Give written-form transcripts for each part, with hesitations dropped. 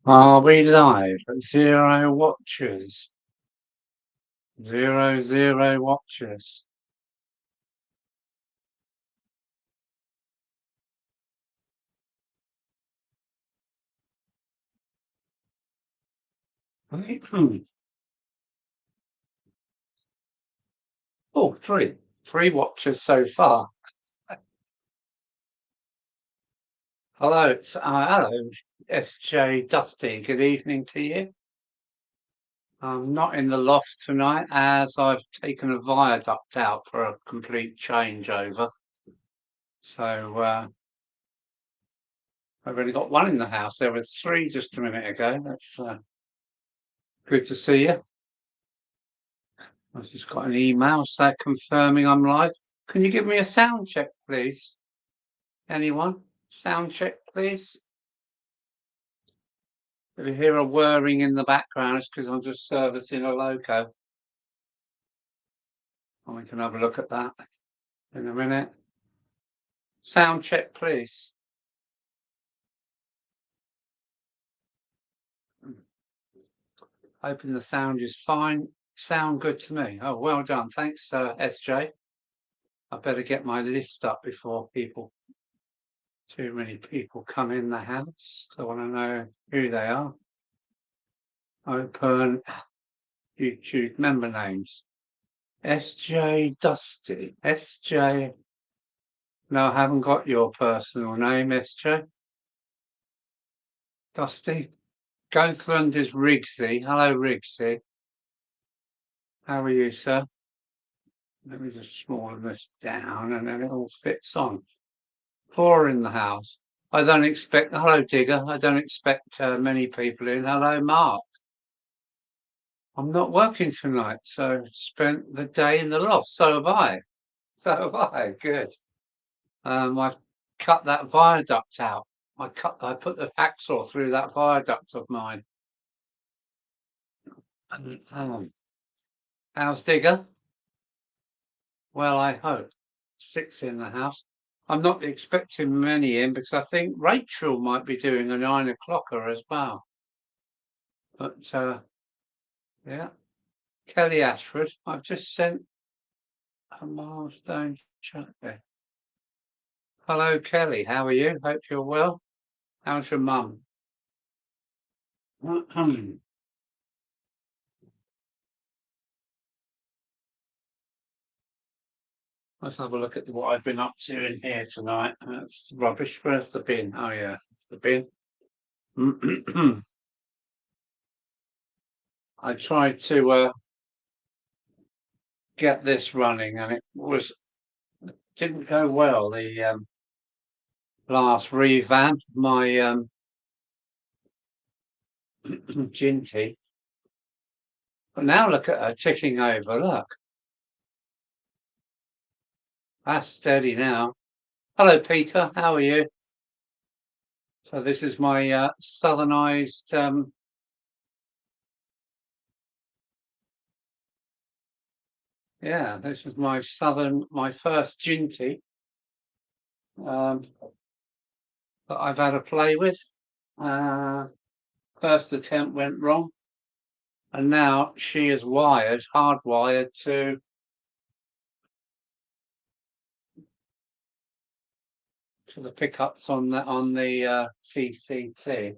Are we live at 0 watches? 0 watches. Oh, three. 3 watches so far. Hello, hello, SJ Dusty. Good evening to you. I'm not in the loft tonight as I've taken a viaduct out for a complete changeover. So I've only got one in the house. There was three just a minute ago. That's good to see you. I've just got an email confirming I'm live. Can you give me a sound check, please? Anyone? Sound check, please. If you hear a whirring in the background, it's because I'm just servicing a Loco. And we can have a look at that in a minute. Sound check, please. Hoping the sound is fine. Sound good to me. Oh, well done. Thanks, SJ. I better get my list up before too many people come in the house. I want to know who they are. Open YouTube member names. SJ Dusty. SJ. No, I haven't got your personal name, SJ. Dusty. Gothland is Rigsy. Hello, Rigsy. How are you, sir? Let me just smaller this down and then it all fits on. 4 in the house. I don't expect. Hello, Digger. I don't expect many people in. Hello, Mark. I'm not working tonight, so spent the day in the loft. So have I. So have I. Good. I've cut that viaduct out. I put the hacksaw through that viaduct of mine. How's Digger? Well, I hope. 6 in the house. I'm not expecting many in because I think Rachel might be doing a 9 o'clocker as well. But yeah, Kelly Ashford. I've just sent a milestone chat there. Hello, Kelly. How are you? Hope you're well. How's your mum? Let's have a look at what I've been up to in here tonight. That's rubbish. Where's the bin? Oh yeah, it's the bin. I tried to get this running, and it didn't go well. The last revamp of my Ginty. But now look at her ticking over. Look, that's steady now. Hello, Peter. How are you? So this is my southernized. Yeah, this is my first Ginty that I've had a play with. First attempt went wrong, and now she is hardwired to the pickups on the CCT.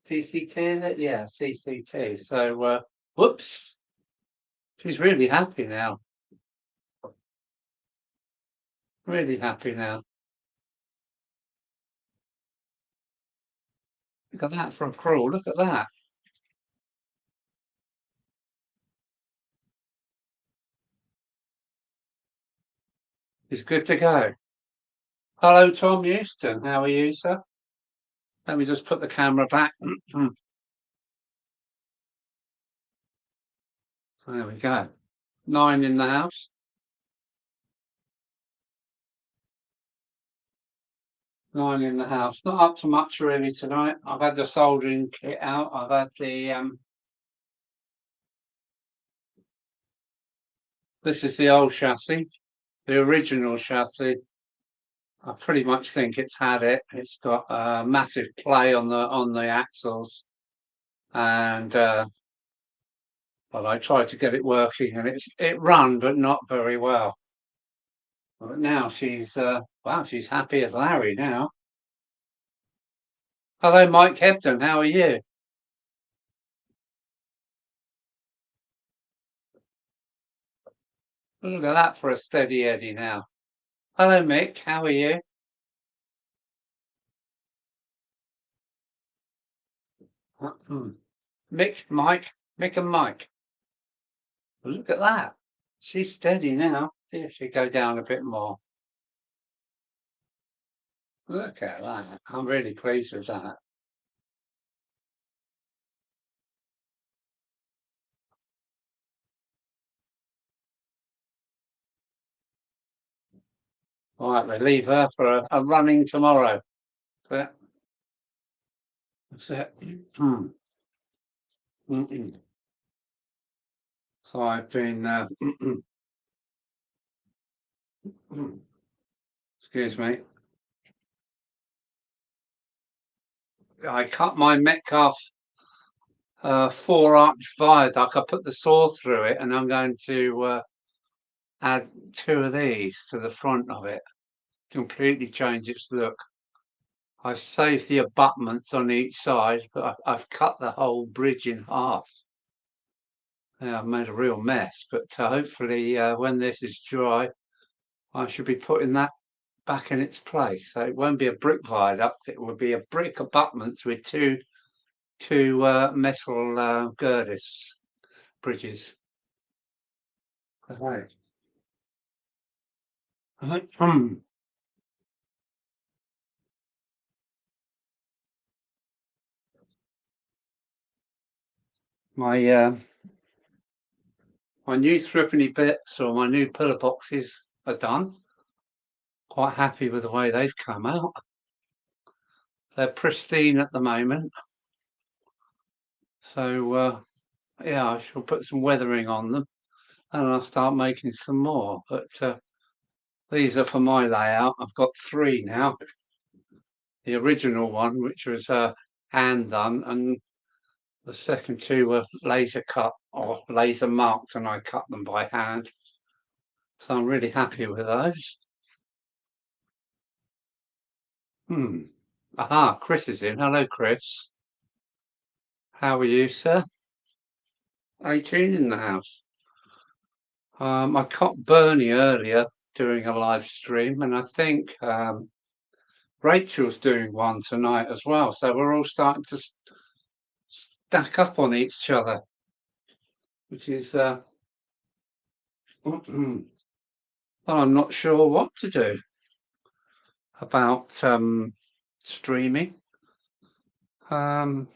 CCT, is it? Yeah, CCT. So, whoops, she's really happy now. Really happy now. Look at that for a crawl. Look at that. It's good to go. Hello, Tom Houston. How are you, sir? Let me just put the camera back. So there we go. 9 in the house. 9 in the house. Not up to much really tonight. I've had the soldering kit out. I've had the this is the old chassis, the original chassis. I pretty much think it's had it. It's got a massive play on the axles. and but I tried to get it working, and it run, but not very well. But now she's wow, she's happy as Larry now. Hello, Mike Hebden. How are you? Look at that for a steady Eddie now. Hello, Mick. How are you? Mick, Mike, Mick and Mike. Look at that. She's steady now. See if she go down a bit more. Look at that. I'm really pleased with that. All right, we leave her for a running tomorrow. That's it. So I've been, excuse me, I cut my Metcalf 4-arch viaduct. I put the saw through it, and I'm going to add 2 of these to the front of it, completely change its look. I've saved the abutments on each side, but I've cut the whole bridge in half. Yeah, I've made a real mess, but hopefully when this is dry, I should be putting that back in its place. So it won't be a brick viaduct; it will be a brick abutments with two metal girders bridges. Right. My my new threepenny bits or my new pillar boxes are done. Quite happy with the way they've come out. They're pristine at the moment. So yeah, I shall put some weathering on them, and I'll start making some more. But these are for my layout. I've got 3 now. The original one, which was hand done, and the second 2 were laser cut or laser marked, and I cut them by hand. So I'm really happy with those. Aha, Chris is in. Hello, Chris. How are you, sir? 18 in the house. I caught Bernie earlier doing a live stream, and I think Rachel's doing one tonight as well. So we're all starting to stack up on each other, which is well, I'm not sure what to do about streaming. Guys,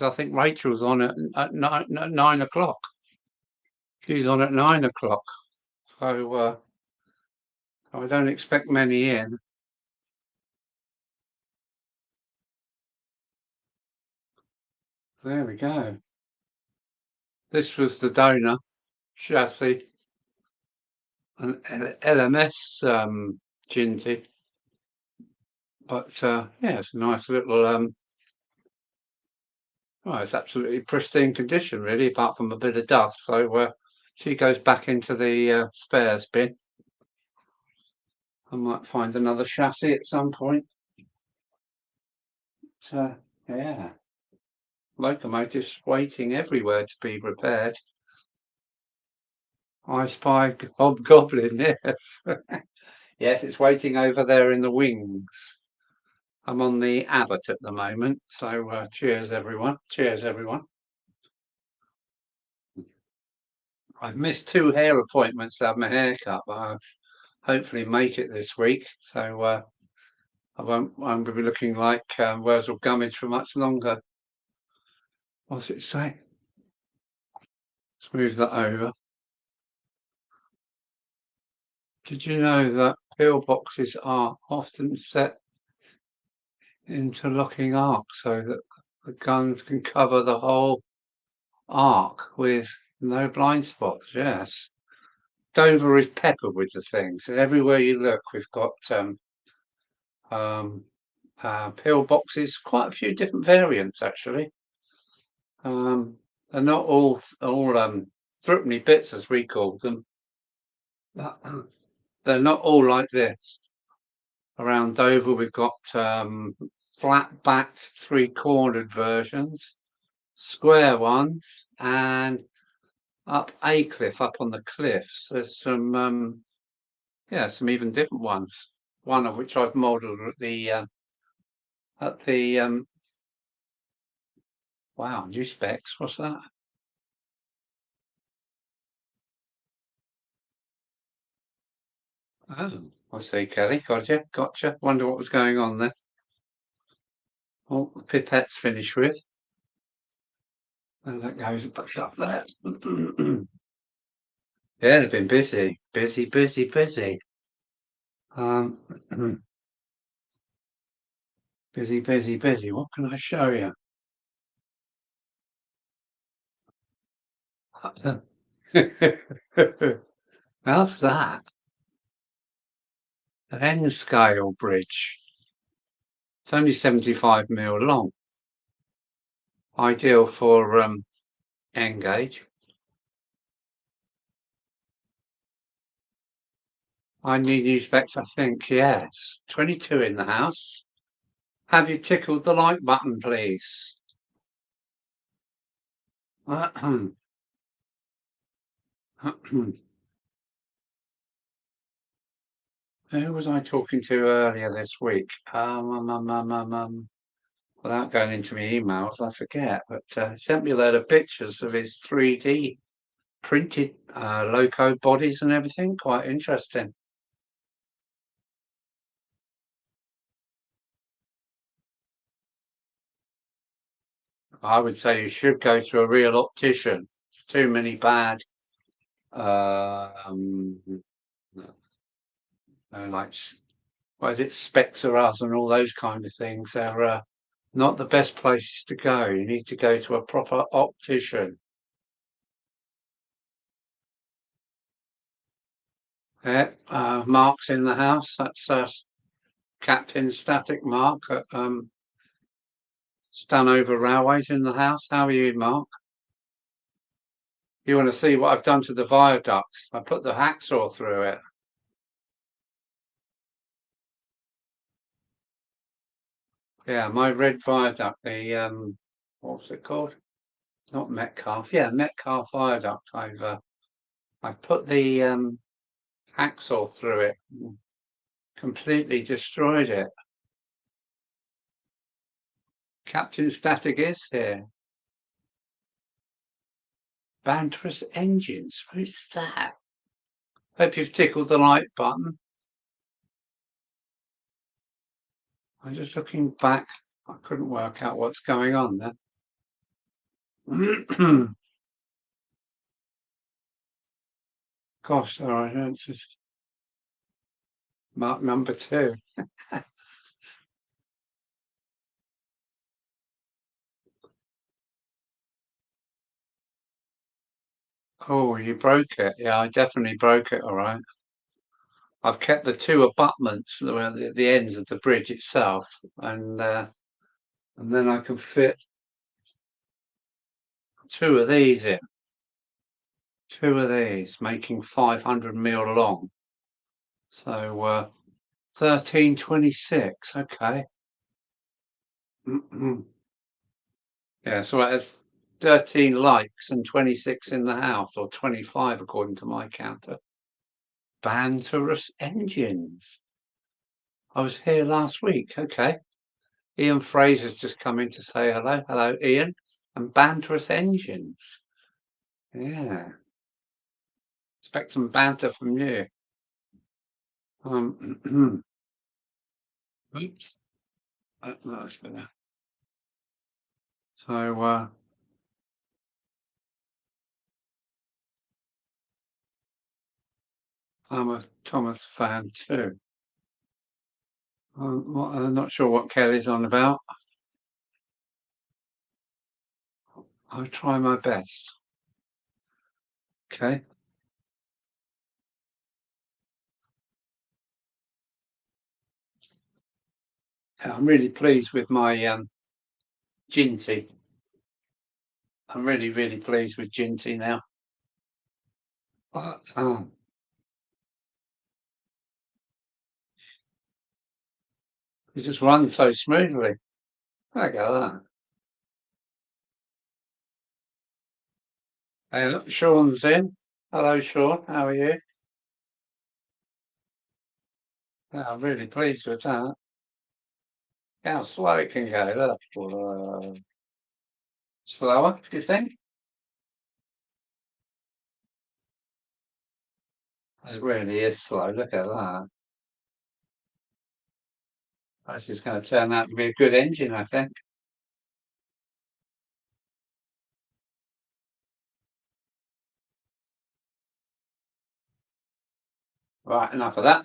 I think Rachel's on at 9 o'clock. She's on at 9 o'clock, so I don't expect many in. There we go. This was the donor chassis, an LMS Ginty, but yeah, it's a nice little. Well, it's absolutely pristine condition, really, apart from a bit of dust. So she goes back into the spares bin. I might find another chassis at some point. So yeah, locomotives waiting everywhere to be repaired. I spy Hobgoblin, yes. Yes, it's waiting over there in the wings. I'm on the Abbott at the moment, so cheers everyone. Cheers everyone. I've missed 2 hair appointments to have my hair cut, but I'll hopefully make it this week. So I won't be looking like Wurzel Gummidge for much longer. What's it say? Let's move that over. Did you know that pillboxes are often set interlocking arcs so that the guns can cover the whole arc with no blind spots? Yes. Dover is peppered with the things. Everywhere you look, we've got pillboxes, quite a few different variants actually. Um, they're not all threepenny bits as we call them. They're not all like this. Around Dover, we've got flat-backed, three-cornered versions, square ones, and up a cliff, up on the cliffs, there's some some even different ones. One of which I've modelled at the wow, new specs. What's that? Oh, I see, Kelly. Gotcha. Wonder what was going on there. Oh, the pipette's finished with. And that goes back up there. Yeah, they've been busy. Busy. Um, busy. What can I show you? How's that? An N scale bridge. It's only 75 mil long. Ideal for N gauge. I need new specs, I think, yes. 22 in the house. Have you tickled the like button, please? Who was I talking to earlier this week? Without going into my emails, I forget, but sent me a load of pictures of his 3D printed Loco bodies and everything. Quite interesting. I would say you should go to a real optician. There's too many bad, like what is it, Spectras and all those kind of things. They're not the best places to go. You need to go to a proper optician. Yeah, Mark's in the house. That's Captain Static Mark at Stanover Railways in the house. How are you, Mark? You want to see what I've done to the viaduct? I put the hacksaw through it. Yeah, my red viaduct, the what's it called? Not Metcalf. Yeah, Metcalf Viaduct. I've put the hacksaw through it, completely destroyed it. Captain Static is here. Banterous engines. Who's that? Hope you've tickled the like button. I'm just looking back. I couldn't work out what's going on there. Gosh, all right, that's just mark number 2. Oh, you broke it. Yeah, I definitely broke it. All right. I've kept the two abutments, the ends of the bridge itself, and then I can fit 2 of these in. 2 of these, making 500 mil long. So 1326. Okay. Yeah, so that's 13 likes and 26 in the house, or 25 according to my counter. Banterous engines. I was here last week. Okay. Ian Fraser's just come in to say hello. Hello, Ian. And banterous engines. Yeah. Expect some banter from you. Oops. That's better. So I'm a Thomas fan too. I'm not sure what Kelly's on about. I'll try my best. Okay. Yeah, I'm really pleased with my Ginty. I'm really, really pleased with Ginty now. It just runs so smoothly. Look at that. Hey, look, Sean's in. Hello, Sean. How are you? Yeah, I'm really pleased with that. How slow it can go. Look. Slower, do you think? It really is slow. Look at that. That's just going to turn out to be a good engine, I think. Right, enough of that.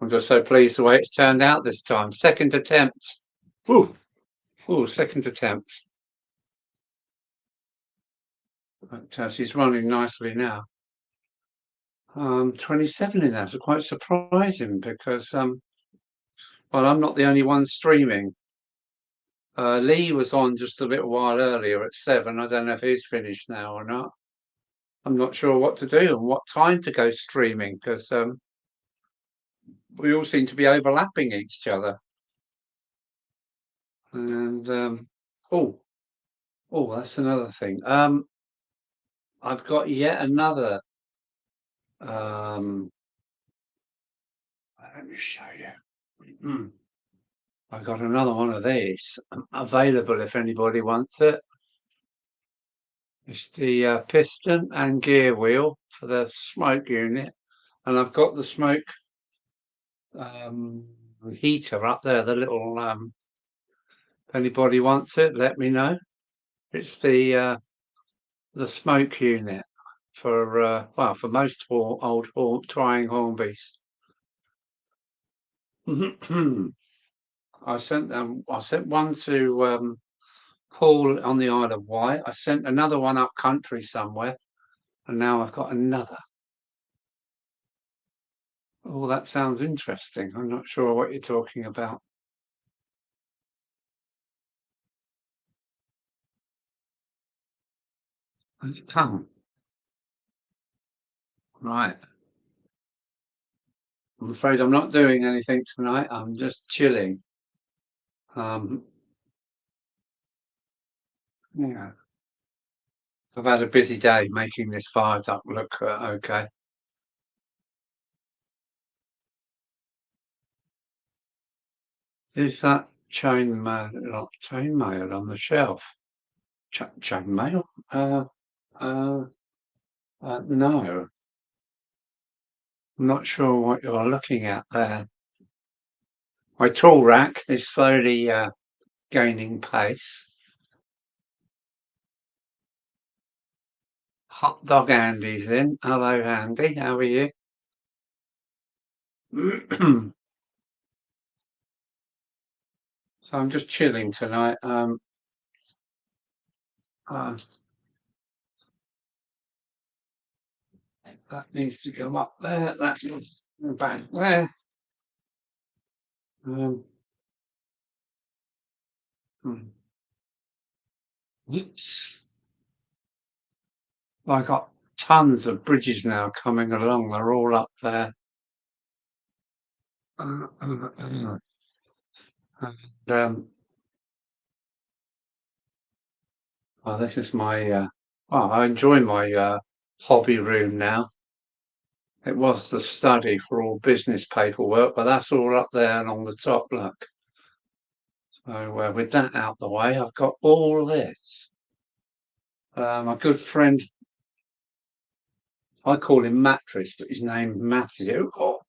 I'm just so pleased the way it's turned out this time. Second attempt. Ooh, second attempt. But she's running nicely now. 27 in that, so quite surprising because, well, I'm not the only one streaming. Lee was on just a little while earlier at 7. I don't know if he's finished now or not. I'm not sure what to do and what time to go streaming because we all seem to be overlapping each other. And that's another thing. I've got yet another. Let me show you. I got another one of these available if anybody wants it. It's the piston and gear wheel for the smoke unit, and I've got the smoke heater up there. The little if anybody wants it, let me know. It's the smoke unit for well, for most old trying Hornbys. I sent one to Paul on the Isle of Wight. I sent another one up country somewhere, and now I've got another. Oh, that sounds interesting. I'm not sure what you're talking about. Right. I'm afraid I'm not doing anything tonight. I'm just chilling. Yeah. I've had a busy day making this fire duct look okay. Is that chain mail on the shelf? Chain mail? No. I'm not sure what you're looking at there. My tool rack is slowly gaining pace. Hot dog Andy's in. Hello, Andy. How are you? So I'm just chilling tonight. That needs to go up there. That needs to go back there. Oops. I got tons of bridges now coming along. They're all up there. And, well, this is my. Well, I enjoy my hobby room now. It was the study for all business paperwork, but that's all up there and on the top. Look. So with that out the way, I've got all this. My good friend, I call him Mattress, but his name Matthew. All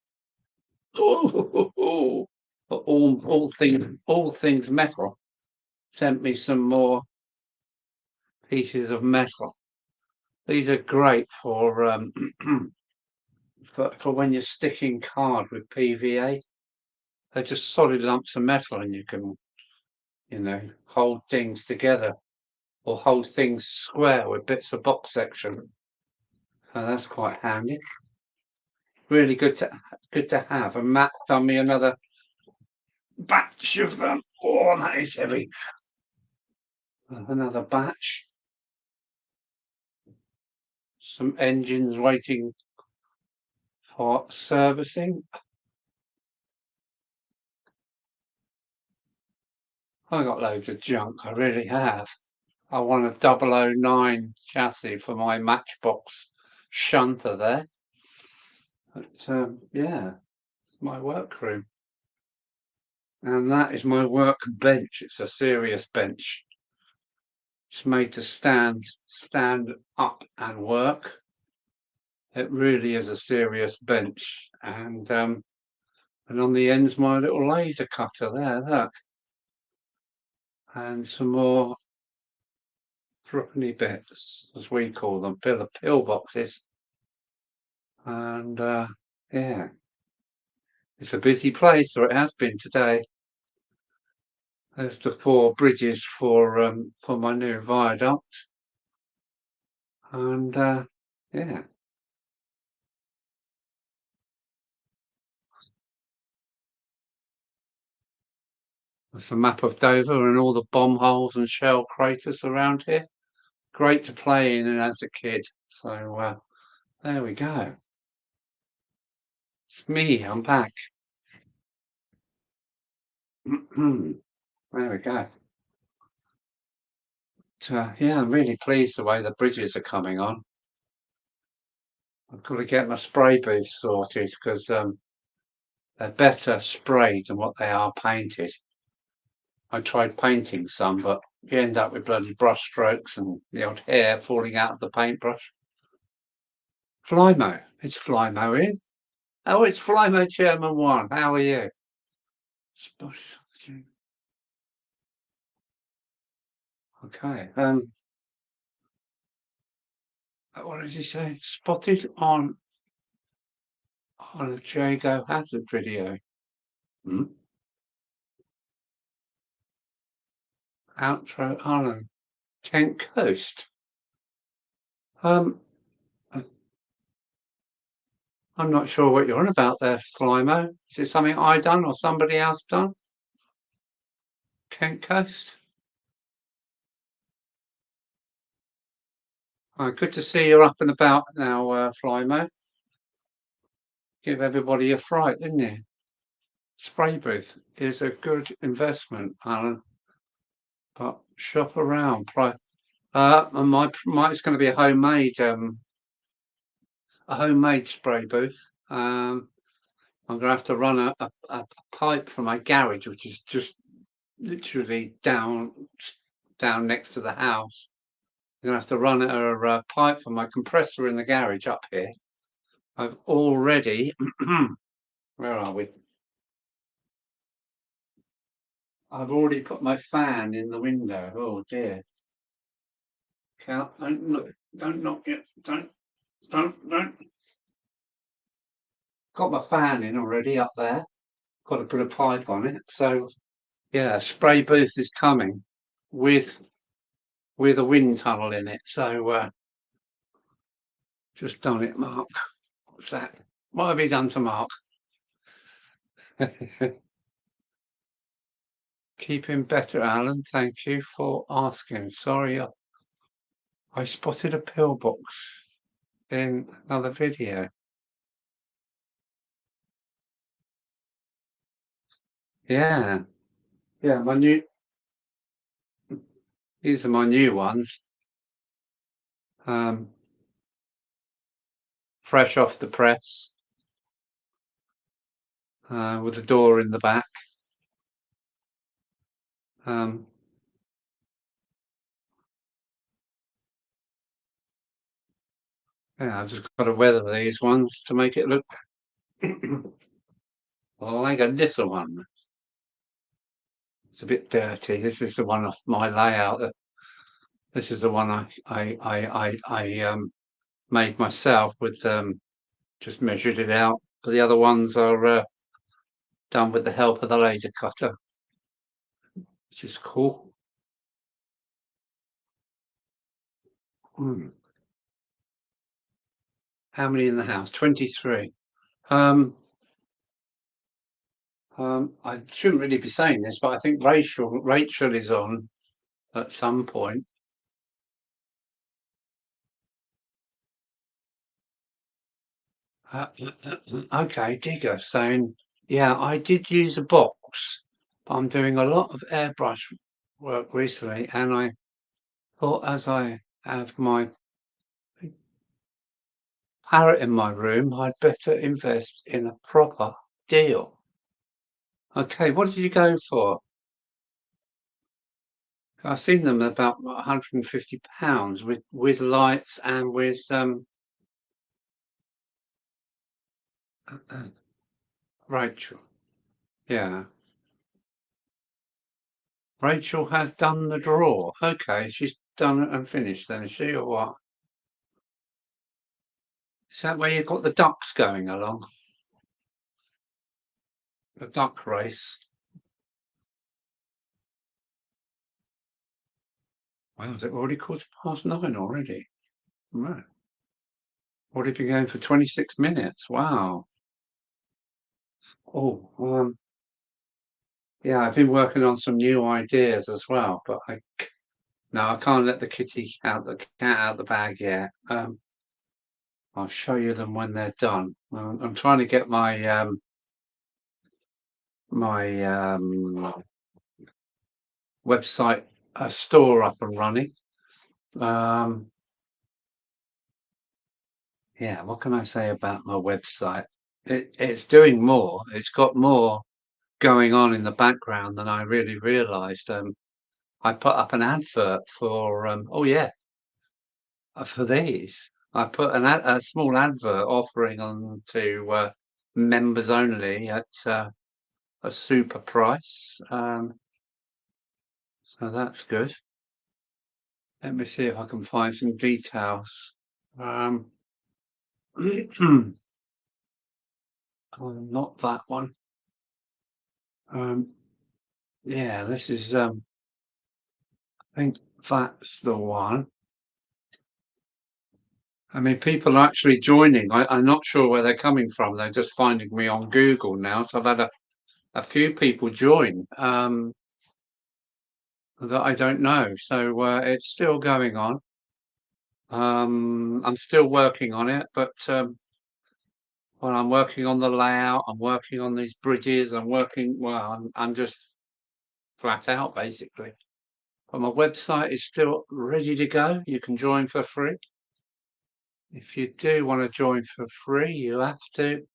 things metal. Sent me some more pieces of metal. These are great for for when you're sticking card with PVA. They're just solid lumps of metal, and you can, hold things together or hold things square with bits of box section. So that's quite handy. Really good to have. And Matt done me another batch of them. Oh, that is heavy. Another batch. some engines waiting for servicing. I got loads of junk, I really have. I want a 009 chassis for my Matchbox shunter there. But yeah, it's my workroom. And that is my workbench. It's a serious bench. It's made to stand up and work. It really is a serious bench. And on the end's my little laser cutter there, look. And some more threepenny bits, as we call them, pill boxes. And yeah, it's a busy place, or it has been today. There's the 4 bridges for my new viaduct. And yeah. It's a map of Dover and all the bomb holes and shell craters around here. Great to play in as a kid. So there we go. It's me, I'm back. There we go. Yeah, I'm really pleased the way the bridges are coming on. I've got to get my spray booth sorted because they're better sprayed than what they are painted. I tried painting some, but you end up with bloody brush strokes and the odd hair falling out of the paintbrush. Flymo. It's Flymo in. Oh, it's Flymo Chairman 1. How are you? Okay. What did he say? Spotted on a Jago Hazard video. Outro Island, Kent Coast. I'm not sure what you're on about there, Flymo. Is it something I done or somebody else done? Kent Coast. Good to see you're up and about now, Flymo. Give everybody a fright, didn't you? Spray booth is a good investment, Alan. But shop around. And it's going to be a homemade spray booth. I'm going to have to run a pipe from my garage, which is just literally down next to the house. I'm going to have to run a pipe from my compressor in the garage up here. I've already, where are we? I've already put my fan in the window. Oh dear. Cal, don't knock it. Don't. Got my fan in already up there. Got to put a pipe on it. So yeah, spray booth is coming with a wind tunnel in it. So just done it, Mark. What's that? What have you done to Mark? Keeping better, Alan. Thank you for asking. Sorry, I spotted a pillbox in another video. Yeah, yeah. These are my new ones. Fresh off the press, with the door in the back. Yeah, I've just got to weather these ones to make it look like a little one. It's a bit dirty. This is the one off my layout. This is the one I made myself with just measured it out. But the other ones are done with the help of the laser cutter, which is cool. How many in the house? 23. I shouldn't really be saying this, but I think Rachel is on at some point. Okay, digger. So, yeah, I did use a box, but I'm doing a lot of airbrush work recently, and I thought as I have my parrot in my room, I'd better invest in a proper deal. Okay, what did you go for? I've seen them about £150 with lights and with Rachel. Yeah, Rachel has done the drawer. Okay, she's done it and finished then, is she, or what? Is that where you've got the ducks going along? The duck race? Wow, is it already 9:15 already? Right. What have you been going for 26 minutes? Wow. Oh, yeah, I've been working on some new ideas as well, but no, I can't let the cat out the bag yet. I'll show you them when they're done. I'm trying to get my website store up and running. Yeah, what can I say about my website? It's doing more. It's got more going on in the background than I really realised. I put up an advert for oh yeah, for these. I put a small advert offering on to members only at a super price. So that's good. Let me see if I can find some details. Oh, not that one. Yeah, this is. I think that's the one. I mean, people are actually joining. I'm not sure where they're coming from. They're just finding me on Google now. So I've had a few people join that I don't know. So it's still going on. I'm still working on it, but well, I'm working on the layout. I'm working on these bridges. I'm just flat out basically. But my website is still ready to go. You can join for free. If you do want to join for free, you have to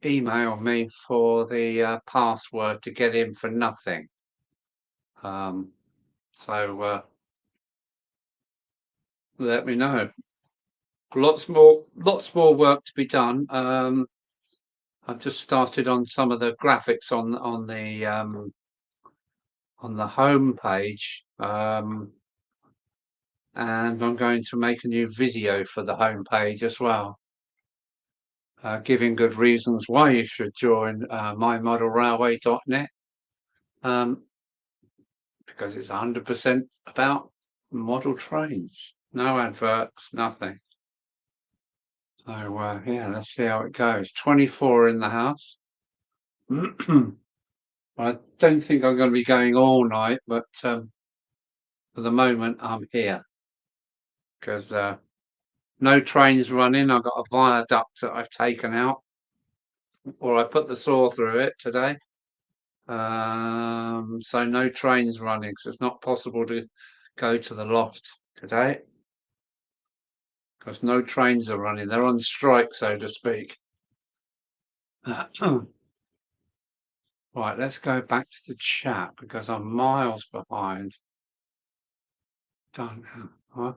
email me for the password to get in for nothing. Um, so let me know. Lots more work to be done. I've just started on some of the graphics on the home page, and I'm going to make a new video for the home page as well, giving good reasons why you should join mymodelrailway.net, because it's 100% about model trains, no adverts, nothing. So yeah, let's see how it goes. 24 in the house. I don't think I'm going to be going all night, but for the moment I'm here because no trains running. I've got a viaduct that I've taken out, or I put the saw through it today. So no trains running, so it's not possible to go to the loft today because no trains are running. They're on strike, so to speak. Right, let's go back to the chat because I'm miles behind. Done. Huh?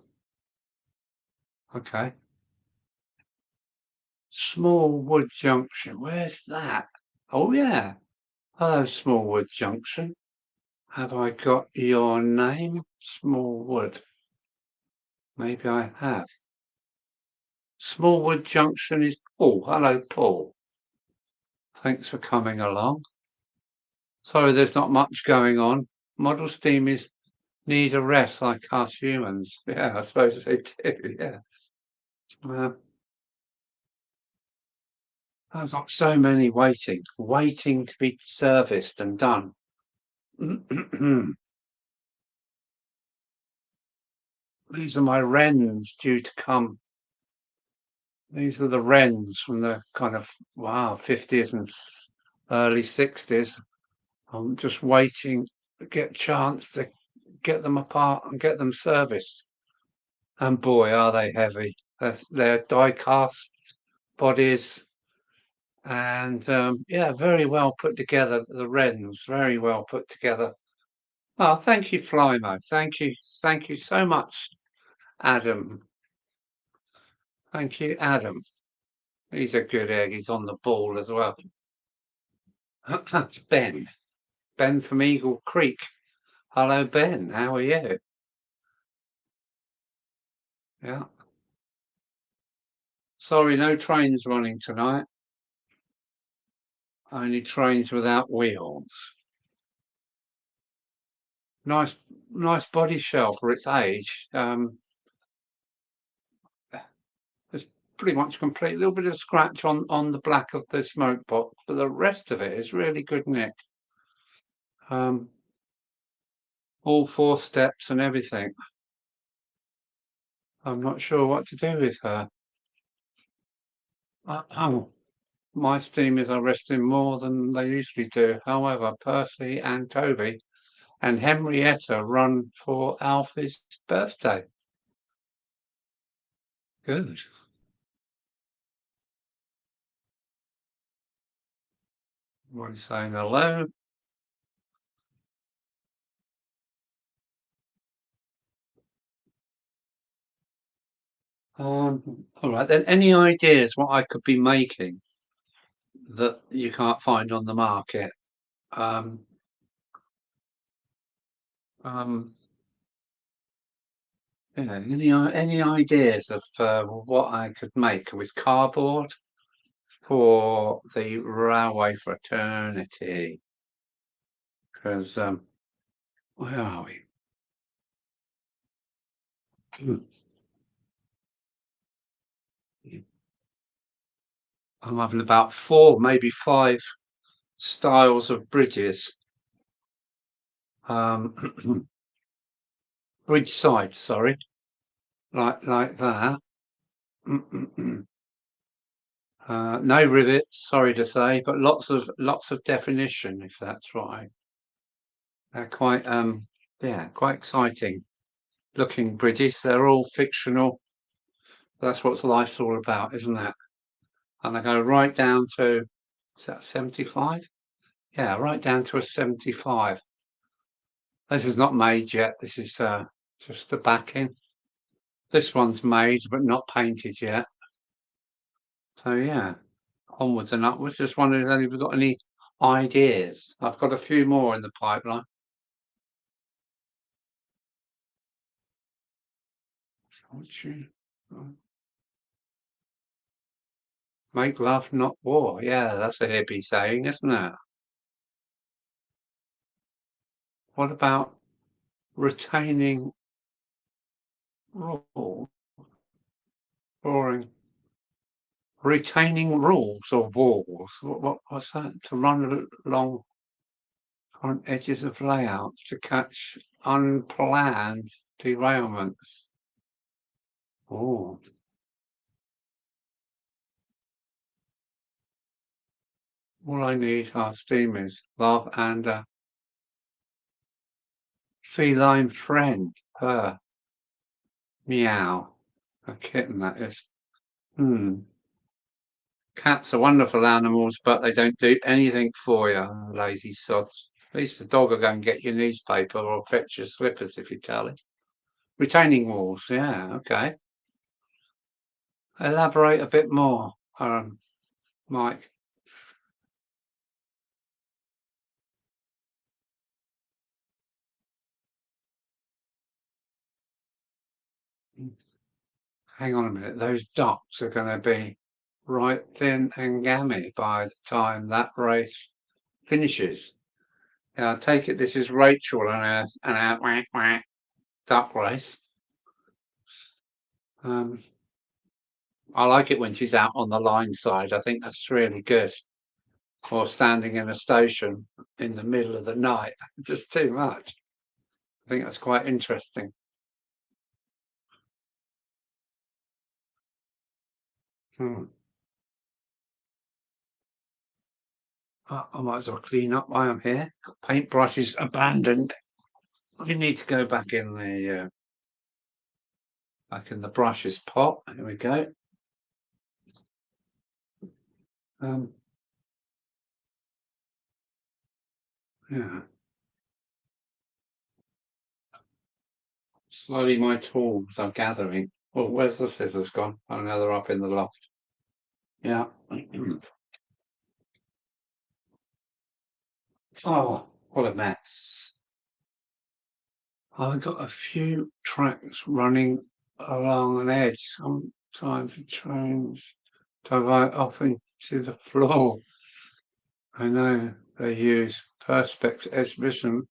Okay. Smallwood Junction. Where's that? Oh yeah. Hello, Smallwood Junction. Have I got your name? Smallwood. Maybe I have. Smallwood Junction is Paul. Hello, Paul. Thanks for coming along. Sorry, there's not much going on. Model steamers need a rest like us humans. Yeah, I suppose they do. Yeah. I've got so many waiting to be serviced and done. These are my wrens due to come These are the wrens from the kind of, wow, 50s and early 60s. I'm just waiting to get a chance to get them apart and get them serviced. And boy, are they heavy. They're die-cast bodies and yeah, very well put together. The wrens, very well put together. Oh, thank you, Flymo. Thank you so much, Adam. Thank you, Adam. He's a good egg. He's on the ball as well. That's Ben. Ben from Eagle Creek. Hello, Ben. How are you? Yeah. Sorry, no trains running tonight. Only trains without wheels. Nice body shell for its age. It's pretty much complete. A little bit of scratch on the black of the smoke box, but the rest of it is really good nick. All 4 steps and everything. I'm not sure what to do with her. My steamers are resting more than they usually do. However, Percy and Toby and Henrietta run for Alfie's birthday. Good. What are you saying? Hello? All right, then any ideas what I could be making that you can't find on the market? Um, um, you know, any ideas of what I could make with cardboard for the railway fraternity? Because where are we? Hmm. I'm having about 4, maybe 5 styles of bridges. Bridge side, sorry, like that. No rivets, sorry to say, but lots of definition, if that's right. They're quite yeah, quite exciting looking bridges. They're all fictional. That's what life's all about, isn't it? And they go right down to, is that 75? Yeah, right down to a 75. This is not made yet. This is just the backing. This one's made but not painted yet. So yeah, onwards and upwards. Just wondering if you've got any ideas. I've got a few more in the pipeline. Make love, not war. Yeah, that's a hippie saying, isn't it? What about retaining rules? Boring. Retaining rules or walls? What's that? To run along front edges of layouts to catch unplanned derailments. Oh, all I need are steamers, love, and a feline friend. Purr. Meow. A kitten, that is. Hmm. Cats are wonderful animals, but they don't do anything for you, lazy sods. At least the dog will go and get your newspaper or fetch your slippers if you tell it. Retaining walls, yeah, okay. Elaborate a bit more, Mike. Hang on a minute, those docks are going to be right thin and gammy by the time that race finishes. Now, I take it this is Rachel and our whack whack duck race. I like it when she's out on the line side. I think that's really good. Or standing in a station in the middle of the night. Just too much. I think that's quite interesting. Hmm. I might as well clean up while I'm here. Paintbrushes abandoned. You need to go back in the brushes pot. There we go. Um, yeah. Slowly my tools are gathering. Well, where's the scissors gone? Oh, now they're up in the loft. Yeah. Oh, what a mess. I've got a few tracks running along an edge. Sometimes the trains divide off into the floor. I know they use perspex exhibition.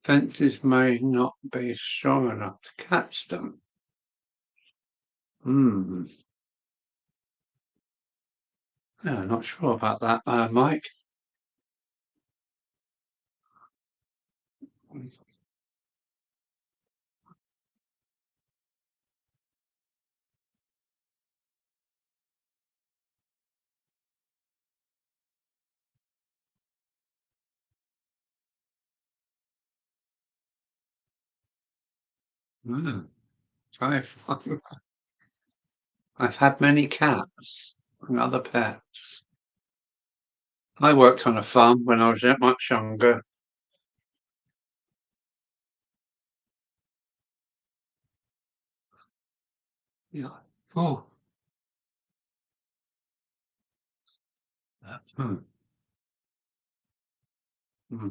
Fences may not be strong enough to catch them. Hmm. No, not sure about that, Mike. Hmm. I've, I've had many cats and other pets. I worked on a farm when I was much younger. Yeah. Oh. Hmm. Hmm.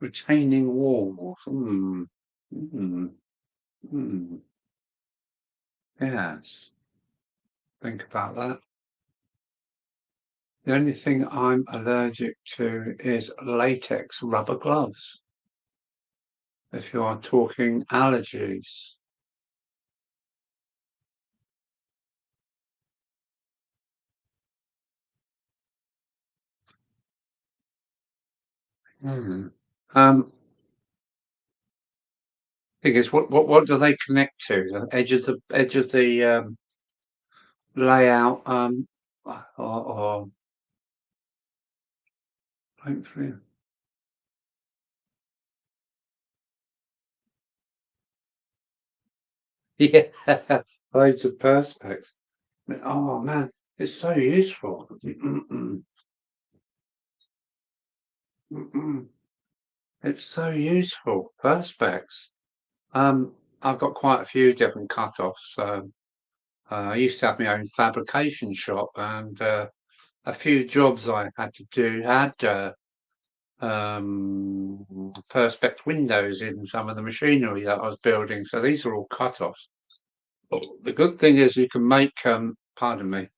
Retaining walls. Hmm. Hmm. Hmm. Yes. Think about that. The only thing I'm allergic to is latex rubber gloves. If you are talking allergies. Hmm. Um, thing is, what do they connect to? The edge of the layout, or hopefully, yeah, loads of perspex. Oh man, it's so useful. It's so useful. Perspex. Um, I've got quite a few different cut-offs. I used to have my own fabrication shop, and a few jobs I had to do had perspex windows in some of the machinery that I was building. So these are all cut-offs. But the good thing is you can make, pardon me,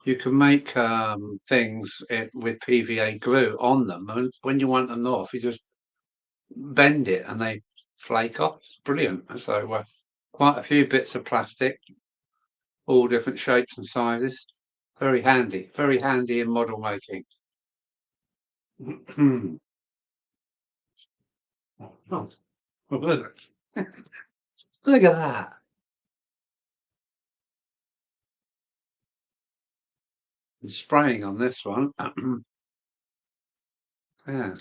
you can make things with PVA glue on them, and when you want them off, you just bend it and they flake off. It's brilliant. So quite a few bits of plastic, all different shapes and sizes. Very handy in model making. Oh, look at that. The spraying on this one. Yeah,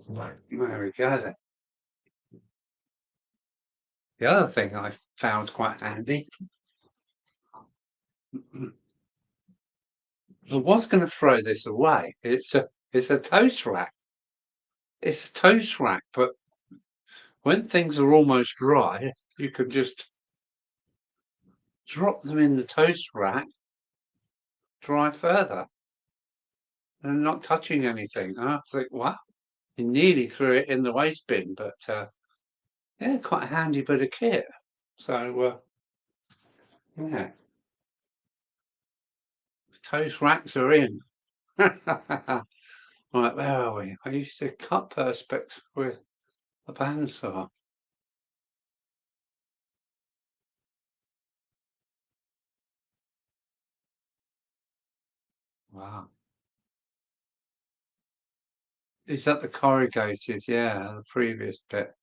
there we go then. The other thing I found quite handy. I was going to throw this away. It's a toast rack. It's a toast rack, but when things are almost dry, you can just drop them in the toast rack, dry further, and not touching anything. And I think, wow, you nearly threw it in the waste bin, but yeah, quite a handy bit of kit. So yeah, toast racks are in. Right, where are we? I used to cut perspex with a bandsaw. Wow. Is that the corrugated? Yeah, the previous bit.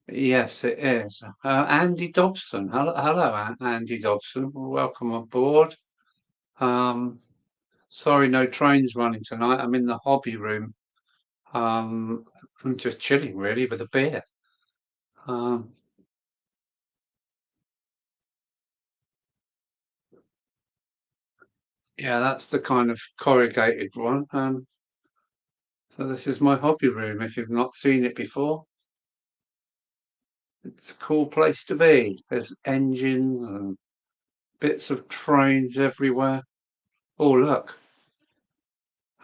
Yes, it is. Andy Dobson. Hello, Andy Dobson. Welcome aboard. Um, sorry, no trains running tonight. I'm in the hobby room. I'm just chilling really with a beer. Um, yeah, that's the kind of corrugated one. So this is my hobby room. If you've not seen it before, it's a cool place to be. There's engines and bits of trains everywhere. Oh, look,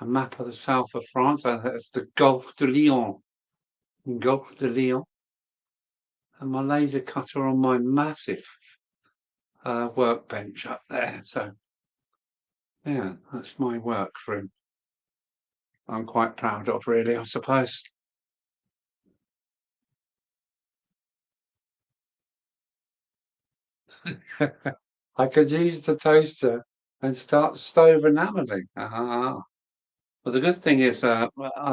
a map of the south of France. That's the Gulf de Lyon. Gulf de Lyon. And my laser cutter on my massive workbench up there. So, yeah, that's my work room. I'm quite proud of, really, I suppose. I could use the toaster and start stove enameling. Ah. Well, the good thing is, I've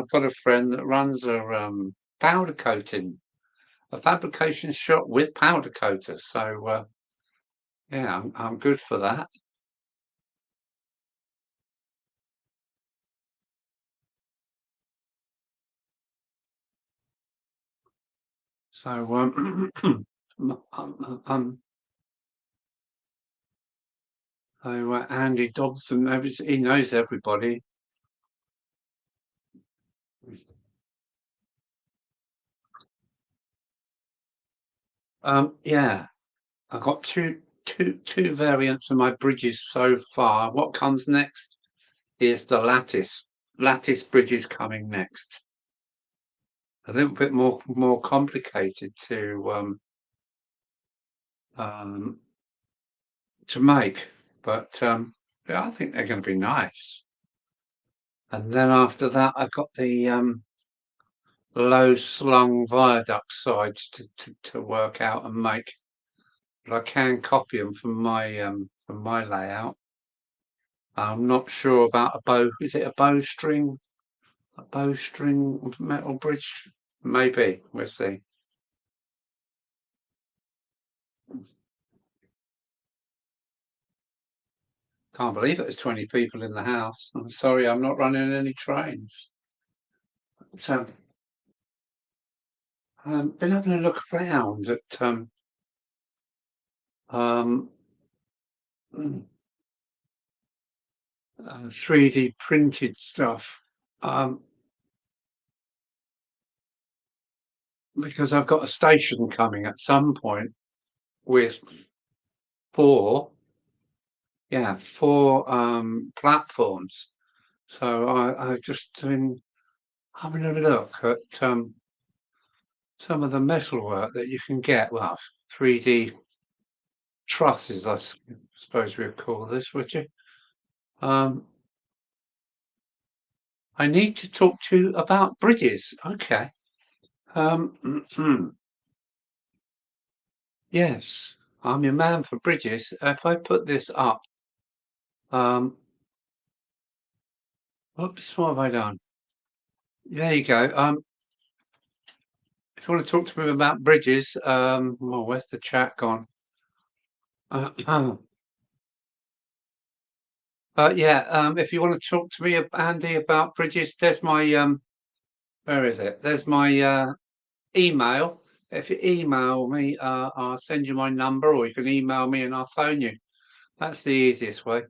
got a friend that runs a powder coating, a fabrication shop with powder coaters. So, yeah, I'm good for that. So, um, so Andy Dobson, he knows everybody. Yeah, I've got two variants of my bridges so far. What comes next is the lattice. Lattice bridges coming next. A little bit more complicated um, to make, but yeah, I think they're going to be nice. And then after that, I've got the low slung viaduct sides to work out and make. But I can copy them from my layout. I'm not sure about a bow. Is it a bowstring? A bowstring metal bridge? Maybe. We'll see. Can't believe it. There's 20 people in the house. I'm sorry, I'm not running any trains. So, been having a look around at um, 3D printed stuff because I've got a station coming at some point with four, yeah, four platforms. So I just been having a look at some of the metalwork that you can get. Well, 3D trusses, I suppose we'd call this, would you? Um, I need to talk to you about bridges. Okay. Yes, I'm your man for bridges. If I put this up, um, oops, what have I done? There you go. If you want to talk to me about bridges, well, where's the chat gone? Yeah, if you want to talk to me, Andy, about bridges, there's my where is it? There's my email. If you email me, I'll send you my number, or you can email me and I'll phone you. That's the easiest way.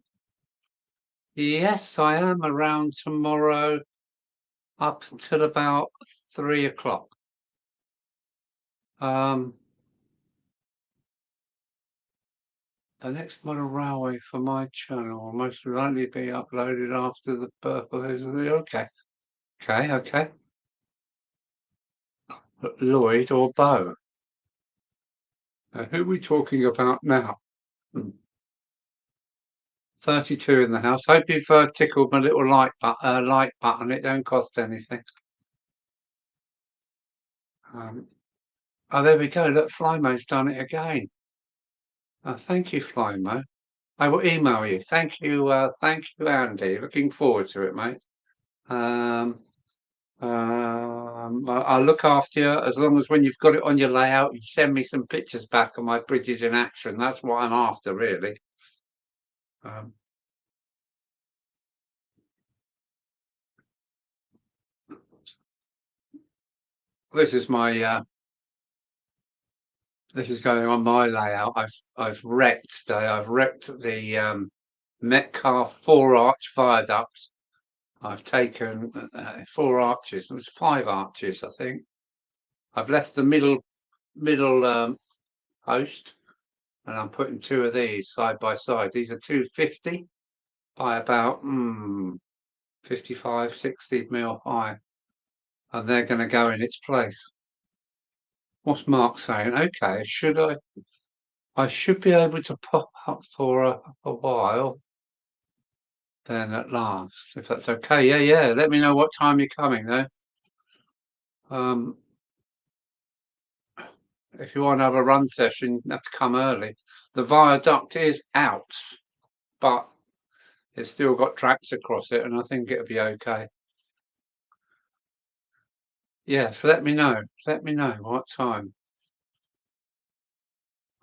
Yes, I am around tomorrow up until about 3 o'clock. Um, the next model railway for my channel will most likely be uploaded after the birth of Elizabeth. Okay, okay. Lloyd or Bo? Who are we talking about now? 32 in the house. Hope you've tickled my little like button. It don't cost anything. Oh, there we go. Look, Flymo's done it again. Thank you, Flymo. I will email you. Thank you, Andy. Looking forward to it, mate. Um, I'll look after you as long as when you've got it on your layout, you send me some pictures back of my bridges in action. That's what I'm after, really. Um, this is my this is going on my layout. I've wrecked today. I've wrecked the Metcalfe 4-arch viaducts. I've taken 4 arches. It was 5 arches, I think. I've left the middle post, and I'm putting 2 of these side by side. These are 250 by about 55, 60 mil high, and they're going to go in its place. What's Mark saying? Okay, I should be able to pop up for a while then at last, if that's okay. Yeah. Let me know what time you're coming, though. If you want to have a run session, you have to come early. The viaduct is out, but it's still got tracks across it, and I think it'll be okay. Yeah, so let me know. Let me know what time.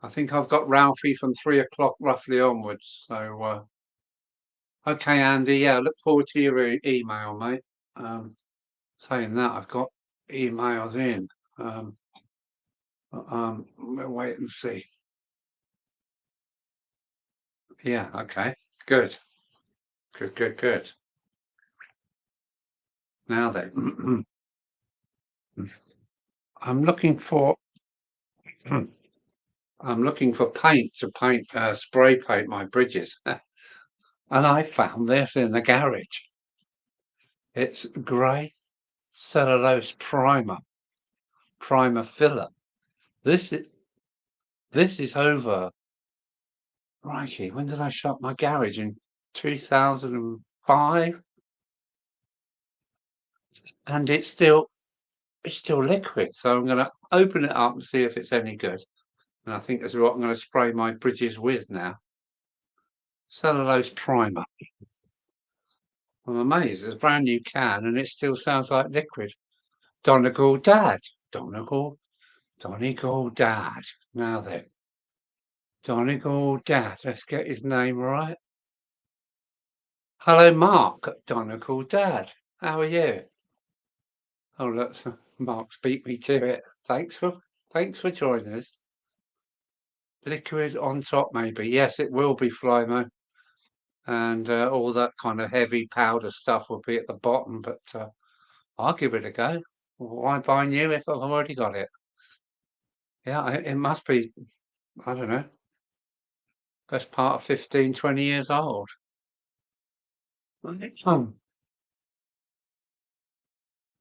I think I've got Ralphie from 3 o'clock roughly onwards. So, okay, Andy. Yeah, I look forward to your email, mate. Saying that, I've got emails in. We'll wait and see. Yeah, okay. Good. Good. Now then, I'm looking for I'm looking for paint to spray paint my bridges, and I found this in the garage. It's grey cellulose primer filler. This is over. Crikey, when did I shut my garage? In 2005, and it's still liquid. So I'm going to open it up and see if it's any good. And I think that's what I'm going to spray my bridges with now. Cellulose primer. I'm amazed. It's a brand new can and it still sounds like liquid. Donegal Dad. Donegal Dad. Now then. Donegal Dad. Let's get his name right. Hello, Mark. Donegal Dad. How are you? Oh, look, Mark's beat me to it. Thanks for joining us. Liquid on top, maybe. Yes, it will be Flymo. And all that kind of heavy powder stuff will be at the bottom, but I'll give it a go. Why buy new if I've already got it? Yeah, it must be, I don't know, best part of 15, 20 years old.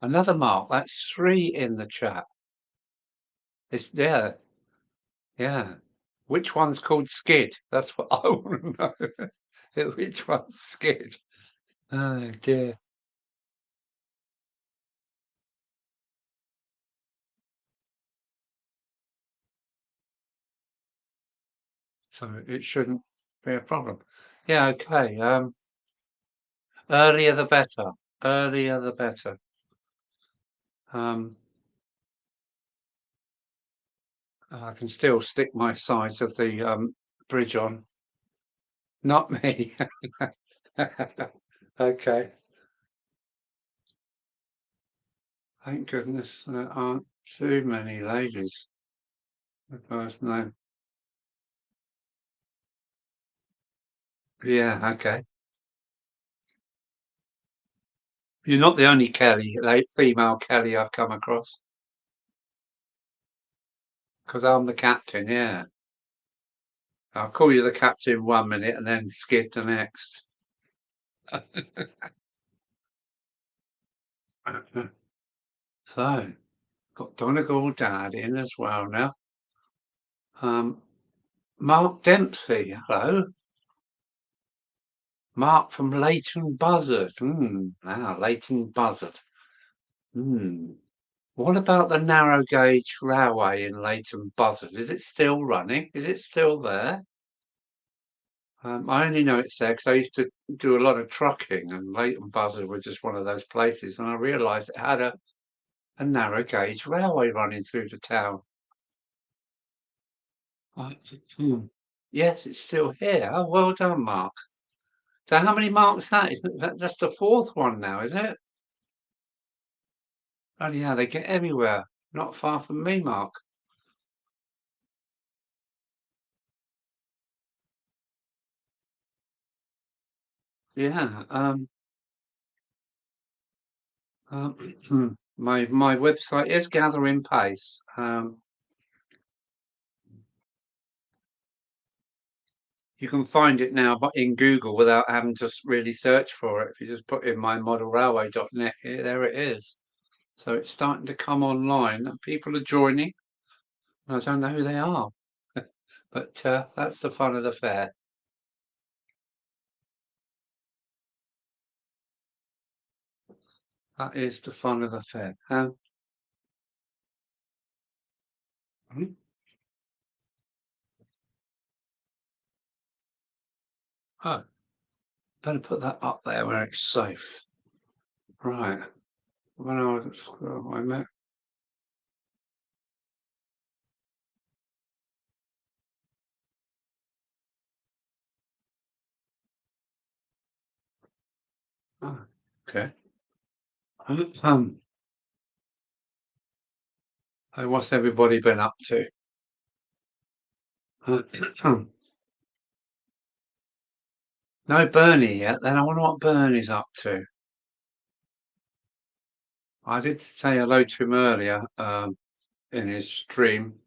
Another Mark, that's 3 in the chat. Yeah. Which one's called Skid? That's what I want to know. Which one's Skid? Oh dear. So it shouldn't be a problem. Yeah, okay. Earlier the better. Earlier the better. I can still stick my sides of the bridge on. Not me. Okay. Thank goodness there aren't too many ladies. The first name. Yeah, okay. You're not the only Kelly, female Kelly I've come across. Because I'm the captain, yeah. I'll call you the captain 1 minute and then Skid the next. So, got Donegal Dad in as well now. Mark Dempsey, hello. Mark from Leighton Buzzard. Leighton Buzzard. What about the narrow gauge railway in Leighton Buzzard? Is it still running? Is it still there? I only know it's there because I used to do a lot of trucking, and Leighton Buzzard was just one of those places, and I realised it had a narrow gauge railway running through the town. I- hmm. Yes, it's still here. Oh, well done, Mark. So how many marks that? Isn't that that's the fourth one now, is it? Oh yeah, they get everywhere. Not far from me, Mark. Yeah. My website is gathering pace. You can find it now, but in Google without having to really search for it. If you just put in mymodelrailway.net, there it is. So it's starting to come online, and people are joining. I don't know who they are, but that's the fun of the fair. That is the fun of the fair. Hmm? Oh, better put that up there where it's safe. Right. When I was at school, I met. Oh, okay. Um, so what's everybody been up to? No Bernie yet. Then I wonder what Bernie's up to. I did say hello to him earlier in his stream.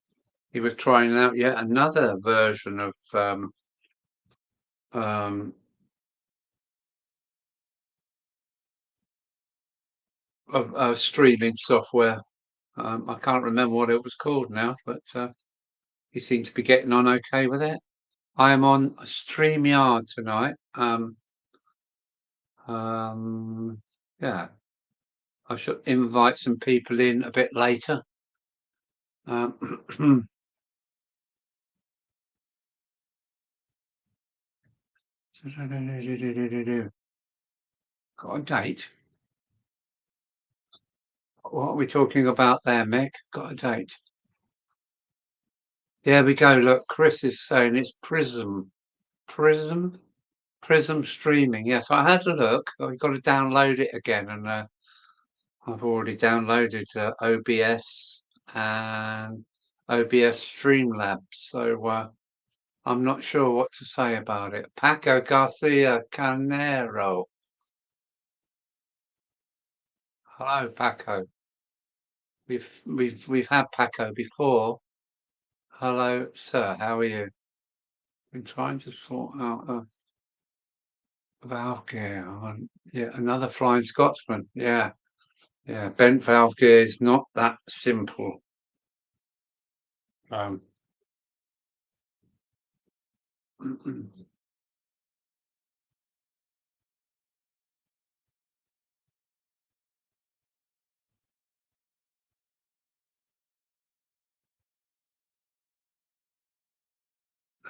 He was trying out yet another version um, of streaming software. I can't remember what it was called now, but he seemed to be getting on okay with it. I am on StreamYard tonight. Yeah, I should invite some people in a bit later. Um, got a date? What are we talking about there, Mick? Got a date? There we go. Look, Chris is saying it's Prism. Prism? Prism streaming. Yes, I had a look. I've got to download it again, and I've already downloaded OBS and OBS Streamlabs. So I'm not sure what to say about it. Paco Garcia Canero. Hello, Paco. We've had Paco before. Hello, sir. How are you? Been trying to sort out a valve gear on, yeah, another Flying Scotsman. Yeah, yeah. Bent valve gear is not that simple. Um,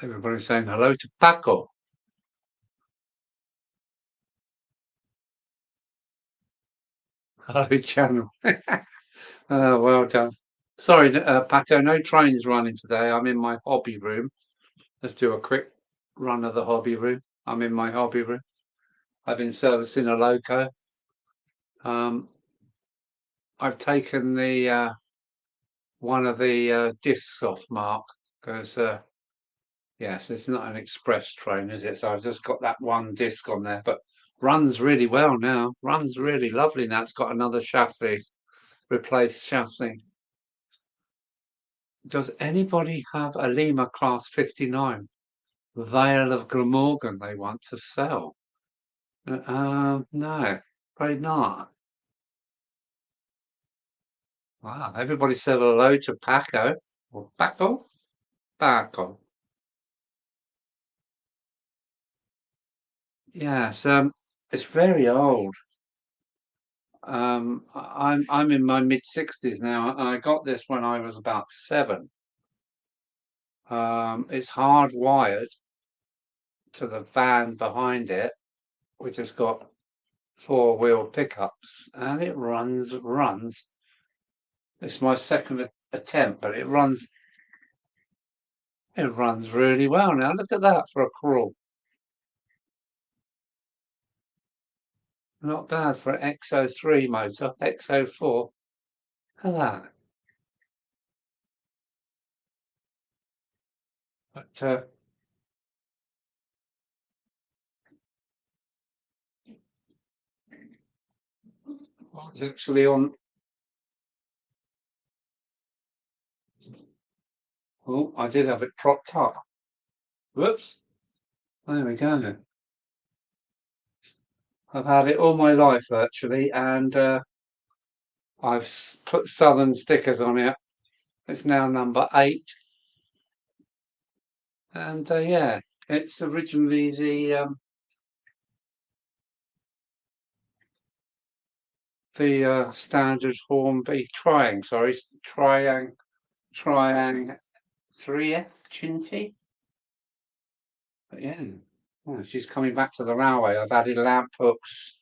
everybody's saying hello to Paco. Hello, channel. Well done. Sorry, Paco, no trains running today. I'm in my hobby room. Let's do a quick run of the hobby room. I'm in my hobby room. I've been servicing a Loco. Um, I've taken the one of the discs off, Mark, because yes, it's not an express train, is it? So I've just got that one disc on there, but runs really well now. Runs really lovely now. It's got another chassis, replaced chassis. Does anybody have a Lima Class 59? Vale of Glamorgan they want to sell. No, probably not. Wow, everybody said hello to Paco. Or Paco? Paco. Yes, it's very old. I'm in my mid-60s now. I got this when I was about 7. It's hardwired to the van behind it, which has got 4-wheel pickups, and it runs. It's my second attempt, but it runs really well now. Look at that for a crawl. Not bad for an XO3 motor, XO4. Look at that. But actually on. Oh, I did have it propped up. Whoops. There we go. I've had it all my life virtually, and I've put Southern stickers on it. It's now number 8, and yeah, it's originally the standard Hornby Triang. Sorry, Triang 3F Chinty. But yeah, well, she's coming back to the railway. I've added lamp hooks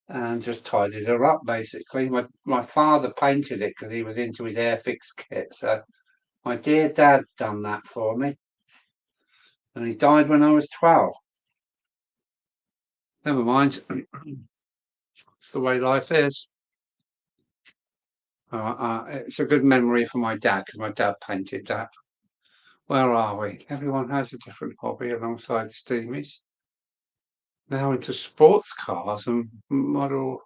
and just tidied her up basically. My father painted it because he was into his Airfix kit. So my dear dad done that for me, and he died when I was 12. Never mind. It's the way life is. It's a good memory for my dad because my dad painted that. Where are we? Everyone has a different hobby alongside Steamies. Now into sports cars and model.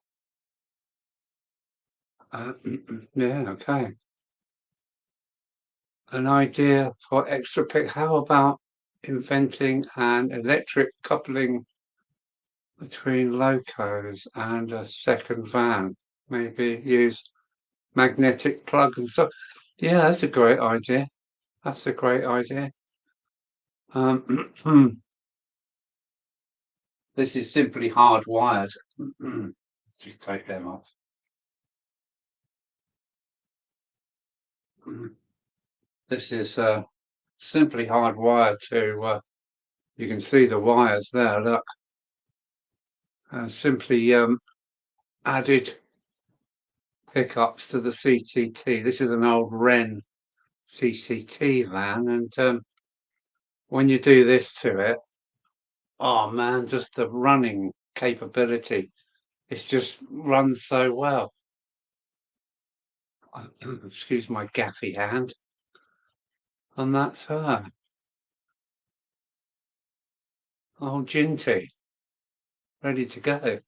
Yeah, okay. An idea for extra pick. How about inventing an electric coupling between locos and a second van? Maybe use magnetic plug and stuff. Yeah, that's a great idea. That's a great idea. This is simply hardwired. Just take them off. This is simply hardwired to. You can see the wires there. Look, simply added pickups to the CCT. This is an old Wren CCT van, and when you do this to it, oh man, just the running capability. It just runs so well. Excuse my gaffy hand. And that's her. Oh, Ginty, ready to go.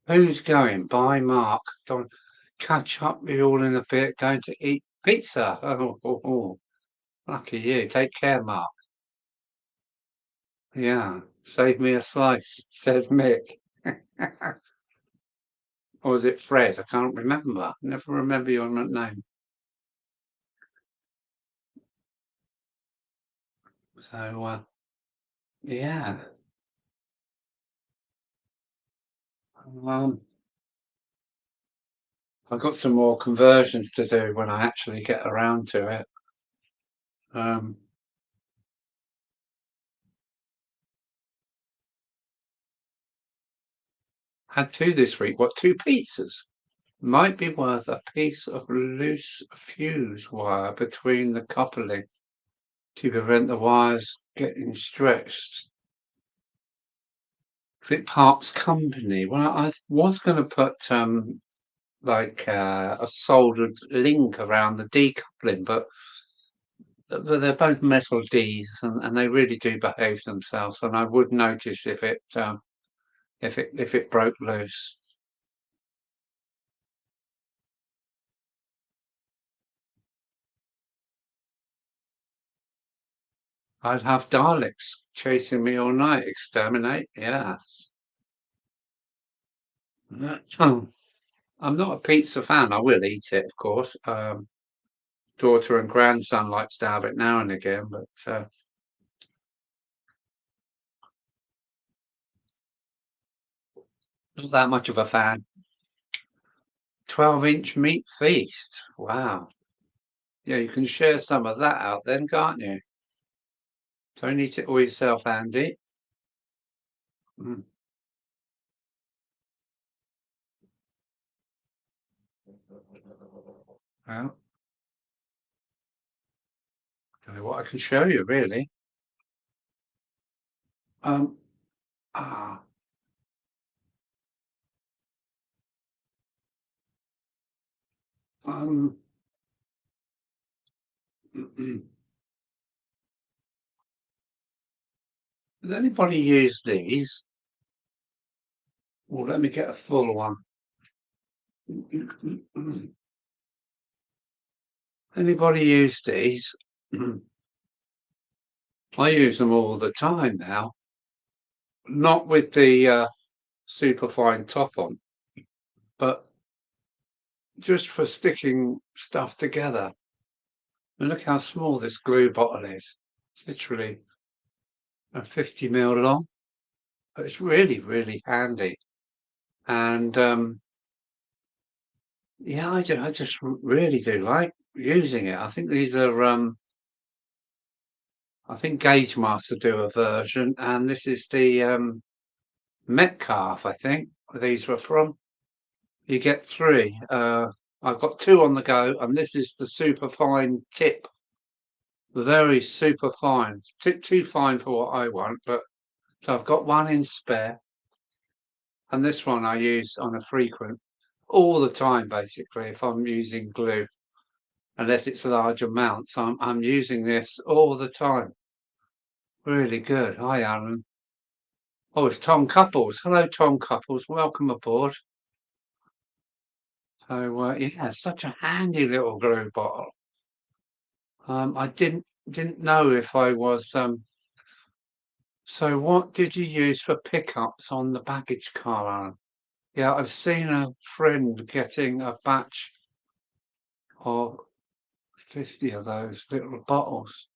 Who's going? Bye, Mark. Don't catch up with you all in a bit. Going to eat pizza. Oh, lucky you. Take care, Mark. Yeah, save me a slice, says Mick. Or is it Fred? I can't remember. Never remember your name. So, yeah. I've got some more conversions to do when I actually get around to it. Had 2 this week. What, 2 pizzas? Might be worth a piece of loose fuse wire between the coupling to prevent the wires getting stretched. Flip Parts Company. Well, I was going to put like a soldered link around the decoupling, but they're both metal Ds, and they really do behave themselves. And I would notice if it broke loose. I'd have Daleks chasing me all night. Exterminate, yes. I'm not a pizza fan. I will eat it, of course. Daughter and grandson likes to have it now and again, but not that much of a fan. 12-inch meat feast. Wow. Yeah, you can share some of that out then, can't you? Don't eat it all yourself, Andy. Mm. Well, don't know what I can show you really. Um, ah, um, Does anybody use these? Well, let me get a full one. Anybody use these? I use them all the time now. Not with the super fine top on, but just for sticking stuff together. And look how small this glue bottle is. It's literally 50 ml long, but it's really, really handy. And yeah, I just really do like using it. I think these are, I think Gauge Master do a version, and this is the Metcalf, I think these were from. You get three. I've got two on the go, and this is the super fine tip. Very super fine. Too fine for what I want, but so I've got one in spare, and this one I use on a frequent, all the time basically. If I'm using glue, unless it's large amounts, I'm using this all the time. Really good. Hi, Alan. Oh, it's Tom Couples. Hello, Tom Couples. Welcome aboard. So yeah, such a handy little glue bottle. I didn't know if I was. So what did you use for pickups on the baggage car, Alan? Yeah, I've seen a friend getting a batch of 50 of those little bottles.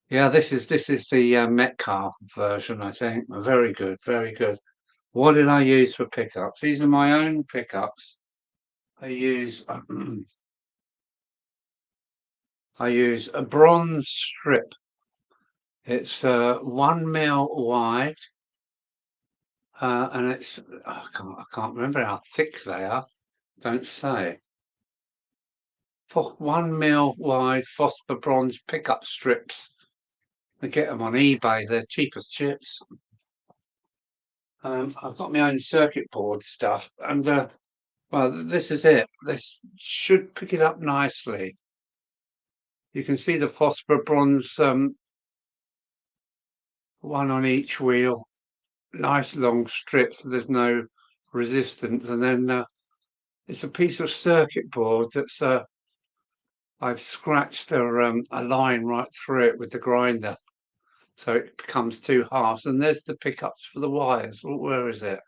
Yeah, this is the Metcalf version, I think. Very good, very good. What did I use for pickups? These are my own pickups. I use I use a bronze strip. It's 1 mil wide, and it's I can't remember how thick they are. Don't say. For 1 mil wide phosphor bronze pickup strips. I get them on eBay. They're cheap as chips. I've got my own circuit board stuff, and well, this is it. This should pick it up nicely. You can see the phosphor bronze one on each wheel. Nice long strips. So there's no resistance, and then it's a piece of circuit board that's I've scratched a line right through it with the grinder, so it becomes two halves. And there's the pickups for the wires. Where is it?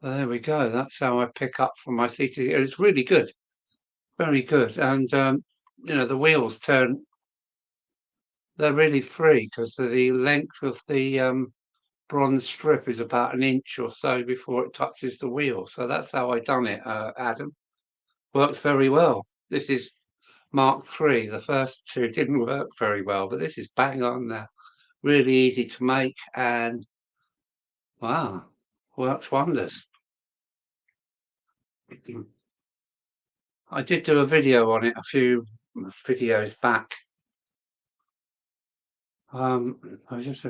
There we go. That's how I pick up from my CT. It's really good, very good. And the wheels turn. They're really free because the length of the bronze strip is about an inch or so before it touches the wheel. So that's how I done it, Adam. Works very well. This is Mark III. The first two didn't work very well, but this is bang on now. Really easy to make, and wow, works wonders. I did do a video on it a few videos back. I just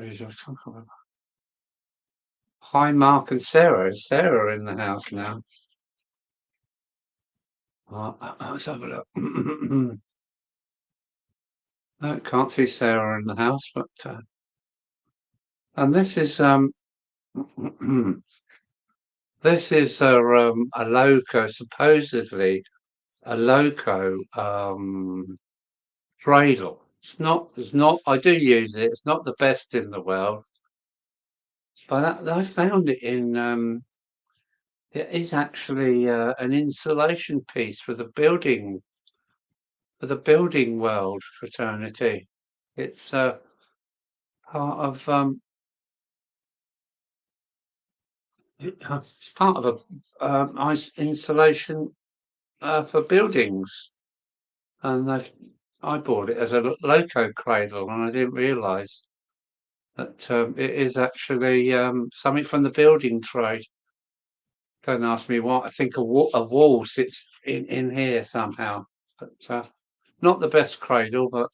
hi, Mark and Sarah. Is Sarah in the house now? Let's have a look. No, can't see Sarah in the house, but and this is this is a Loco, supposedly a Loco cradle. It's not. I do use it. It's not the best in the world, but I found it in. It is actually an insulation piece for the building world fraternity. It's part of it's part of a nice insulation for buildings, and I bought it as a Loco cradle, and I didn't realise that it is actually something from the building trade. Don't ask me what. I think a wall sits in here somehow. But not the best cradle, but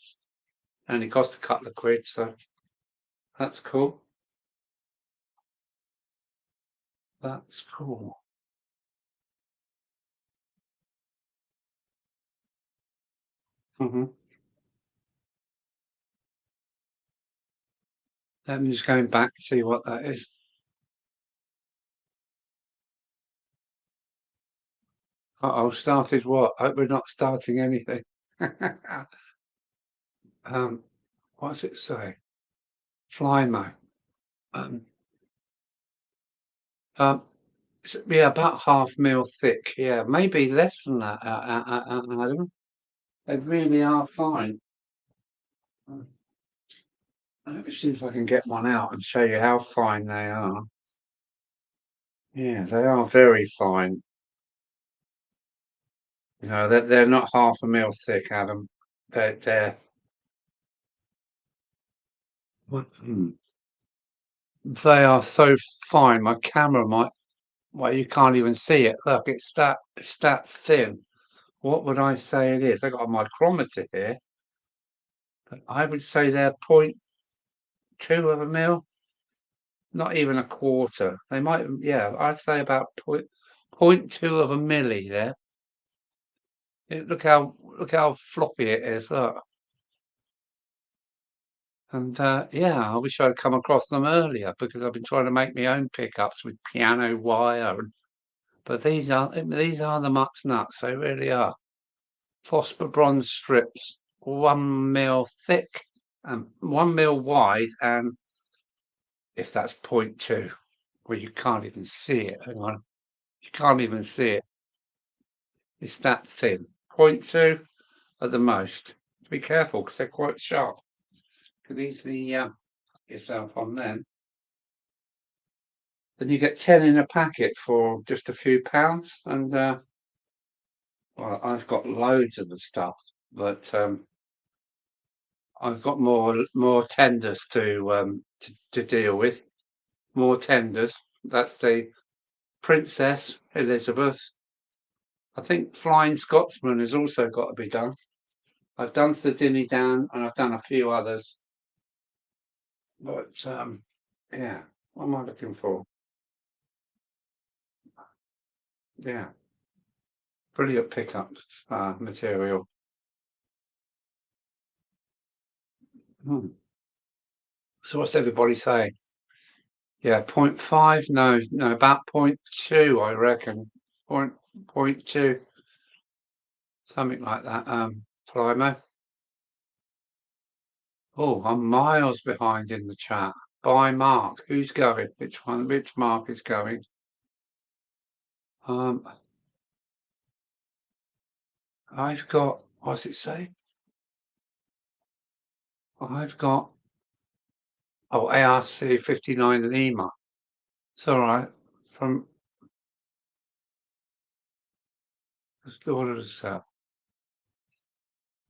only cost a couple of quid, so that's cool. That's cool. Hmm. Let me just going back to see what that is. Uh-oh, started what? I hope we're not starting anything. What's it say? Fly mode. Um, um, yeah, about half mil thick. Yeah, maybe less than that, Adam. They really are fine. Um, Let me see if I can get one out and show you how fine they are. Yeah, they are very fine. You know, they're not half a mil thick, Adam. They're mm, they are so fine. My camera might, well, you can't even see it. Look, it's that thin. What would I say it is? I got a micrometer here. But I would say they're 0.2 of a mil, not even a quarter. They might, yeah, I'd say about point two of a milli there. Look how floppy it is. Look. And yeah, I wish I'd come across them earlier because I've been trying to make my own pickups with piano wire. But these are the muck's nuts. They really are. Phosphor bronze strips, 1 mil thick and 1 mil wide, and if that's point two, well, you can't even see it. Hang on, you can't even see it. It's that thin. Point two at the most. Be careful because they're quite sharp. Could easily yourself on them. Then you get 10 in a packet for just a few pounds. And well, I've got loads of the stuff, but I've got more tenders to deal with. More tenders. That's the Princess Elizabeth. I think Flying Scotsman has also got to be done. I've done Sardini down and I've done a few others. But yeah, what am I looking for? Yeah, brilliant pickup material. Hmm. So what's everybody saying? Yeah, 0.5? No, no, about 0.2, I reckon. Point two, something like that. Flymo. Oh, I'm miles behind in the chat. By Mark. Who's going? Which Mark is going? Um, I've got, what's it say? I've got, oh, ARC 59 Lima. It's all right. From, let's do all of this out.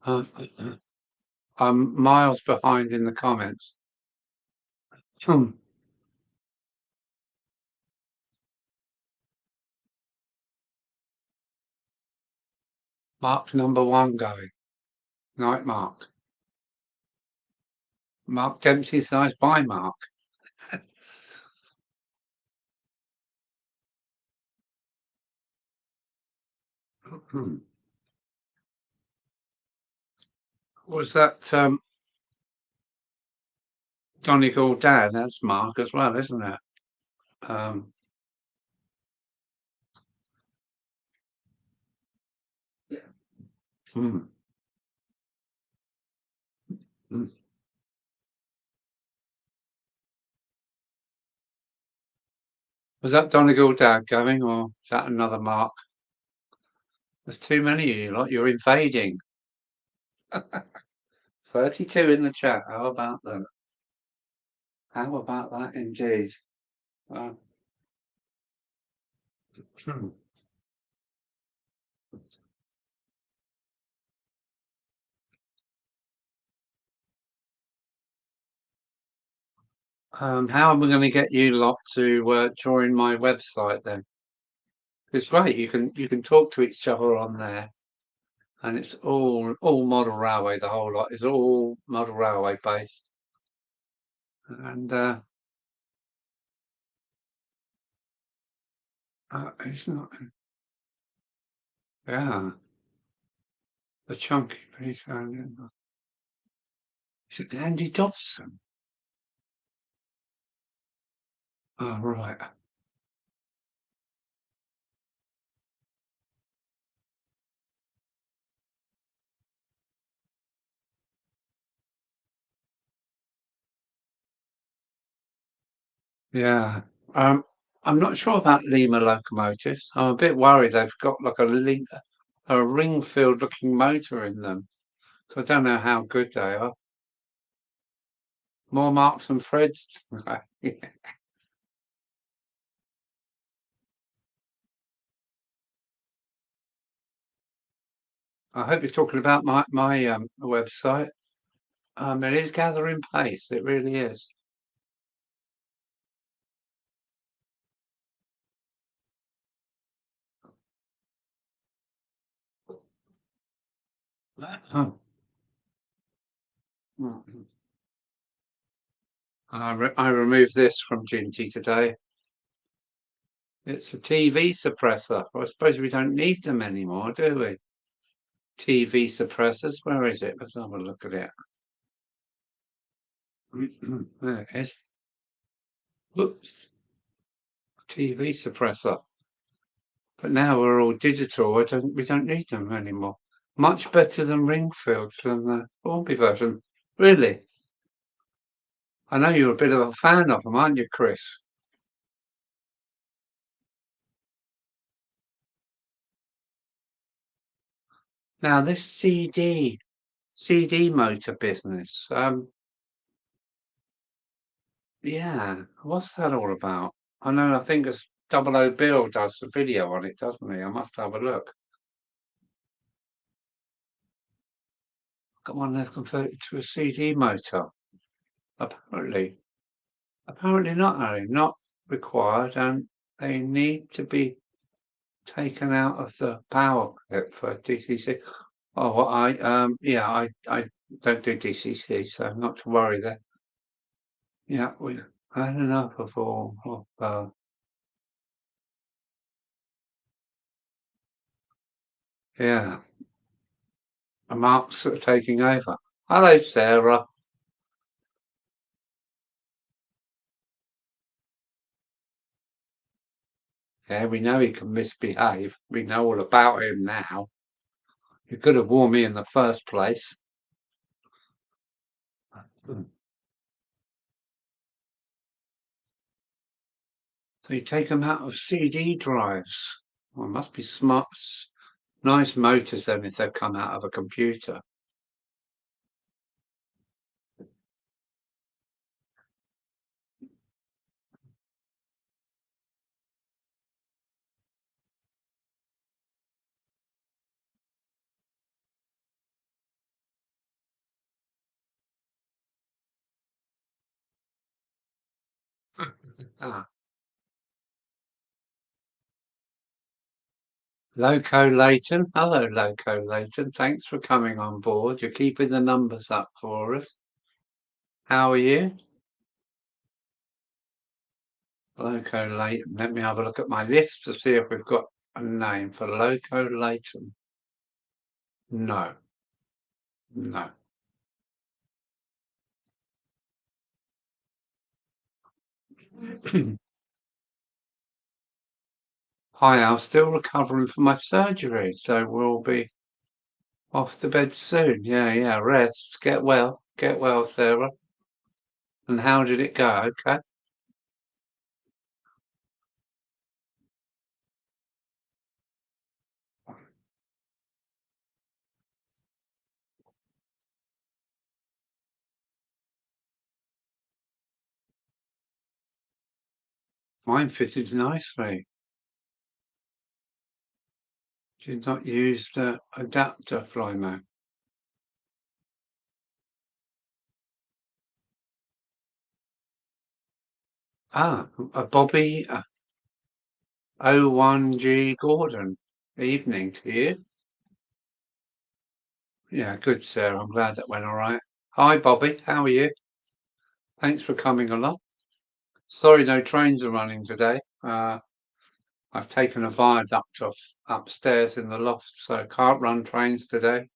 Um, I'm miles behind in the comments. Hmm. Mark number one going. Night Mark. Mark Dempsey size by Mark. Hmm. Was that Donegal Dad? That's Mark as well, isn't it? Um, hmm. Hmm. Was that Donegal Dad going, or is that another Mark? There's too many of you lot. You're invading. 32 in the chat. How about that? How about that indeed? Uh, hmm. How am I going to get you lot to join my website then? It's great. You can talk to each other on there, and it's all model railway. The whole lot is all model railway based, and it's not. Yeah, the chunky piece. Is it Andy Dobson? Oh right. Yeah. I'm not sure about Lima locomotives. I'm a bit worried they've got like a ring-filled looking motor in them. So I don't know how good they are. More Marks and Freds. I hope you're talking about my website. It is gathering pace. It really is. Oh, mm. I removed this from Ginty today. It's a TV suppressor. I suppose we don't need them anymore, do we? TV suppressors. Where is it? Let's have a look at it. There it is. Whoops. TV suppressor. But now we're all digital. We don't need them anymore. Much better than Ringfields than the Formby version. Really? I know you're a bit of a fan of them, aren't you, Chris? Now this CD motor business. Yeah, what's that all about? I know. I think it's Double O Bill does the video on it, doesn't he? I must have a look. Got one they've converted to a CD motor. Apparently, apparently not, Harry. Not required, and they need to be taken out of the power clip for DCC. Oh, well, yeah, I don't do DCC, so not to worry there. Yeah, we've had enough of all of yeah, the marks that are taking over. Hello, Sarah. Yeah, we know he can misbehave. We know all about him now. You could have warned me in the first place. So you take them out of CD drives. Well, must be smart, nice motors then if they've come out of a computer. Ah, Loco Leighton. Hello, Loco Leighton. Thanks for coming on board. You're keeping the numbers up for us. How are you? Loco Leighton. Let me have a look at my list to see if we've got a name for Loco Leighton. No, no. Hi, I'm still recovering from my surgery, so we'll be off to bed soon. Yeah, yeah. Rest. Get well. Get well, Sarah. And how did it go? Okay. Mine fitted nicely. Did not use the adapter, Flymo. Bobby, 01G Gordon. Evening to you. Yeah, good, Sarah. I'm glad that went all right. Hi, Bobby. How are you? Thanks for coming along. Sorry, no trains are running today. I've taken a viaduct off upstairs in the loft, so I can't run trains today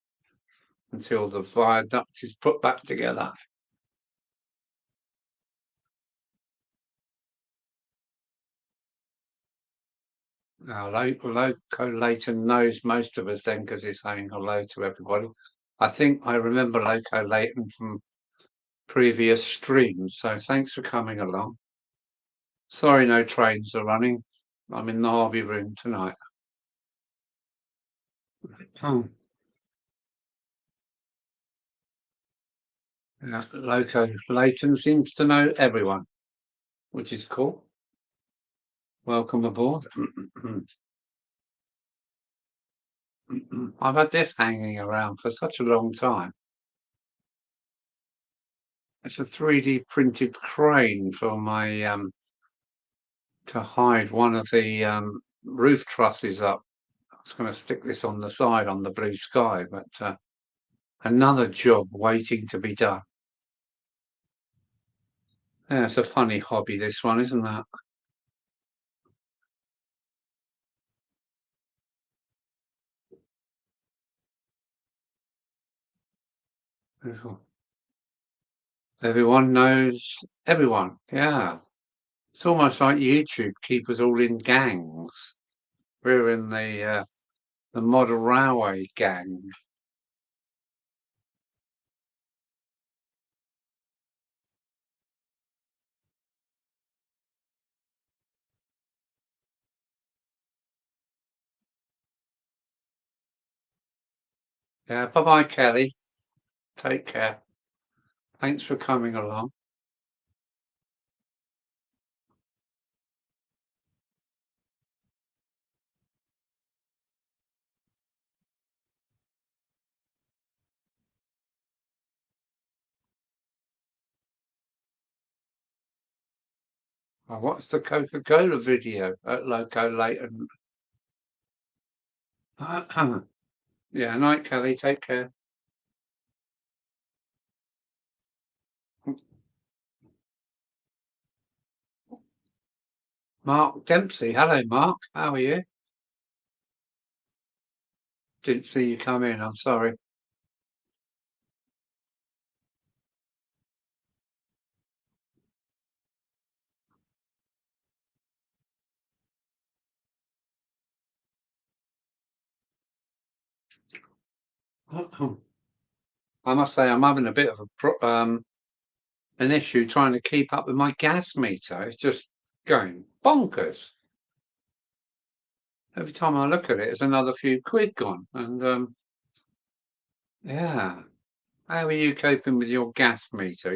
until the viaduct is put back together. Now, Loco Leighton knows most of us then because he's saying hello to everybody. I think I remember Loco Leighton from previous streams, so thanks for coming along. Sorry, no trains are running. I'm in the Harvey room tonight. Oh, yeah, Loco Leighton seems to know everyone, which is cool. Welcome aboard. I've had this hanging around for such a long time. It's a 3D printed crane for my to hide one of the roof trusses up. I was going to stick this on the side on the blue sky, but another job waiting to be done. Yeah, it's a funny hobby, this one, isn't that? Everyone knows everyone. Yeah. It's almost like YouTube keep us all in gangs. We're in the model railway gang. Yeah. Bye bye, Kelly. Take care. Thanks for coming along. I watched the Coca-Cola video at Loco Leighton. Yeah, night, Kelly. Take care. Mark Dempsey. Hello, Mark. How are you? Didn't see you come in. I'm sorry. I must say I'm having a bit of an issue trying to keep up with my gas meter. It's just going bonkers. Every time I look at it, it's another few quid gone. And yeah, how are you coping with your gas meter? Are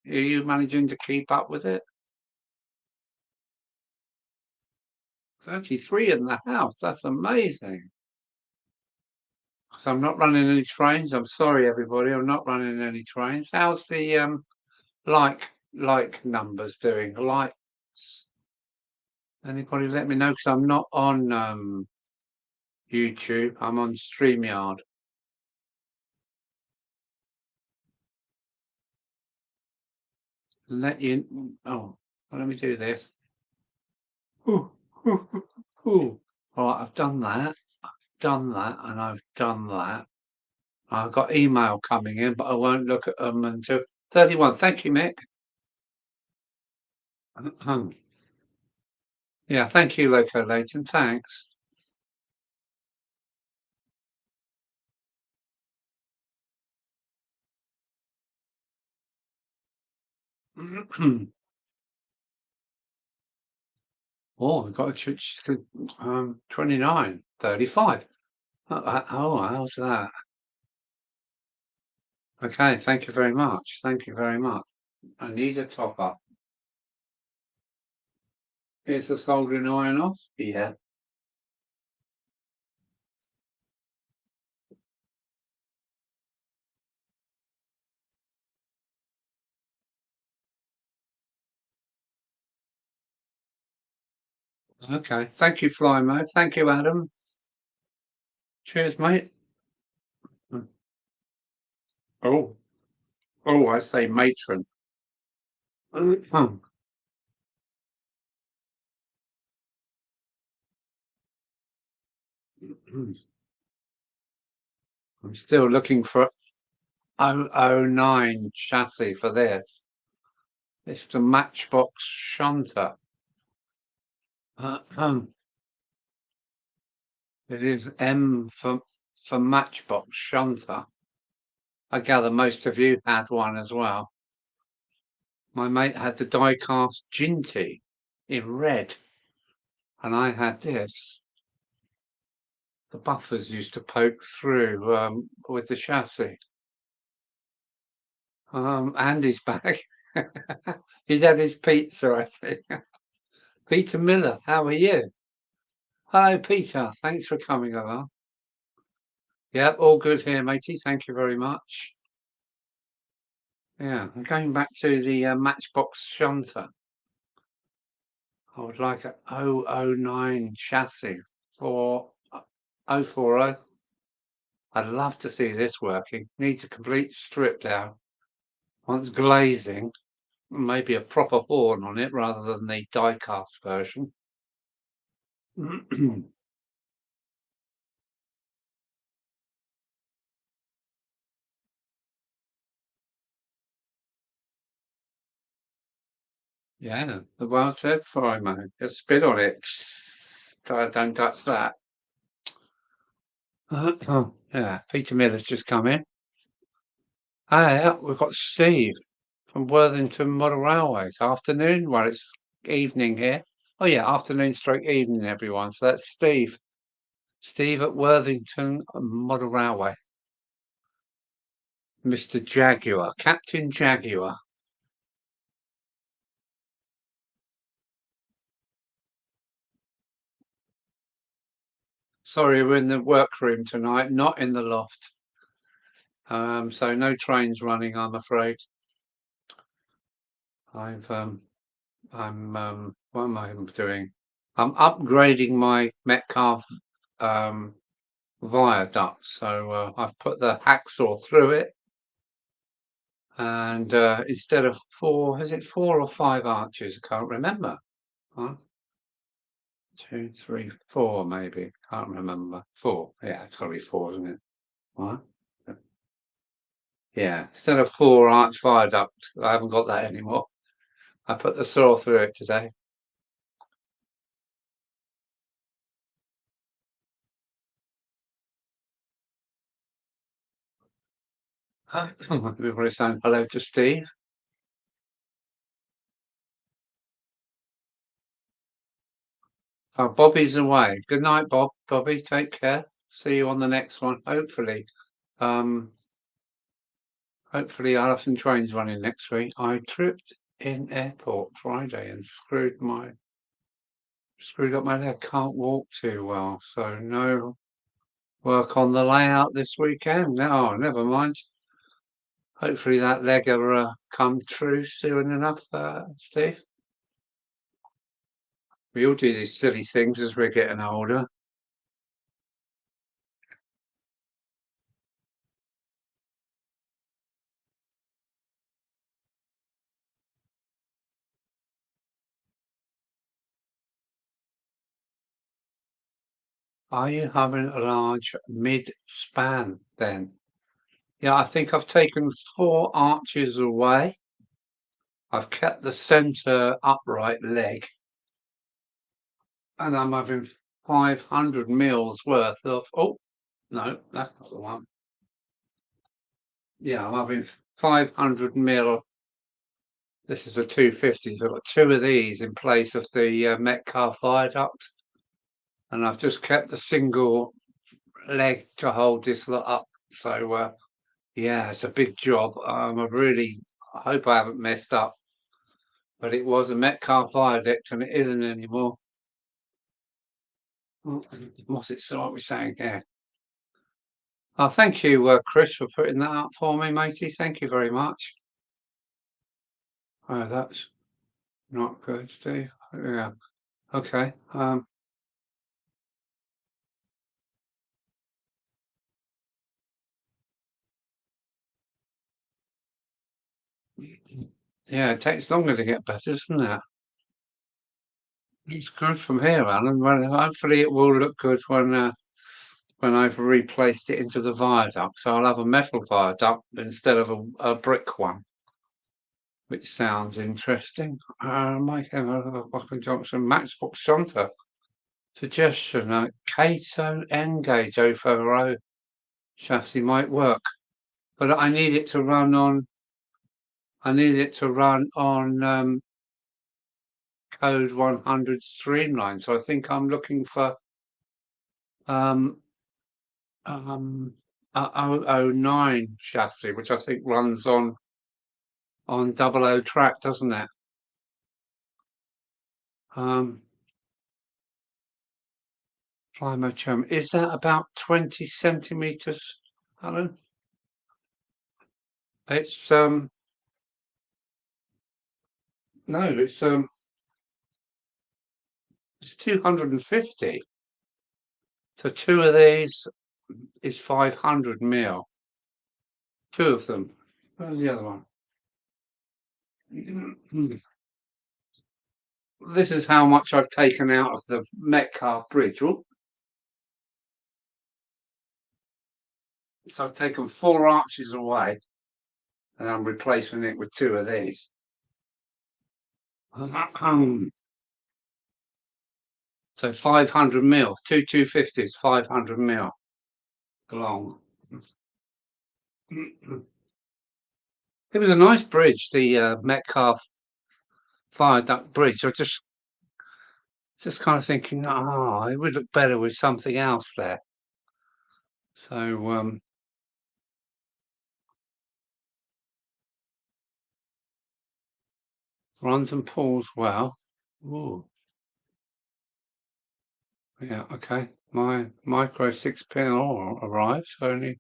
you managing to keep up with it? 33 in the house. That's amazing. So I'm not running any trains. I'm sorry, everybody. I'm not running any trains. How's the like numbers doing? Likes? Anybody let me know because I'm not on YouTube. I'm on StreamYard. Let you. Oh, well, let me do this. Ooh, ooh, ooh, ooh. All right, I've done that, and I've done that. I've got email coming in, but I won't look at them until 31. Thank you, Mick. Yeah, thank you, Loco Leighton. Thanks. Oh, I've got a 29, 35. Oh, how's that? Okay, thank you very much. Thank you very much. I need a top up. Is the soldering iron off? Yeah. Okay. Thank you, Fly Mo. Thank you, Adam. Cheers, mate. Mm. Oh, oh, I say matron. I'm still looking for 009 chassis for this. It's the Matchbox shunter. It is M for Matchbox shunter. I gather most of you had one as well. My mate had the die-cast Ginty in red, and I had this. The buffers used to poke through with the chassis. Andy's back. He's had his pizza, I think. Peter Miller, how are you? Hello, Peter. Thanks for coming along. Yeah, all good here, matey. Thank you very much. Yeah, I'm going back to the Matchbox shunter. I would like a 009 chassis for 040. I'd love to see this working. Needs a complete strip down. Wants glazing, maybe a proper horn on it rather than the die-cast version. Yeah, the well said, Fireman. Just spit on it. Don't touch that. Yeah, Peter Miller's just come in. Ah, yeah, we've got Steve from Worthington Model Railways. Afternoon. Well, it's evening here. Oh yeah, afternoon stroke evening, everyone. So that's Steve. Steve at Worthington Model Railway. Mr. Jaguar, Captain Jaguar. Sorry, we're in the workroom tonight, not in the loft. So no trains running, I'm afraid. What am I doing? I'm upgrading my Metcalf viaduct. So I've put the hacksaw through it, and instead of four, is it 4 or 5 arches? I can't remember. 1, 2, 3, 4, maybe. Can't remember. 4. Yeah, it's got to be 4, isn't it? Right. Yeah, instead of 4 arch viaduct, I haven't got that anymore. I put the saw through it today. Everybody saying hello to Steve. Oh, Bobby's away. Good night, Bob. Bobby, take care. See you on the next one. Hopefully. Um, hopefully I'll have some trains running next week. I tripped in airport Friday and screwed up my leg. Can't walk too well. So no work on the layout this weekend. No, never mind. Hopefully that leg will come true soon enough, Steve. We all do these silly things as we're getting older. Are you having a large mid-span then? Yeah, I think I've taken 4 arches away. I've kept the center upright leg, and I'm having 500 mils worth of. Oh, no, that's not the one. Yeah, I'm having 500 mil. This is a 250. So I've got 2 of these in place of the Metcalf viaduct, and I've just kept the single leg to hold this lot up. So yeah, it's a big job. I hope I haven't messed up, but it was a Metcalf viaduct and it isn't anymore. What's it? So what we're saying here? Oh, thank you, Chris, for putting that up for me, matey. Thank you very much. Oh, that's not good, Steve. Yeah. Okay. Yeah, it takes longer to get better, doesn't it? It's good from here, Alan. Well, hopefully it will look good when I've replaced it into the viaduct. So I'll have a metal viaduct instead of a brick one, which sounds interesting. Mike Buckland Junction, Matchbox Shunter. Suggestion, Cato N-gauge 040 chassis might work, but I need it to run on. I need it to run on code 100 streamline. So I think I'm looking for um, a 009 chassis, which I think runs on 00 track, doesn't it? Climatrum, is that about 20 centimeters, Alan? It's no, it's 250. So two of these is 500 mil. Two of them. Where's the other one? This is how much I've taken out of the Metcalfe Bridge. Oh, so I've taken 4 arches away and I'm replacing it with 2 of these. So 500 mil, 250s, 500 mil long. It was a nice bridge, the Metcalfe Viaduct Bridge. I just kind of thinking, no, it would look better with something else there. So runs and pulls well. Ooh. Yeah, okay. My micro 6-pin ore arrives. Only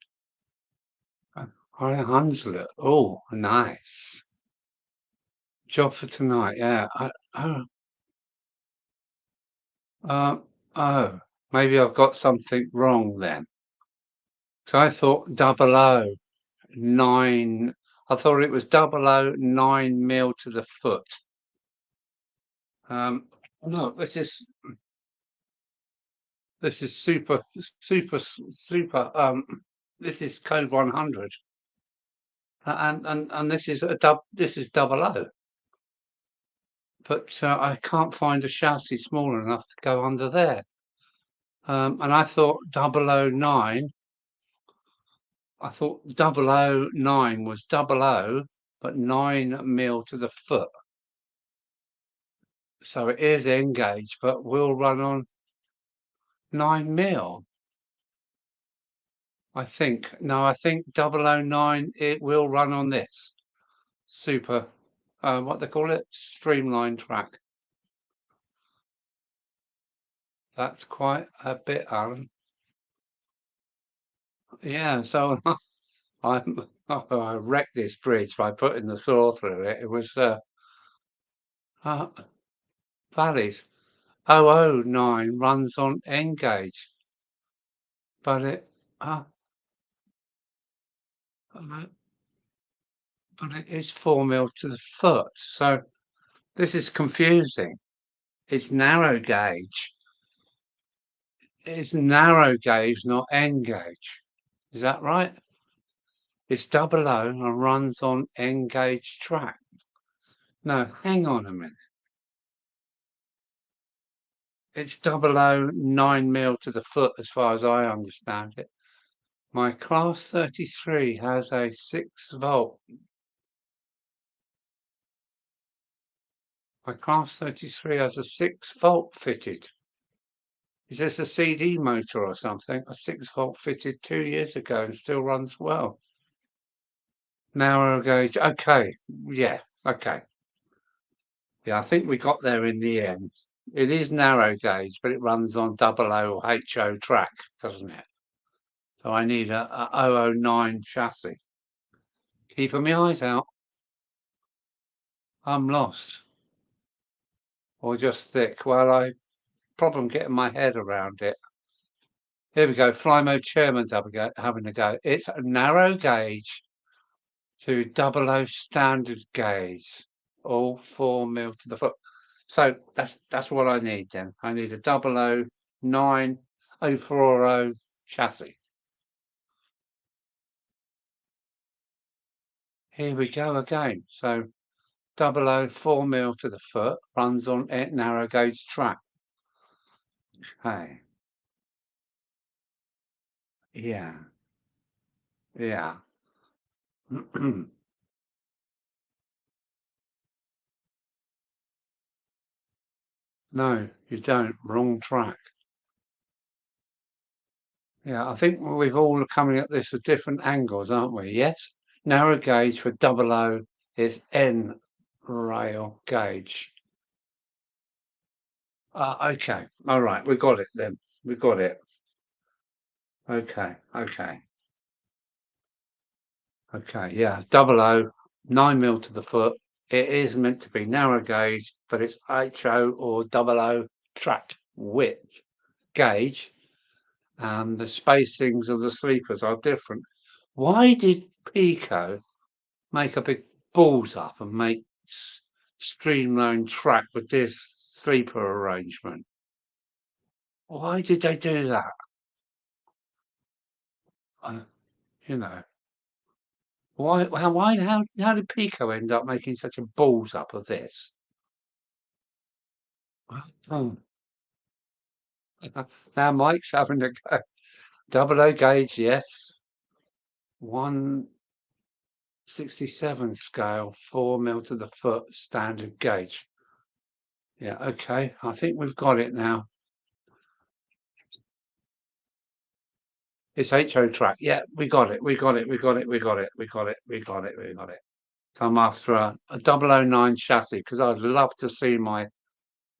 I handle it. Oh, nice. Job for tonight. Yeah. Uh, oh, maybe I've got something wrong then. So I thought 009. I thought it was 009 mil to the foot. No, this is super. This is code 100, and this is this is 00. But I can't find a chassis small enough to go under there. And I thought 009. I thought 009 was 00, but 9 mil to the foot. So it is N-gauge, but will run on 9 mil. I think. No, I think 009, it will run on this super, what they call it, streamline track. That's quite a bit, Alan. Yeah, so I wrecked this bridge by putting the saw through it. It was valleys. 009 runs on N-gauge, but but it is 4 mil to the foot. So this is confusing. It's narrow gauge. It's narrow gauge, not N-gauge. Is that right? It's 00 and runs on N-gauge track. No, hang on a minute. It's 009 mil to the foot as far as I understand it. My class 33 has a 6 volt. My class 33 has a 6 volt fitted. Is this a CD motor or something? A 6 volt fitted 2 years ago and still runs well. Narrow gauge. Okay. Yeah. Okay. Yeah, I think we got there in the end. It is narrow gauge, but it runs on 00 HO track, doesn't it? So I need a 009 chassis. Keeping my eyes out. I'm lost. Or just thick. Well, problem getting my head around it. Here we go. Fly mode chairman's having a go. It's a narrow gauge to 00 standard gauge, all 4 mil to the foot. So that's what I need then. I need a 009 040 chassis. Here we go again. So 00 4 mil to the foot, runs on narrow gauge track. Okay. Yeah. Yeah. No, you don't. Wrong track. Yeah, I think we've all coming at this at different angles, aren't we? Yes. Narrow gauge for 00 is N rail gauge. Okay. All right. We got it then. We got it. Okay. Okay. Okay. Yeah. 00 9 mil to the foot. It is meant to be narrow gauge, but it's HO or 00 track width gauge. The spacings of the sleepers are different. Why did Pico make a big balls up and make streamlined track with this sleeper arrangement? Why did they do that? You know, how did Pico end up making such a balls up of this? Oh. Now Mike's having a go. 00 gauge, yes. 167 scale, 4 mil to the foot, standard gauge. Yeah, okay. I think we've got it now. It's HO track. Yeah, we got it. We got it. We got it. We got it. We got it. We got it. We got it. So I'm after a 009 chassis because I'd love to see my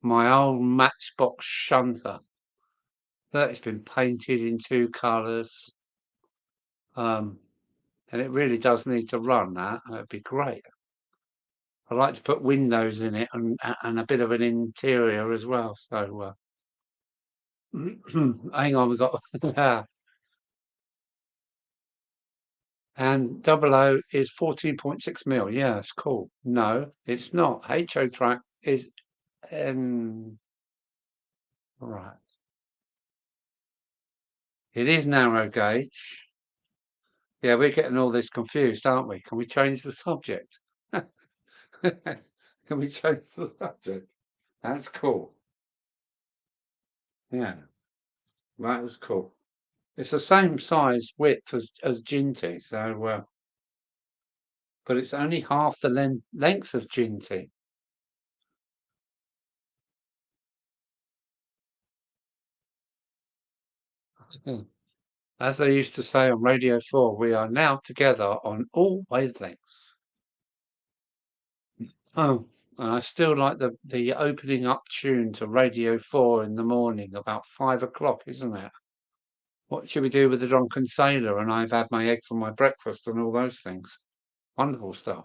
old Matchbox shunter that has been painted in 2 colours. And it really does need to run that. That'd be great. I like to put windows in it and a bit of an interior as well. So hang on, we've got and 00 is 14.6 mil. Yeah, it's cool. No, it's not. HO track is right. It is narrow gauge. Yeah, we're getting all this confused, aren't we? Can we change the subject? Can we change the subject? That's cool. Yeah, that was cool. It's the same size width as Ginty, so but it's only half the length of Ginty. As they used to say on Radio 4, we are now together on all wavelengths. Oh, and I still like the opening up tune to Radio 4 in the morning about 5 o'clock, isn't it? What should we do with the drunken sailor? And I've had my egg for my breakfast and all those things. Wonderful stuff.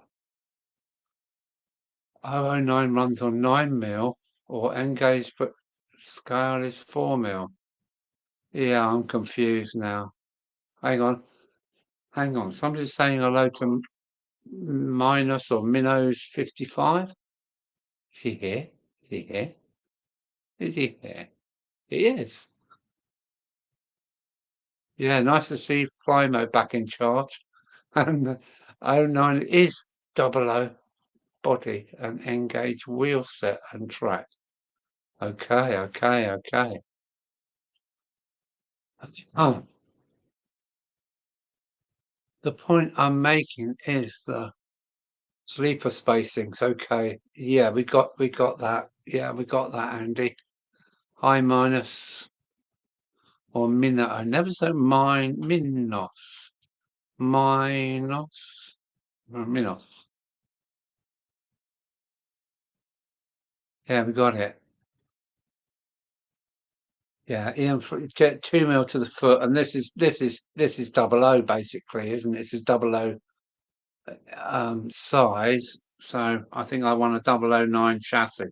009 runs on 9 mil or engage, but scale is 4 mil. Yeah, I'm confused now. Hang on. Hang on. Somebody's saying hello to minus or minnows 55. Is he here? Is he here? Is he here? He is. Yeah, nice to see Flymo back in charge. And 09 is 00 body and engage wheel set and track. Okay, okay, okay. Oh, the point I'm making is the sleeper spacings. Okay, yeah, we got that. Yeah, we got that, Andy. High minus or minus. I never say minus. Minus. Minus. Yeah, we got it. Yeah, Ian, 2 mil to the foot, and this is 00 basically, isn't it? This is 00 size. So I think I want a 009 chassis.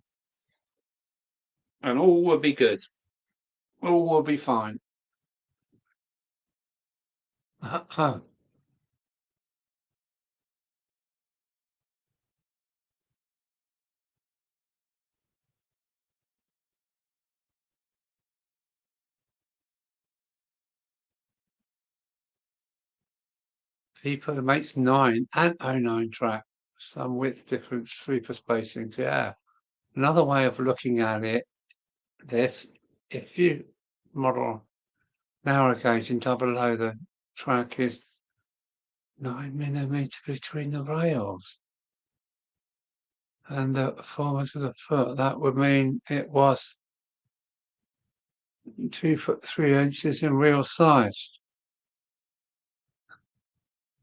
and all will be good. All will be fine. People makes 9 and 09 track, some width difference, sweeper spacings. Yeah. Another way of looking at it, this, if you model narrow gauge in double O, the track is 9 mm between the rails and the forward of the foot. That would mean it was 2 foot 3 inches in real size.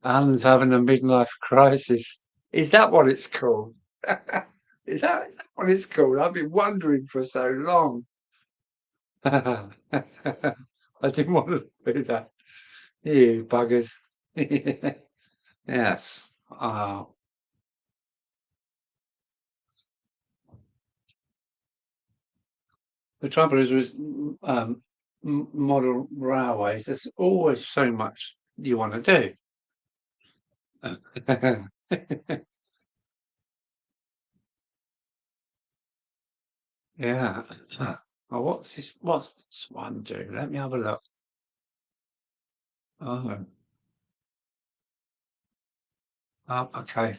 Alan's having a midlife crisis. Is that what it's called? Is that what it's called? I've been wondering for so long. I didn't want to do that. You buggers. Yes. The trouble is with model railways, there's always so much you want to do. Yeah. Oh, what's this one do? Let me have a look. Oh, okay.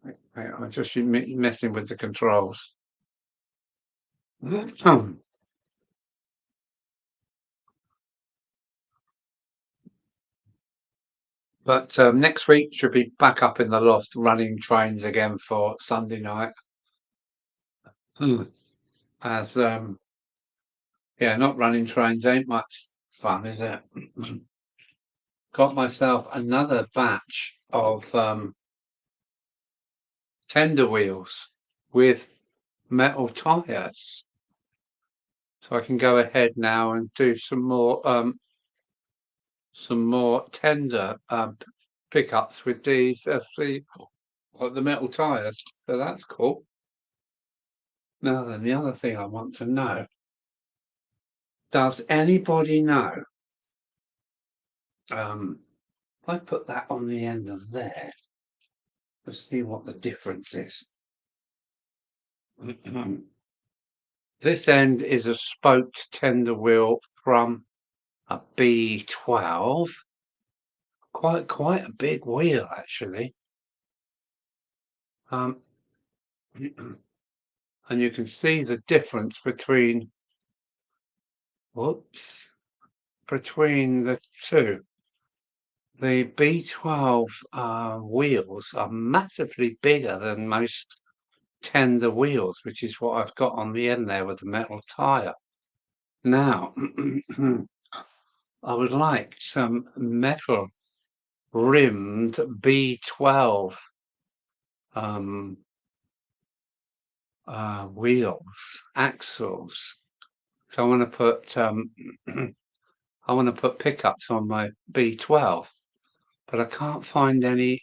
Wait, I'm just messing with the controls. But next week should be back up in the loft running trains again for Sunday night. As yeah, not running trains ain't much fun, is it? Got myself another batch of tender wheels with metal tires, so I can go ahead now and do some more tender pickups with these as the metal tires. So that's cool. Now then, the other thing I want to know: does anybody know? If I put that on the end of there, let's see what the difference is. This end is a spoked tender wheel from a B12. Quite a big wheel, actually. And you can see the difference between between the two. The B12 wheels are massively bigger than most tender wheels, which is what I've got on the end there with the metal tire. Now, I would like some metal rimmed B12 wheels, axles. So I want to put I want to put pickups on my B12, but I can't find any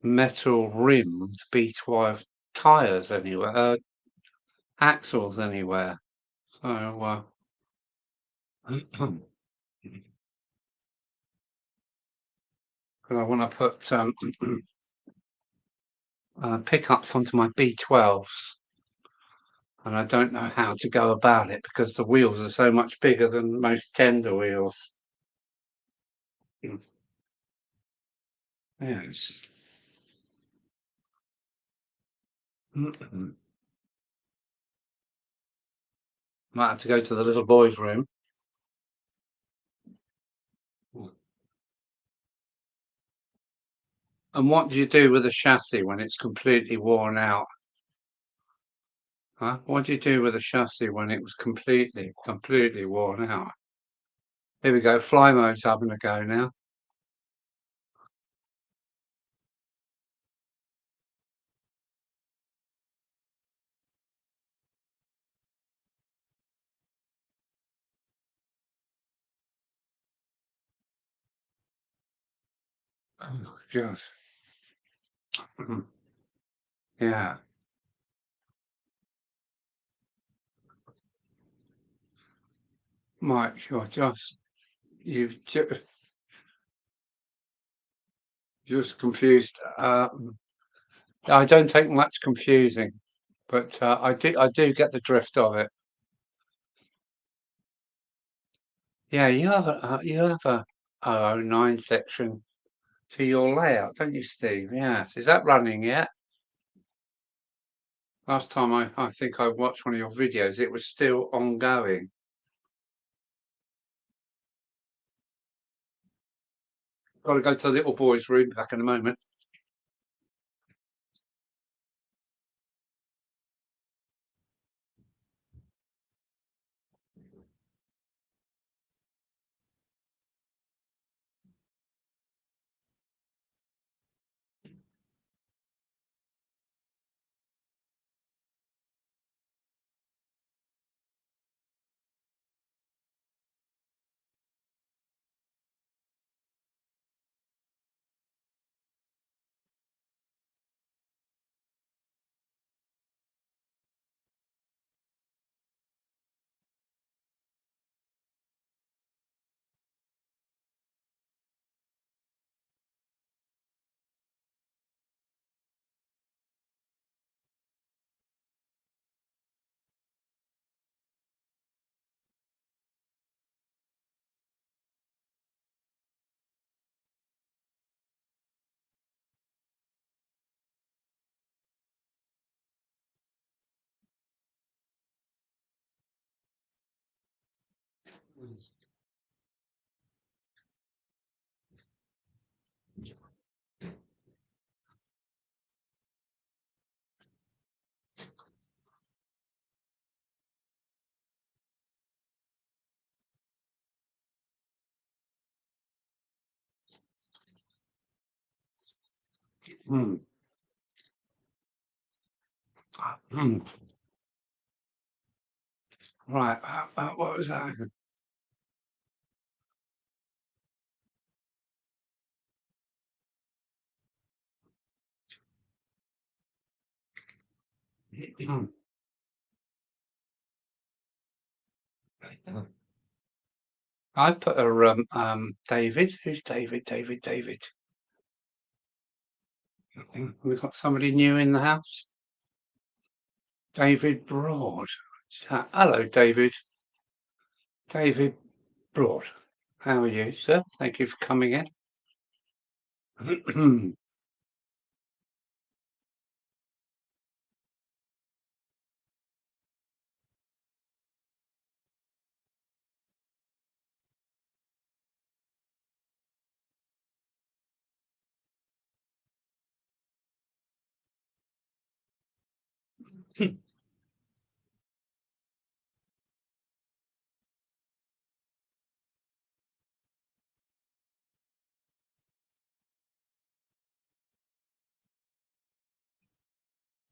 metal rimmed B12 tires anywhere, axles anywhere. So I want to put pickups onto my B12s, and I don't know how to go about it because the wheels are so much bigger than most tender wheels. Yes. Might have to go to the little boy's room. And what do you do with a chassis when it's completely worn out? Huh? What do you do with a chassis when it was completely worn out? Here we go. Fly mode's having a go now. Oh, God. Yeah. Mike, you've just confused. I don't take much confusing, but I do get the drift of it. Yeah, you have a 009 section to your layout, don't you, Steve? Yes. Is that running yet? Last time I think I watched one of your videos, it was still ongoing. Got to go to the little boy's room back in a moment. Hmm. Hmm. Right. What was that? I put a David. Who's David? David. We've got somebody new in the house. David Broad. Hello, David. David Broad. How are you, sir? Thank you for coming in.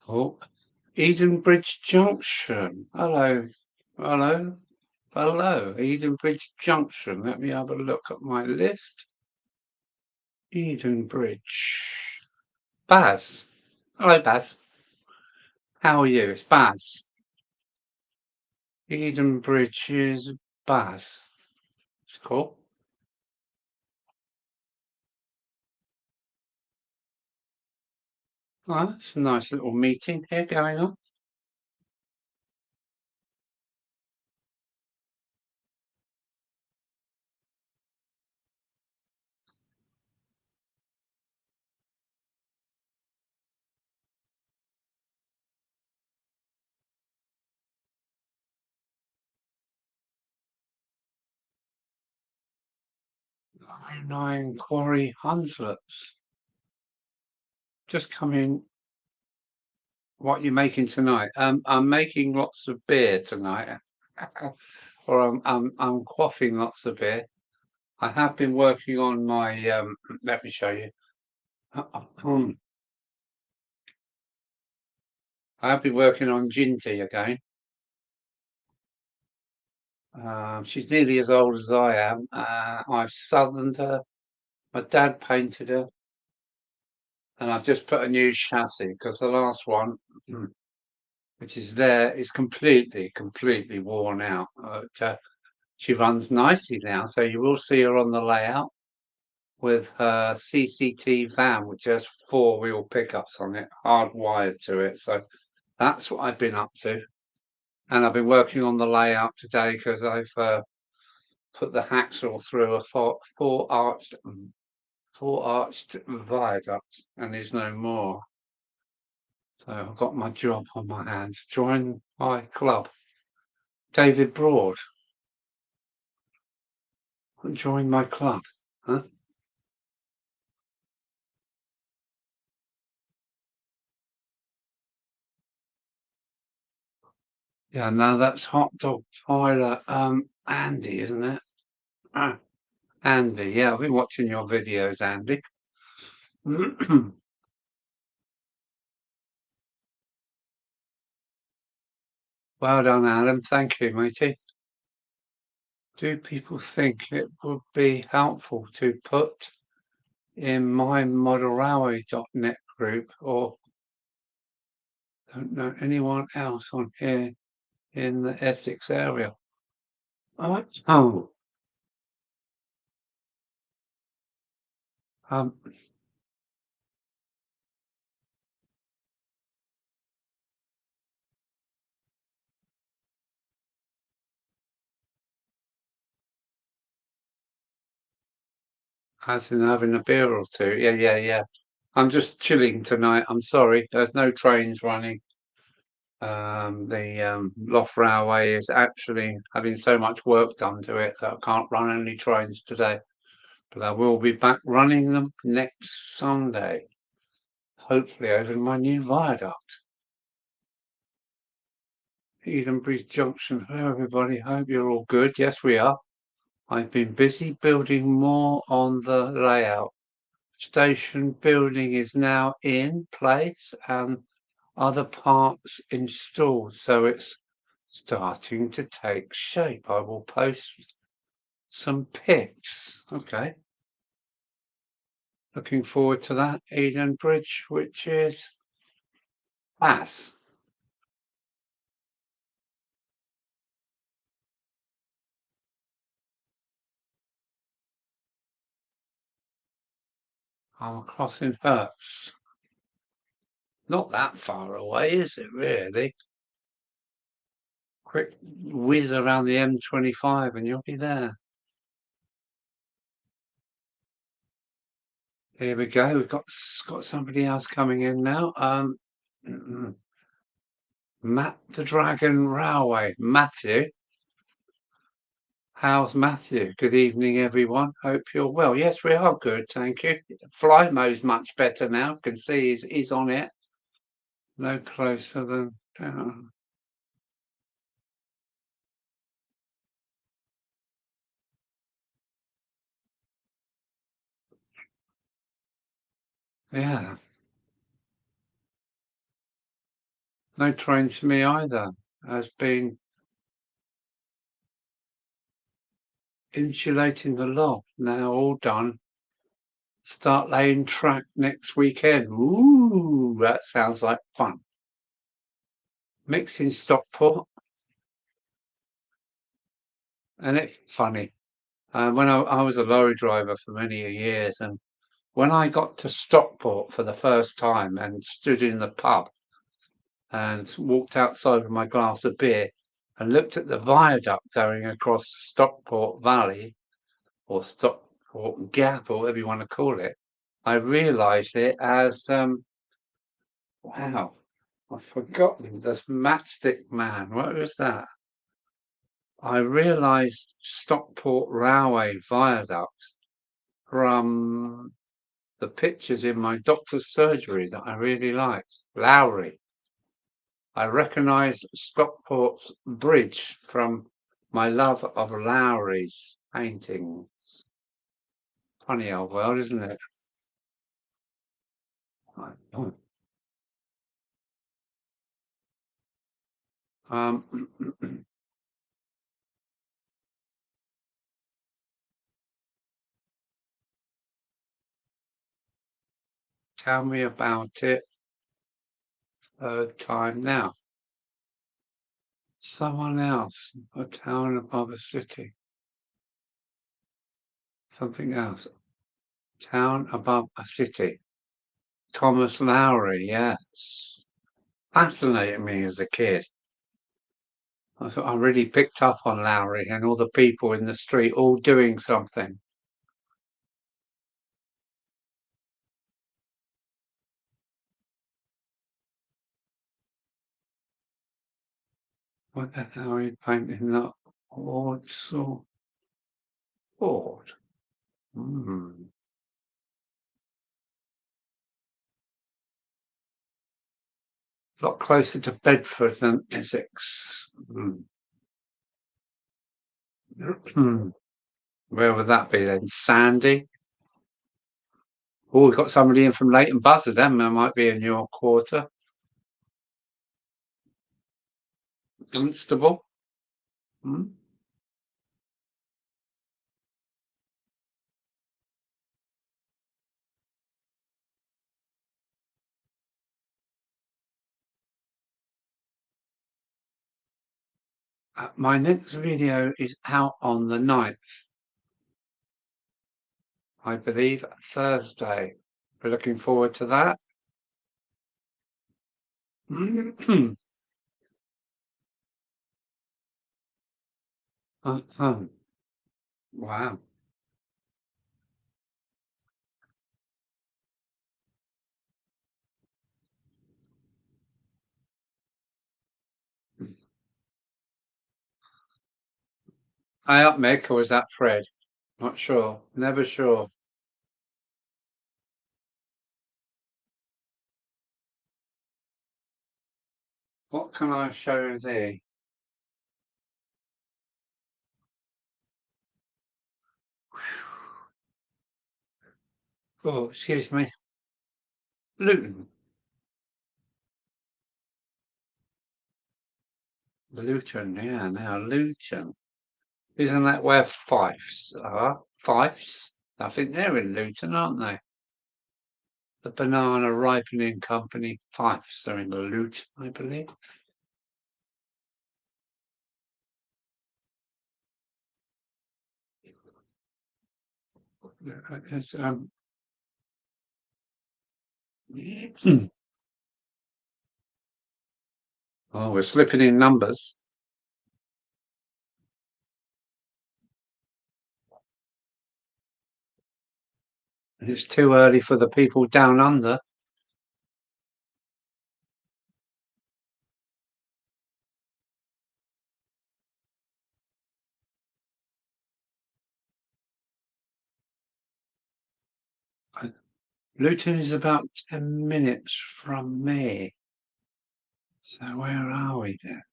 Oh, Edenbridge Junction. Hello, Edenbridge Junction. Let me have a look at my list. Edenbridge. Baz. Hello, Baz. How are you? It's Baz. Edenbridge is Baz. It's cool. Oh, it's a nice little meeting here going on. Nine Quarry Hunslets. Just come in. What you making tonight? I'm making lots of beer tonight, or I'm quaffing lots of beer. I have been working on my. Let me show you. I have been working on Ginty again. She's nearly as old as I am. I've southerned her. My dad painted her, and I've just put a new chassis because the last one, which is there, is completely worn out. She runs nicely now, so you will see her on the layout with her CCT van, which has four-wheel pickups on it, hardwired to it. So that's what I've been up to. And I've been working on the layout today because I've put the hacksaw through a four-arched viaduct, and there's no more. So I've got my job on my hands. Join my club. David Broad. Join my club. Huh? Yeah, no, that's hot dog pilot Andy, isn't it? Ah, Andy, yeah, I've been watching your videos, Andy. Well done, Alan. Thank you, matey. Do people think it would be helpful to put in my modelrailway.net group, or don't know anyone else on here in the Essex area? Oh, um, as in having a beer or two. Yeah, yeah, yeah. I'm just chilling tonight. I'm sorry. There's no trains running. The Loft Railway is actually having so much work done to it that I can't run any trains today. But I will be back running them next Sunday, hopefully over my new viaduct. Edenbridge Junction. Hello, everybody. Hope you're all good. Yes, we are. I've been busy building more on the layout. Station building is now in place and other parts installed, so it's starting to take shape. I will post some pics. Okay. Looking forward to that. Edenbridge, which is Bass. I'm crossing Hertz. Not that far away, is it really? Quick whiz around the M25 and you'll be there. Here we go. We've got somebody else coming in now. Matt the Dragon Railway. Matthew. How's Matthew? Good evening, everyone. Hope you're well. Yes, we are good, thank you. Fly mode's much better now. Can see he's on it. No closer than down. Yeah. No train to me either. Has been insulating the loft. Now all done. Start laying track next weekend. Ooh, that sounds like fun. Mixing Stockport, and it's funny. When I was a lorry driver for many years, and when I got to Stockport for the first time and stood in the pub and walked outside with my glass of beer and looked at the viaduct going across Stockport Valley or Stockport Gap or whatever you want to call it, I realised it as wow, I've forgotten the matchstick man. What was that? I realised Stockport Railway Viaduct from the pictures in my doctor's surgery that I really liked. Lowry. I recognised Stockport's bridge from my love of Lowry's paintings. Funny old world, isn't it? Um, tell me about it. Third time now. Someone else. A town above a city. Something else. Town above a city. Thomas Lowry, yes. Fascinated me as a kid. I thought I really picked up on Lowry and all the people in the street all doing something. What the hell are you painting that? Warsaw Ford. Mm. A lot closer to Bedford than Essex. Mm. Where would that be then? Sandy? Oh, we've got somebody in from Leighton Buzzard, then there might be in your quarter. Dunstable? Mm. My next video is out on the 9th, I believe, Thursday. We're looking forward to that. Wow. Hi up, Mick, or is that Fred? Not sure. Never sure. What can I show thee? Oh, excuse me. Luton. Luton, yeah, now Luton. Isn't that where Fifes are? Fifes? I think they're in Luton, aren't they? The banana ripening company Fifes are in Luton, I believe. It's, oh, we're slipping in numbers. It's too early for the people down under. Luton is about 10 minutes from me. So where are we then?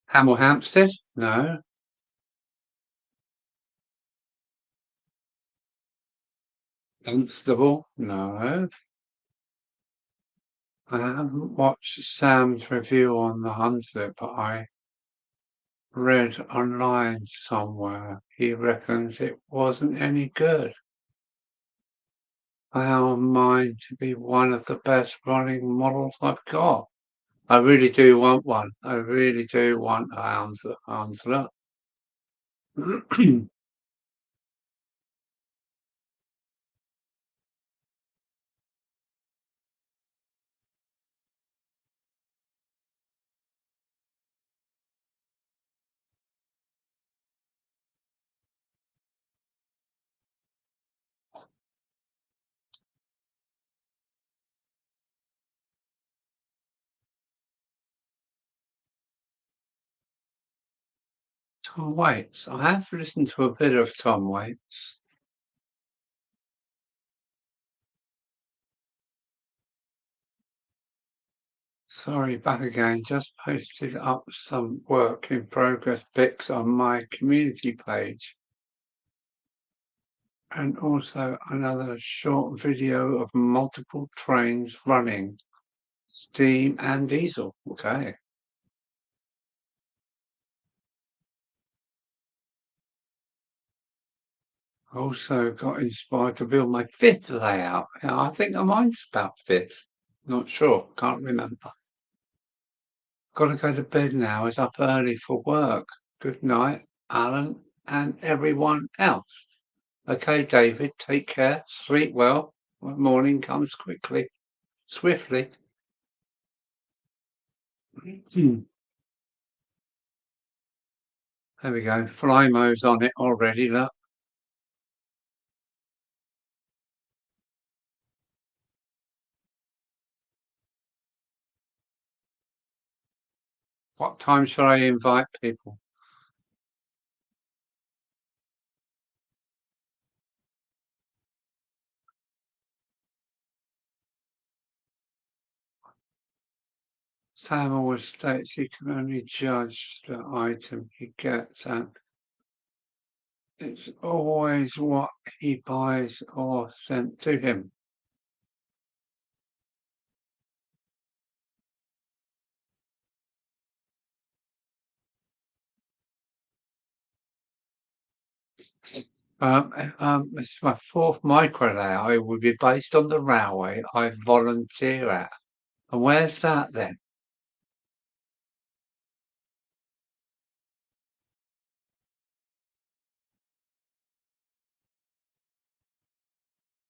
Hamel Hampstead? No. Dunstable? No. I haven't watched Sam's review on the Hunslet, but I read online somewhere he reckons it wasn't any good. I found mine to be one of the best running models I've got. I really do want one. I really do want a Hunslet. Tom Waits. I have listened to a bit of Tom Waits. Sorry, back again. Just posted up some work in progress pics on my community page. And also another short video of multiple trains running, steam and diesel. Okay. Also got inspired to build my 5th layout. Yeah, I think mine's about 5th. Not sure, can't remember. Got to go to bed now. It's up early for work. Good night, Alan, and everyone else. Okay, David, take care. Sleep well. Morning comes quickly, swiftly. There we go. Flymo's on it already, look. What time shall I invite people? Sam always states he can only judge the item he gets, and it's always what he buys or sent to him. It's my 4th micro layout. It would be based on the railway I volunteer at. And where's that then?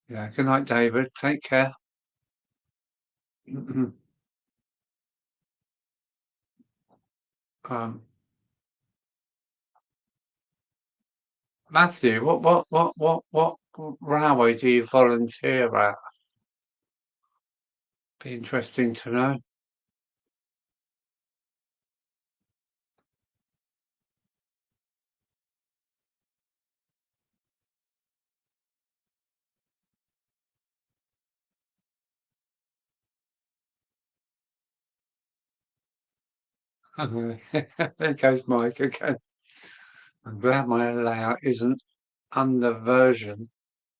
Yeah, good night, David. Take care. um, Matthew, what railway do you volunteer at? Be interesting to know. There goes Mike again. I'm glad my layout isn't under version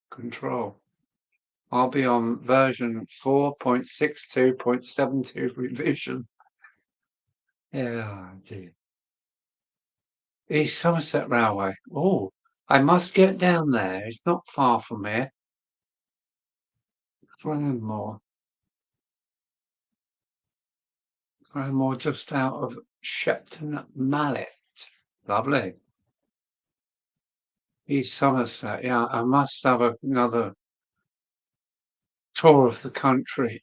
control. I'll be on version 4.62.72 revision. Yeah, dear. East Somerset Railway. Oh, I must get down there. It's not far from here. Cranmore. Cranmore just out of Shepton Mallet. Lovely. East Somerset. Yeah, I must have another tour of the country.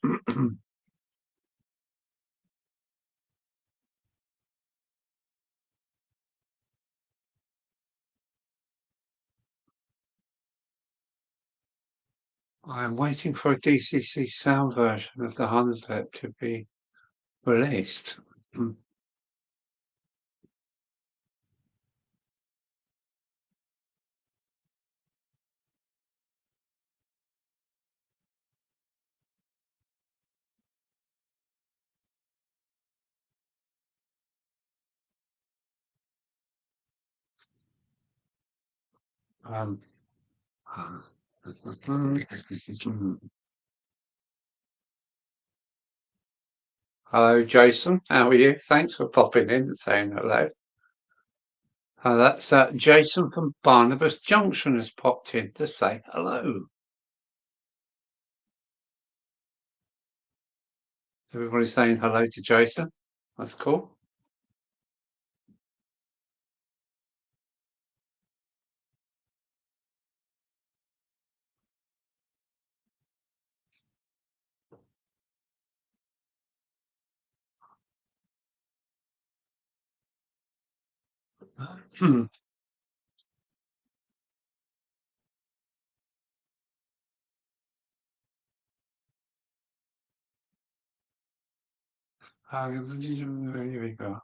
I am waiting for a DCC sound version of the Hunslet to be released. Um, Hello, Jason. How are you? Thanks for popping in and saying hello. That's Jason from Barnabas Junction has popped in to say hello. Everybody's saying hello to Jason. That's cool. Here we go.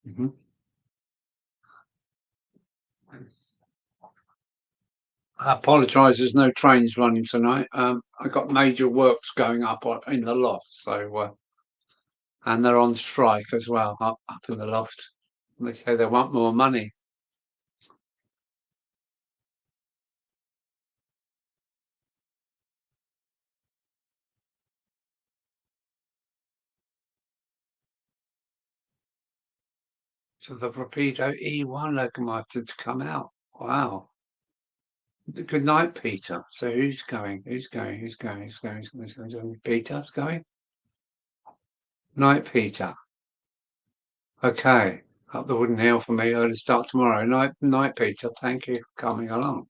Mhm. I apologise. There's no trains running tonight. I got major works going up in the loft, so and they're on strike as well up in the loft. They say they want more money. to the Rapido E1 locomotive to come out. Wow. Good night, Peter. So who's going? Who's going? Who's going? Who's going? Who's going? Who's going? Peter's going? Night, Peter. Okay. Up the wooden hill for me. Early start tomorrow. Night, Peter. Thank you for coming along.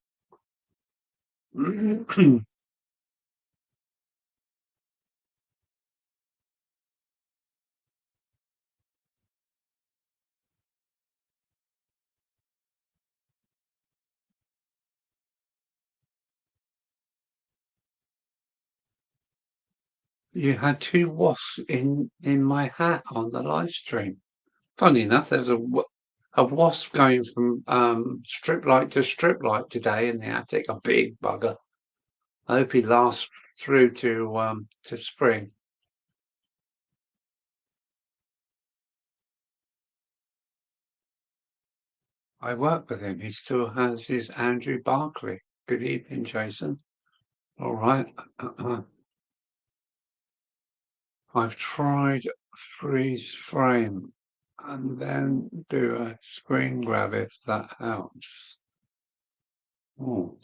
You had two wasps in my hat on the live stream. Funny enough, there's a wasp going from strip light to strip light today in the attic. A big bugger. I hope he lasts through to spring. I work with him. He still has his Andrew Barkley. Good evening, Jason. All right. I've tried freeze frame and then do a screen grab if that helps. Oh.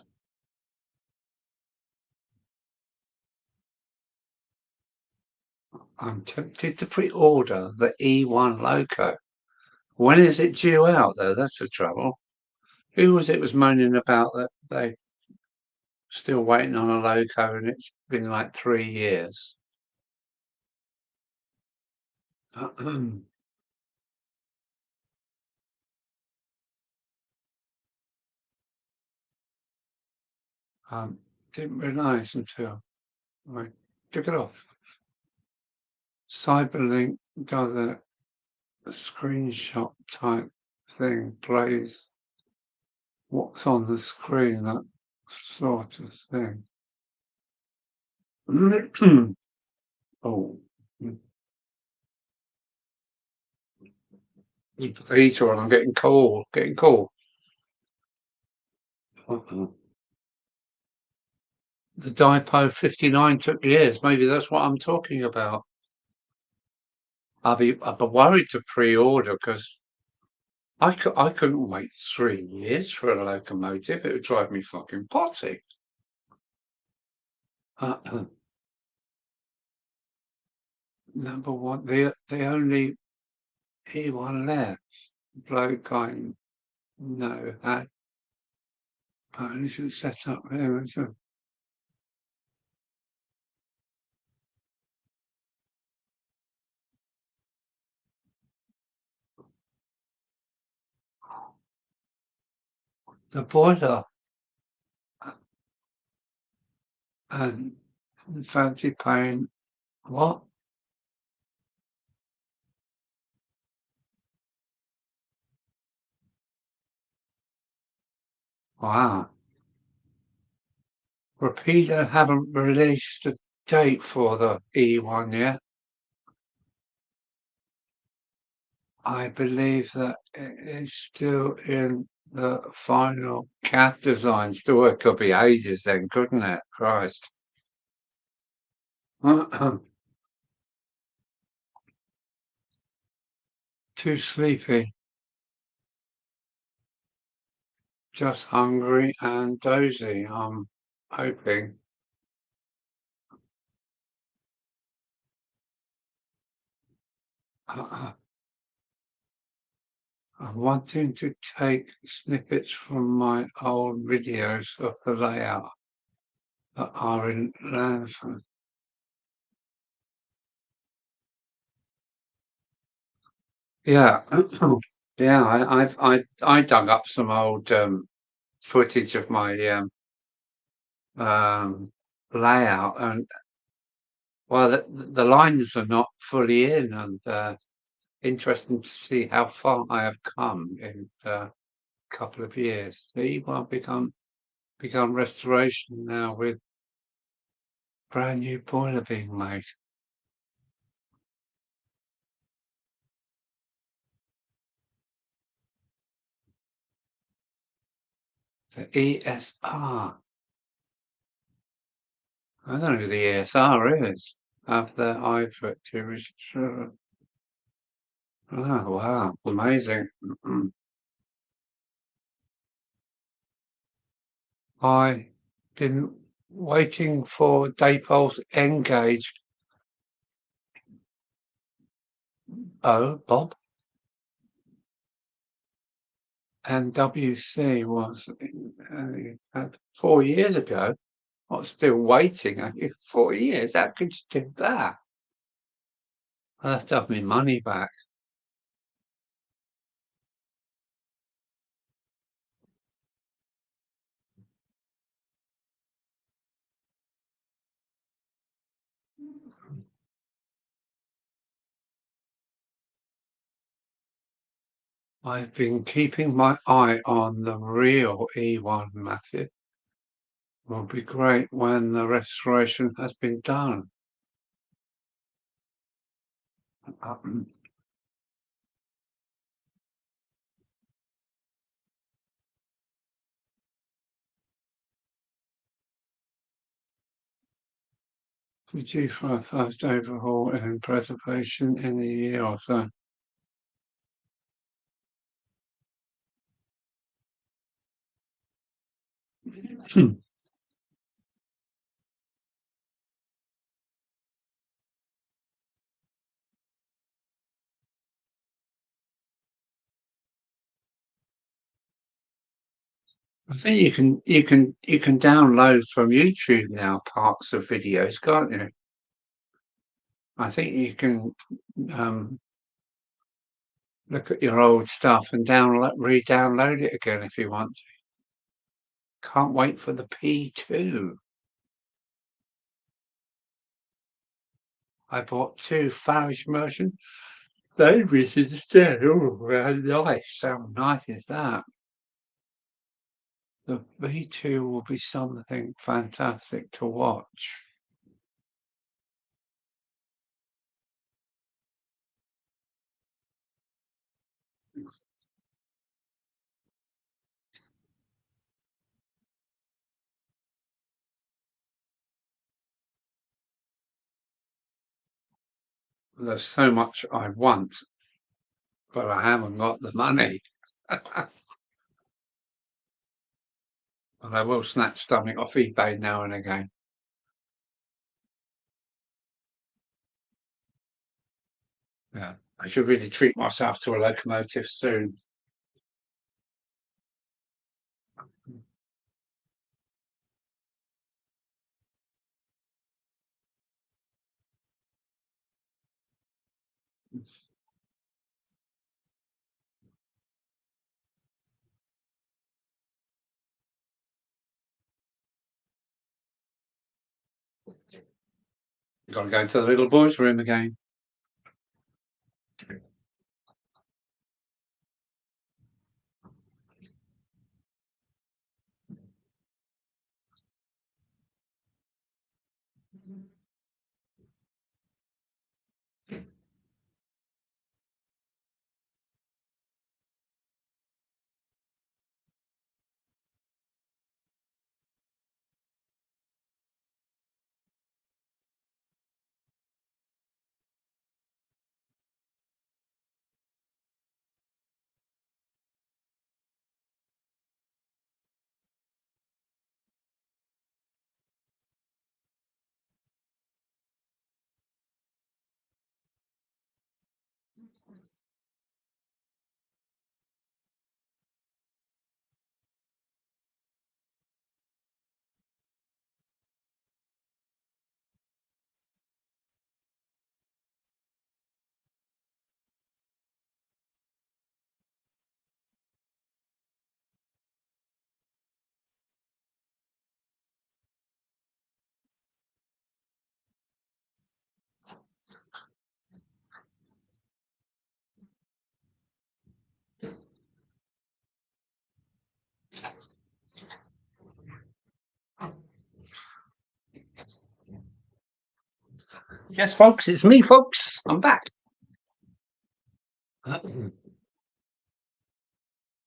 I'm tempted to pre-order the E1 Loco. When is it due out, though? That's the trouble. Who was moaning about that they still waiting on a Loco and it's been like 3 years? Didn't realise until I took it off. Cyberlink does a screenshot type thing, plays what's on the screen, that sort of thing. Oh, heater on. I'm getting cold. Getting cold. The Dipo 59 took years. Maybe that's what I'm talking about. I'd be worried to pre-order because I couldn't wait 3 years for a locomotive. It would drive me fucking potty. Number one, the only E1 left bloke I know had should set up there. The boiler and fancy paying what? Wow. Rapido haven't released a date for the E1 yet. I believe that it is still in the final CAD design. Still, it could be ages then, couldn't it? Christ. Too sleepy. Just hungry and dozy. I'm hoping. I'm wanting to take snippets from my old videos of the layout that are in Lansford. Yeah, yeah. I dug up some old footage of my layout, and well, the lines are not fully in, and interesting to see how far I have come in a couple of years. See, well, become restoration now with brand new boiler being made. The ESR. I don't know who the ESR is. Have their eye for it to Oh, wow, amazing. I been waiting for Daypole's Engage. Oh, Bob, and WC was 4 years ago. I'm still waiting. 4 years. How could you do that? I'll have to have my money back. I've been keeping my eye on the real E1 Matthew. Will be great when the restoration has been done. We due for a first overhaul and preservation in a year or so. I think you can download from YouTube now parts of videos, can't you? I think you can look at your old stuff and re-download it again if you want to. Can't wait for the P2. I bought two Farish merchant babies instead. Oh, very nice. How nice is that? The V2 will be something fantastic to watch. There's so much I want, but I haven't got the money. And I will snatch something off eBay now and again. Yeah. I should really treat myself to a locomotive soon. Got to go into the little boys' room again. Yes, folks, it's me, folks. I'm back.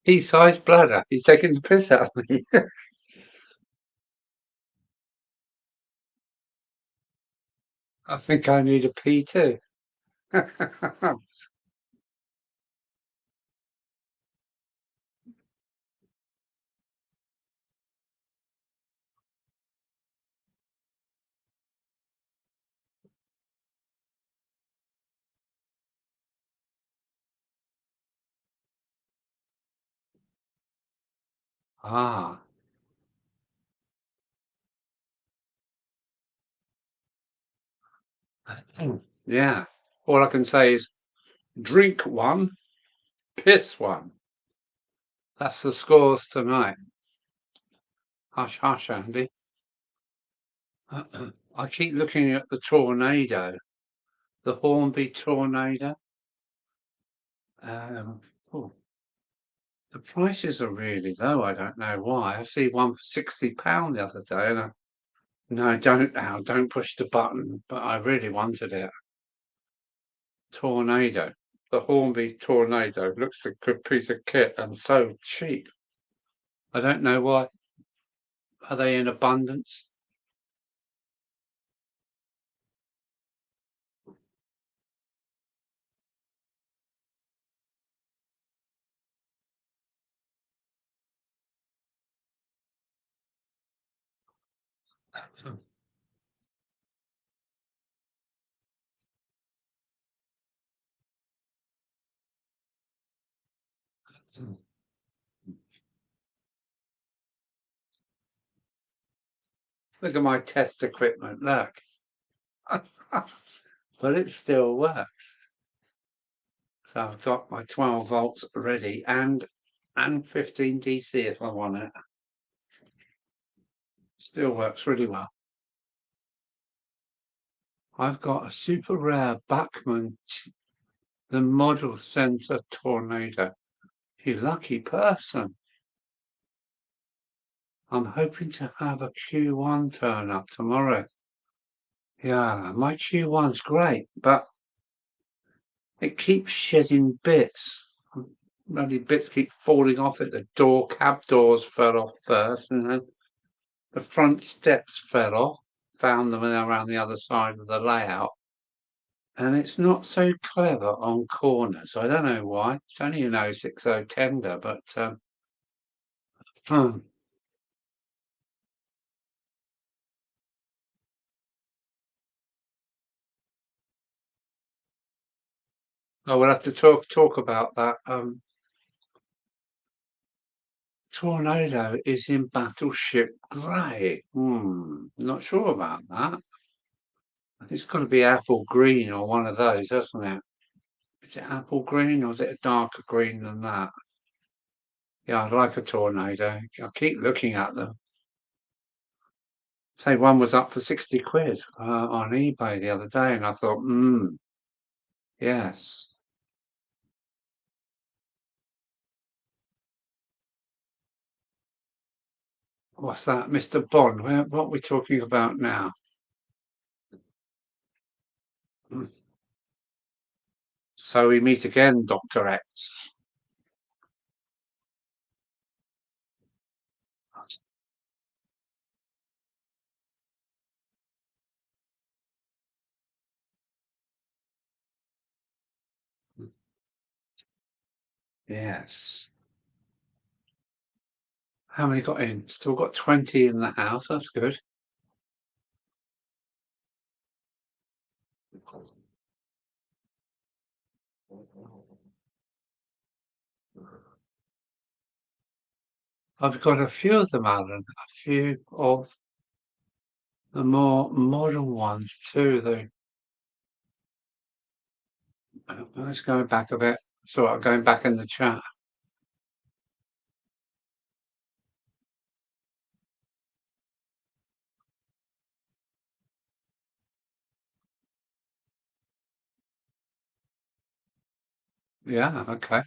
Pea-sized bladder. He's taking the piss out of me. I think I need a pee too. Ah. Yeah. All I can say is drink one, piss one. That's the scores tonight. Hush, hush, Andy. I keep looking at the tornado, the Hornby tornado. Um, oh, the prices are really low. I don't know why. I see one for £60 the other day, and no, don't now, don't push the button. But I really wanted it. Tornado, the Hornby tornado looks a good piece of kit and so cheap. I don't know why. Are they in abundance? Look at my test equipment. Look, but it still works. So I've got my 12 volts ready and 15 DC if I want it. Still works really well. I've got a super rare Buckland, the model sensor tornado. You lucky person. I'm hoping to have a Q1 turn up tomorrow. Yeah, my Q1's great, but it keeps shedding bits. Bloody bits keep falling off it. The cab doors fell off first, and then the front steps fell off. Found them around the other side of the layout. And it's not so clever on corners. I don't know why. It's only an 060 tender, but hmm. I will have to talk about that. Tornado is in Battleship Grey. Not sure about that. It's got to be apple green or one of those, hasn't it? Is it apple green or is it a darker green than that? Yeah, I'd like a tornado. I keep looking at them. Say one was up for 60 quid on eBay the other day, and I thought, yes. What's that, Mr. Bond? What are we talking about now? Mm. So we meet again, Dr. X. Yes. How many got in? Still got 20 in the house. That's good. I've got a few of them, Alan. A few of the more modern ones too. Let's go back a bit. So I'm going back in the chat. Yeah, okay.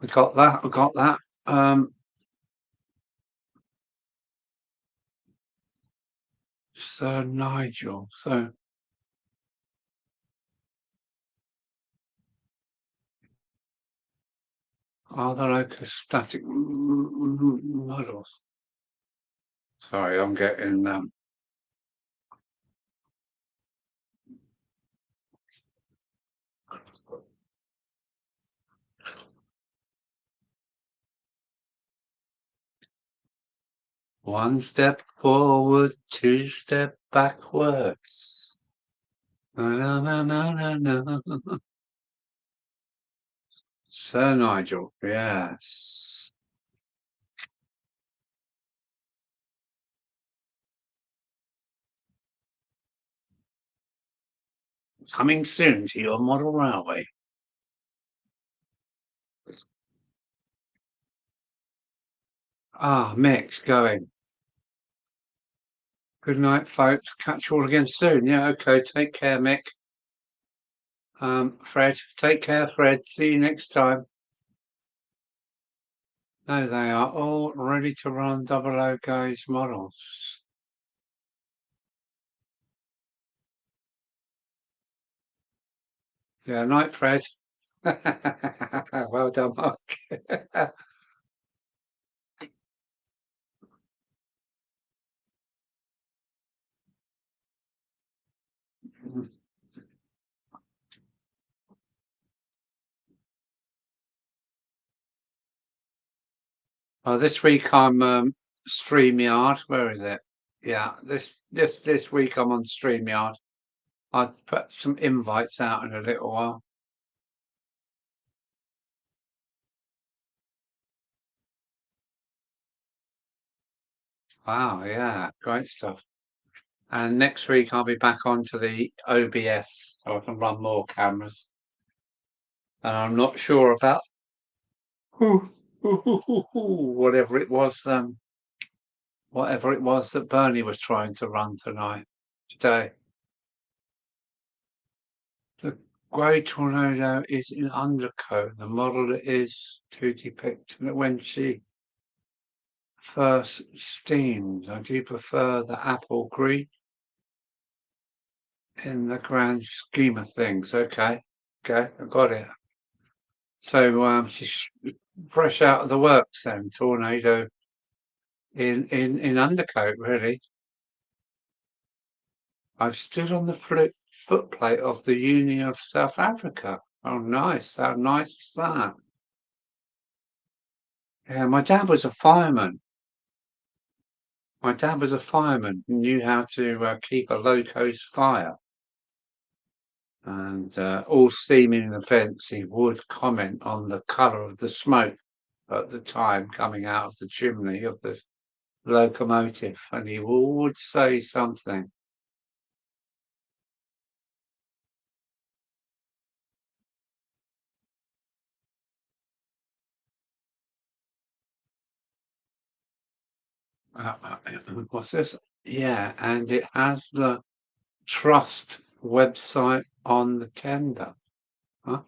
We got that. We got that. Sir Nigel. So are there locostatic models? Sorry, I'm getting one step forward, two step backwards. Na, na, na, na, na, na. Sir Nigel, yes. Coming soon to your model railway. Mick's going. Good night, folks. Catch you all again soon. Yeah, okay. Take care, Mick. Fred, take care, Fred. See you next time. No, they are all ready to run double O gauge models. Yeah, night, Fred. Well done, Mark. This week I'm StreamYard. Where is it? Yeah, this week I'm on StreamYard. I'll put some invites out in a little while. Wow, yeah, great stuff. And next week I'll be back onto the OBS so I can run more cameras. And I'm not sure about whatever it was that Bernie was trying to run today. The grey tornado is in undercoat. The model is to depict when she first steamed. I do prefer the apple green in the grand scheme of things. Okay, I got it. So she's fresh out of the works then, tornado in undercoat, really. I've stood on the footplate of the Union of South Africa. Oh, nice. How nice was that? Yeah, my dad was a fireman. My dad was a fireman, knew how to keep a Loco's fire. And all steaming events, he would comment on the colour of the smoke at the time coming out of the chimney of the locomotive, and he would say something. What's this? Yeah, and it has the trust website on the tender. Huh?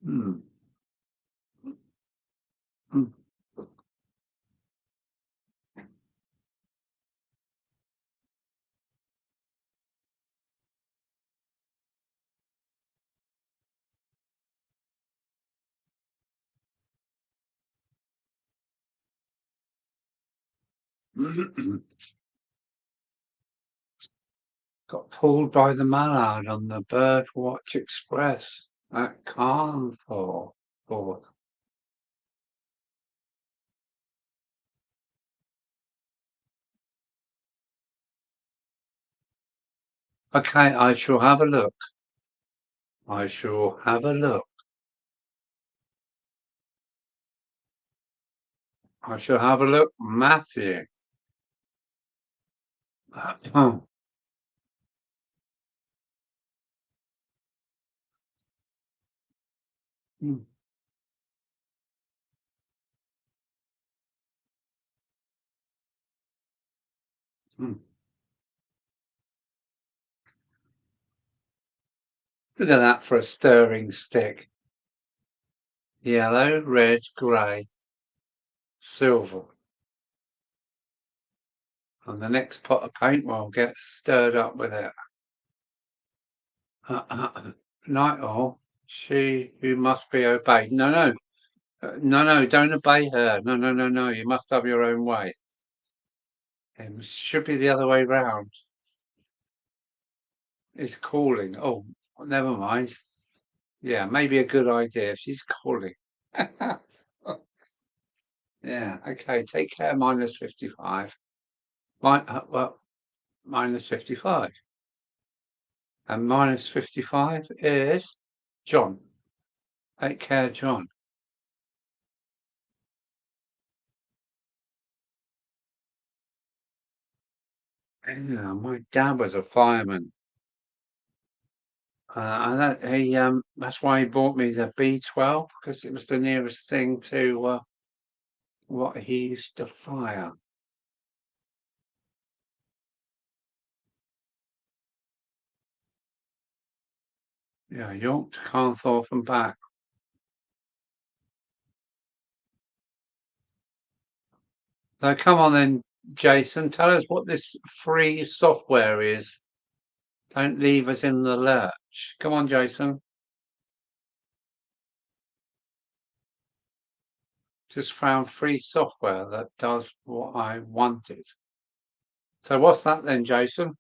Hmm. Hmm. Got pulled by the mallard on the Birdwatch Express at Carnforth. Okay, I shall have a look. I shall have a look. I shall have a look, Matthew. Oh, hmm, hmm. Look at that for a stirring stick. Yellow, red, grey, silver. And the next pot of paint will get stirred up with it. Night all, she who must be obeyed. No, don't obey her. No, you must have your own way. It should be the other way round. It's calling. Oh, never mind. Yeah, maybe a good idea if she's calling. Yeah, okay, take care, minus 55. Well, minus 55. And minus 55 is John. Take care, John. Yeah, my dad was a fireman. And that's why he bought me the B12 because it was the nearest thing to what he used to fire. Yeah, York to Carnthorpe and back. So come on then, Jason, tell us what this free software is. Don't leave us in the lurch. Come on, Jason. Just found free software that does what I wanted. So what's that then, Jason?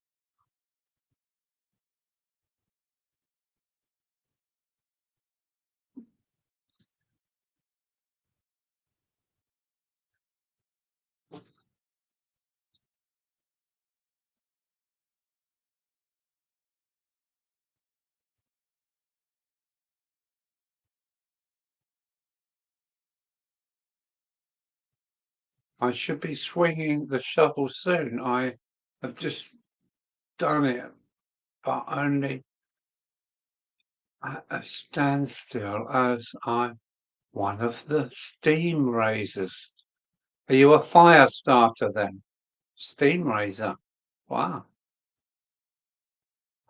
I should be swinging the shovel soon. I have just done it, but only at a standstill as I'm one of the steam raisers. Are you a fire starter then? Steam raiser. Wow.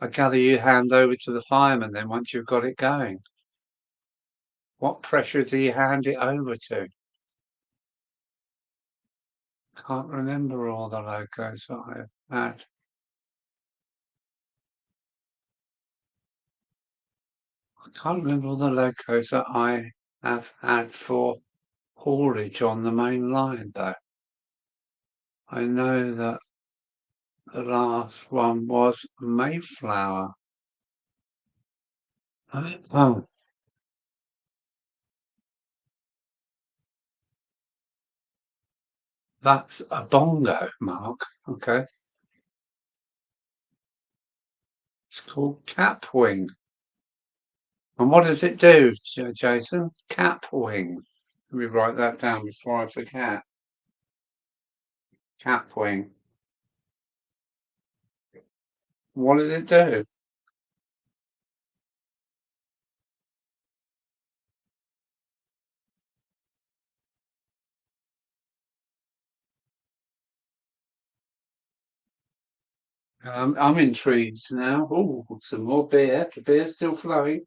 I gather you hand over to the fireman then once you've got it going. What pressure do you hand it over to? Can't remember all the logos that I've had. I can't remember all the logos that I have had for haulage on the main line though. I know that the last one was Mayflower. Oh, that's a bongo, Mark. Okay. It's called Capwing. And what does it do, Jason? Capwing. Let me write that down before I forget. Capwing. What does it do? I'm intrigued now. Oh, some more beer. The beer's still flowing.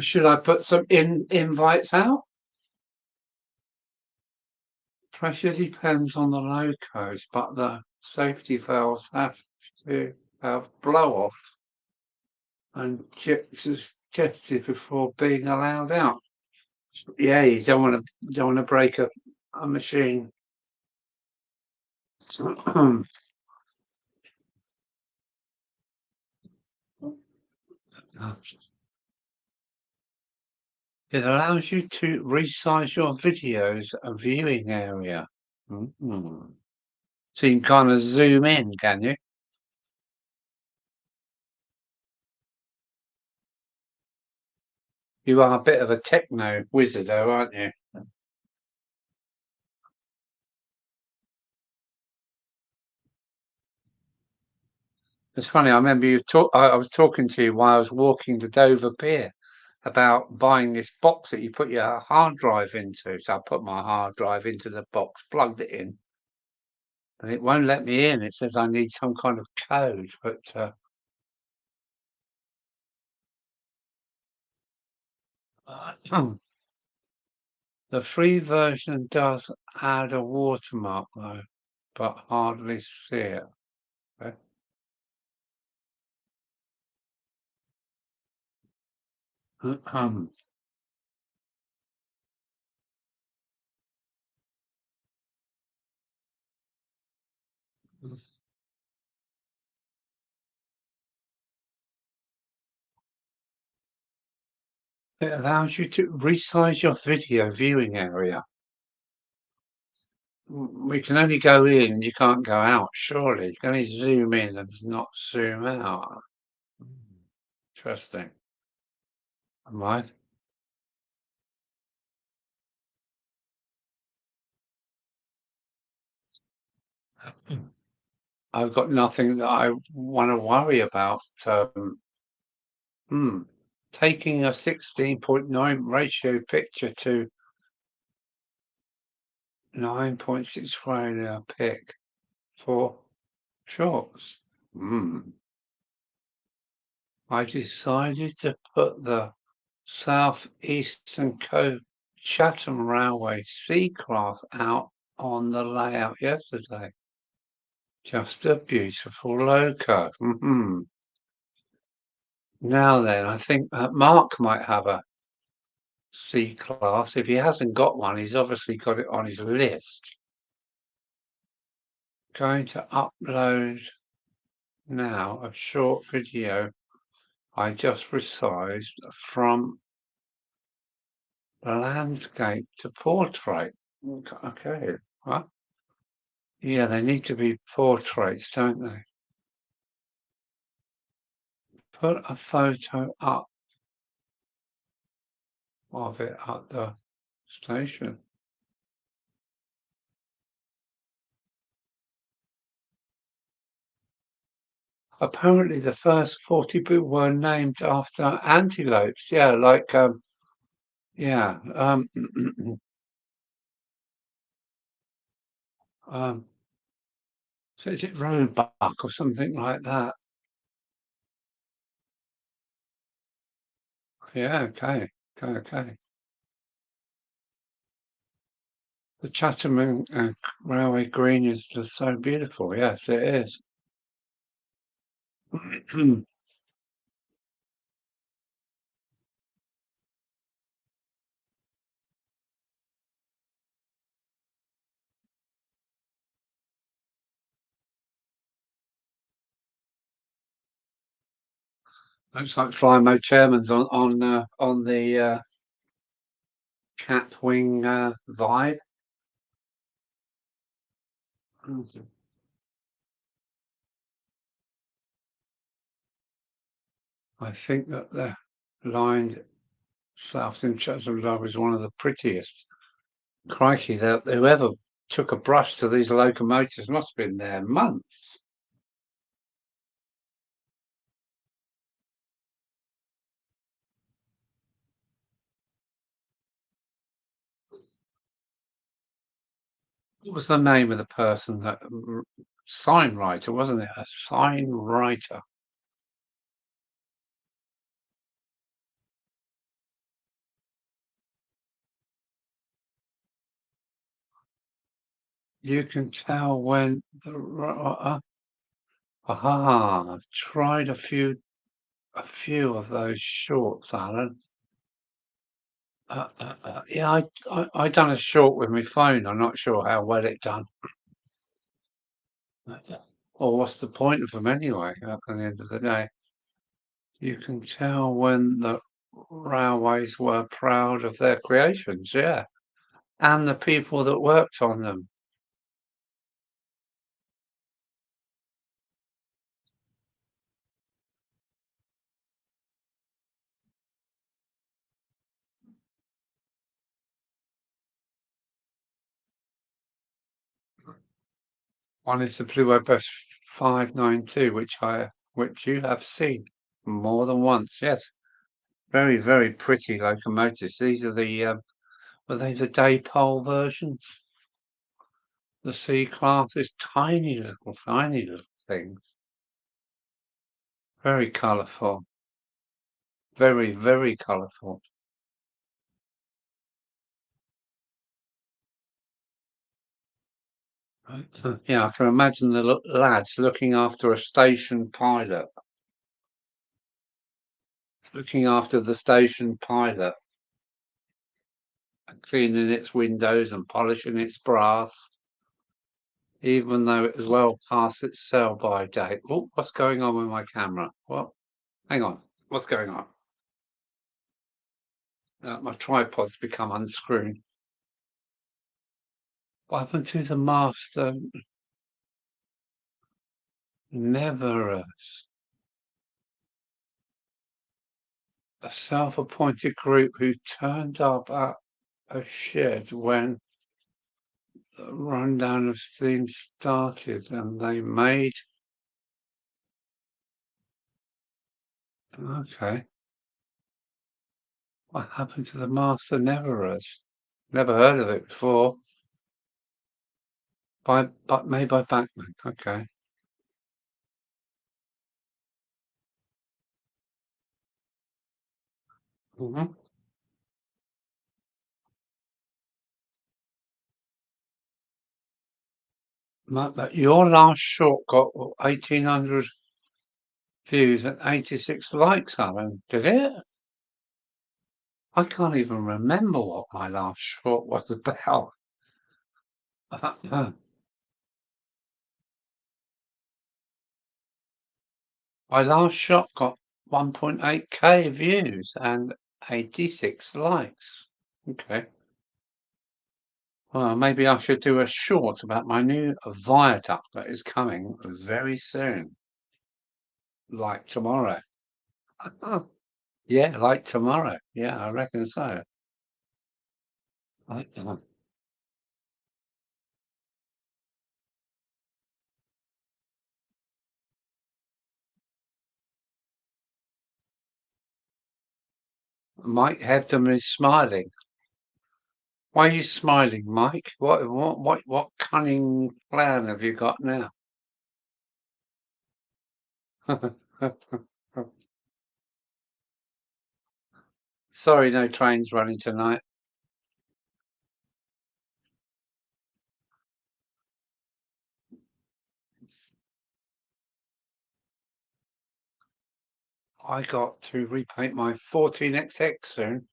Should I put some invites out? Pressure depends on the locos, but the safety valves have to have blow off and tested before being allowed out. Yeah, you don't want to break a machine. It allows you to resize your videos and viewing area. Mm. So you can kind of zoom in, can you? You are a bit of a techno wizard, though, aren't you? It's funny. I remember I was talking to you while I was walking to Dover Pier about buying this box that you put your hard drive into. So I put my hard drive into the box, plugged it in, and it won't let me in. It says I need some kind of code, but the free version does add a watermark though, but hardly see it. Okay. It allows you to resize your video viewing area. We can only go in, you can't go out, surely. You can only zoom in and not zoom out. Interesting. Right. I've got nothing that I want to worry about. Hmm. Taking a 16.9 ratio picture to 9.6 failure pick for shorts. I decided to put the South Eastern Coast Chatham Railway C-class out on the layout yesterday. Just a beautiful Loco. Now then, I think that Mark might have a C-class. If he hasn't got one, he's obviously got it on his list. Going to upload now a short video I just resized from landscape to portrait. Okay, well, yeah, they need to be portraits, don't they? Put a photo up of it at the station. Apparently, the first 40 people were named after antelopes. Yeah, like yeah, um, so is it roebuck or something like that? Yeah, okay, okay. The Chatham Railway Green is just so beautiful. Yes, it is. Looks like Flying Mo Chairman's on the cat wing vibe. I think that the lined South in Chatham Love is one of the prettiest. Crikey, that whoever took a brush to these locomotives must have been there months. What was the name of the person that sign writer, wasn't it? A sign writer. You can tell when the I've tried a few of those shorts, Alan. Yeah, I done a short with my phone. I'm not sure how well it done. Or what's the point of them anyway? At the end of the day, you can tell when the railways were proud of their creations, yeah, and the people that worked on them. One is the Blue Workbench 592, which you have seen more than once. Yes, very, very pretty locomotives. These are the were they the Daypole versions? The C class is tiny little things. Very colourful. Very, very colourful. Yeah, I can imagine the lads looking after a station pilot, looking after the station pilot, and cleaning its windows and polishing its brass, even though it was well past its sell-by date. Oh, what's going on with my camera? What? Hang on. What's going on? My tripod's become unscrewed. What happened to the master? Neverus, a self-appointed group who turned up at a shed when rundown of themes started, and they made. Okay. What happened to the Master Neverers? Never heard of it before. Made by Backman. Okay. Mm-hmm. But your last short got 1,800 views and 86 likes, Alan. Did it? I can't even remember what my last short was about. My last shot got 1.8k views and 86 likes. Okay. Well, maybe I should do a short about my new viaduct that is coming very soon. Like tomorrow. Yeah, like tomorrow. Yeah, I reckon so. I- Mike Hebden is smiling. Why are you smiling, Mike? What cunning plan have you got now? Sorry, no trains running tonight. I got to repaint my 14XX soon.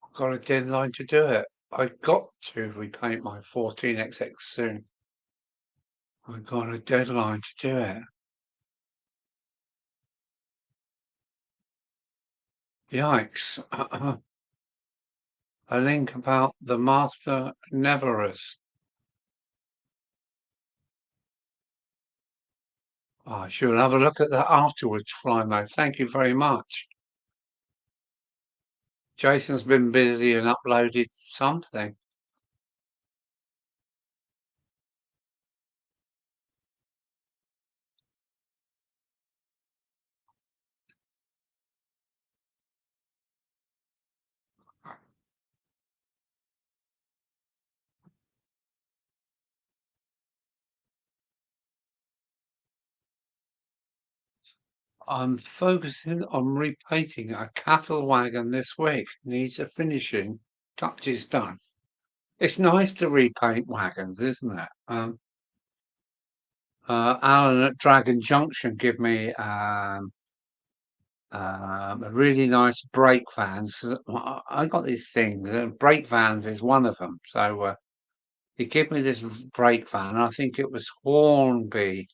I've got a deadline to do it. I got to repaint my 14XX soon. I've got a deadline to do it. Yikes. A link about the Master Neverers. I should have a look at that afterwards, Flymo. Thank you very much. Jason's been busy and uploaded something. I'm focusing on repainting a cattle wagon this week. Needs a finishing touches done. It's nice to repaint wagons, isn't it? Alan at Dragon Junction give me a really nice brake vans. I got these things. Brake vans is one of them. So he gave me this brake van. I think it was Hornby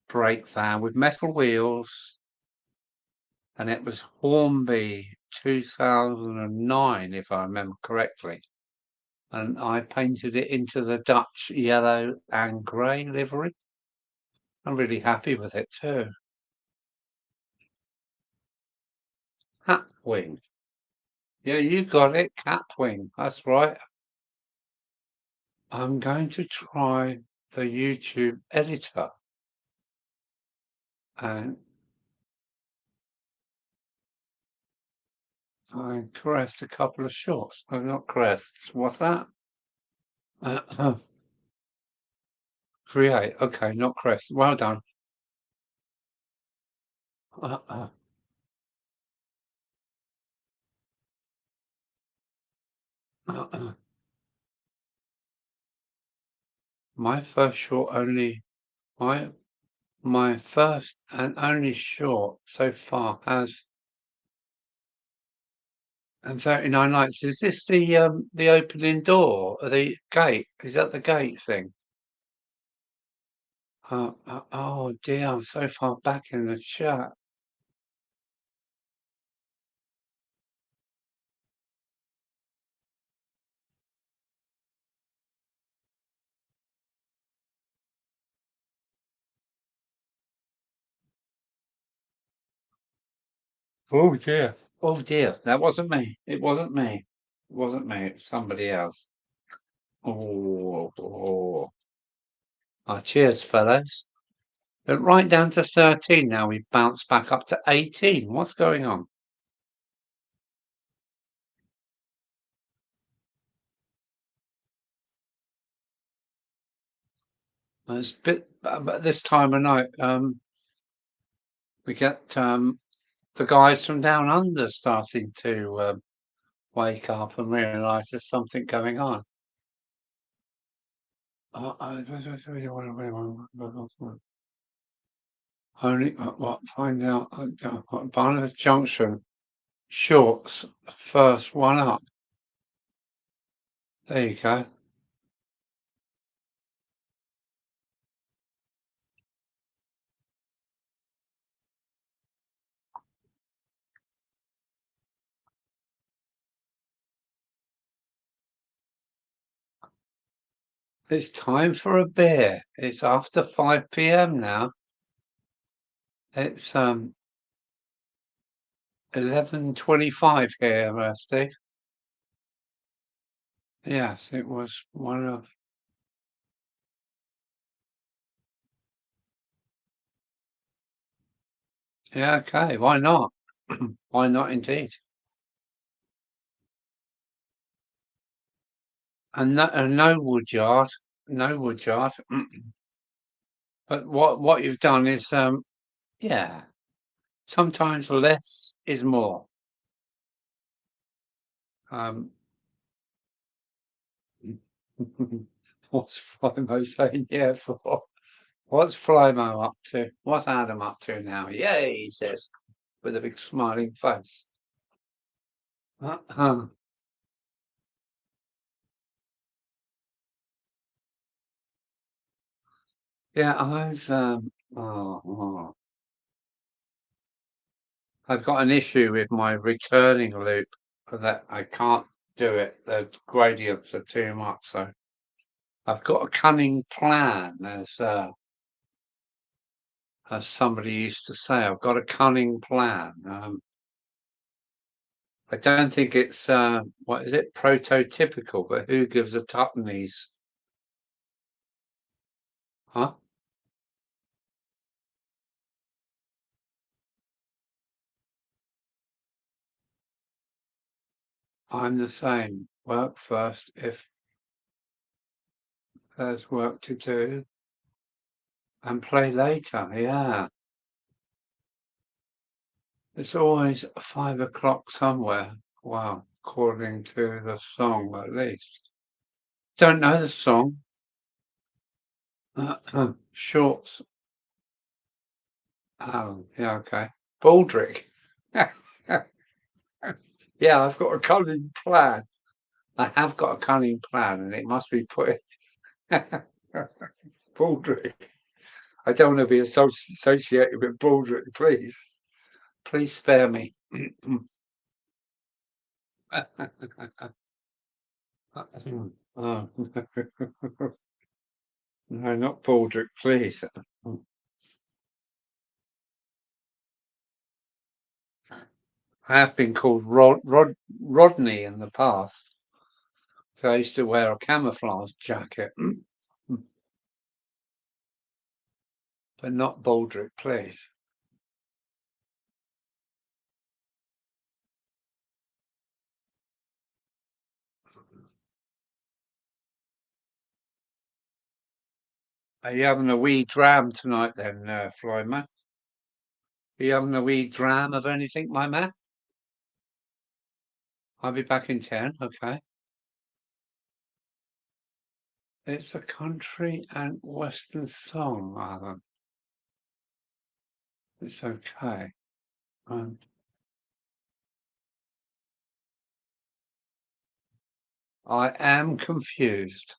brake van with metal wheels, and it was Hornby 2009, if I remember correctly. And I painted it into the Dutch yellow and grey livery. I'm really happy with it too. Catwing. Yeah, you got it, Catwing. That's right. I'm going to try the YouTube editor and I crest a couple of shorts. Oh, not crests. What's that? Create. Okay, not crest. Well done. My first short only my my first and only short so far has and 39 likes. Is this the opening door or the gate? Is that the gate thing? Oh dear, I'm so far back in the chat. Oh dear. Oh dear. That wasn't me. It wasn't me. It wasn't me. It's somebody else. Oh. Cheers, fellas. But right down to 13 now. We bounced back up to 18. What's going on? It's a bit, but this time of night, we get the guys from down under starting to wake up and realise there's something going on. Only what? Find out. Buckland Junction. Shorts. First one up. There you go. It's time for a beer. It's after 5 p.m. now. It's 11:25 here, Steve. Yes, it was one of. Yeah, okay. Why not? Why not indeed? And no wood yard, no wood yard. But what you've done is, yeah, sometimes less is more. Um, what's Flymo saying? Yeah, for what's Flymo up to? What's Adam up to now? Yay, he says with a big smiling face. Yeah, I've got an issue with my returning loop that I can't do it. The gradients are too much, so I've got a cunning plan, as somebody used to say. I've got a cunning plan. I don't think it's what is it, prototypical, but who gives a tuppence? Huh? I'm the same. Work first if there's work to do, and play later. Yeah. It's always 5 o'clock somewhere. Wow, according to the song at least. Don't know the song. Shorts. Oh, yeah, okay. Baldrick. Yeah, I've got a cunning plan. I have got a cunning plan, and it must be put. Baldrick. I don't want to be associated with Baldrick, please. Please spare me. Oh. No, not Baldrick, please. I have been called Rodney in the past. So I used to wear a camouflage jacket, but not Baldrick, please. Are you having a wee dram tonight then, Flyman? Are you having a wee dram of anything, my man? I'll be back in 10, okay. It's a country and western song, Alan. It's okay. Um, I am confused.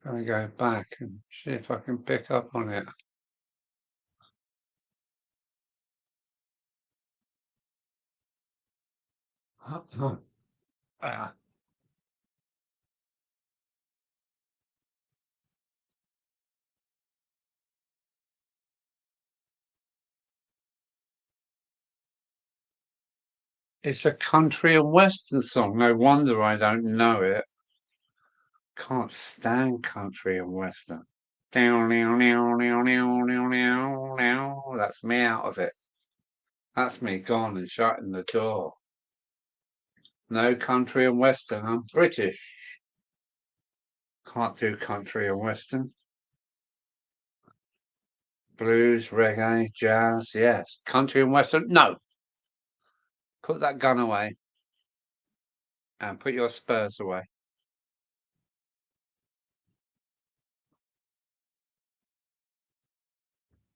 I'm going to go back and see if I can pick up on it. Ah, It's a country and western song. No wonder I don't know it. Can't stand country and western. Down, down, down, down, down, down, down, down. That's me out of it. That's me gone and shutting the door. No country and western. I'm British. Can't do country and western. Blues, reggae, jazz, yes. Country and western, no. Put that gun away and put your spurs away.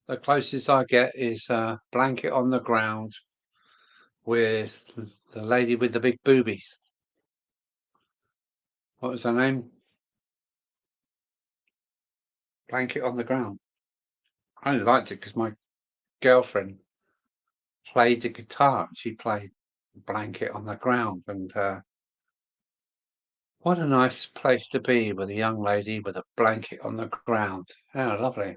The closest I get is a blanket on the ground with the lady with the big boobies. What was her name? Blanket on the ground. I only liked it because my girlfriend played the guitar. She played Blanket on the Ground, and what a nice place to be with a young lady with a blanket on the ground. How lovely.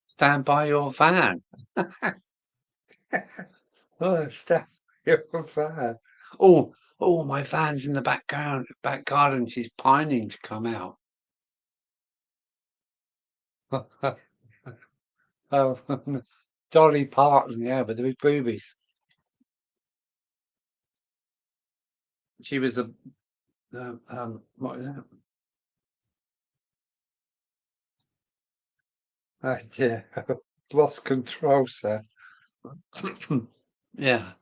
Stand by your van. Oh, stand by your van. Oh, my van's in the back garden. She's pining to come out. Oh, Dolly Parton, yeah, with the big boobies. She was what is it? Oh dear, lost control, sir. Yeah,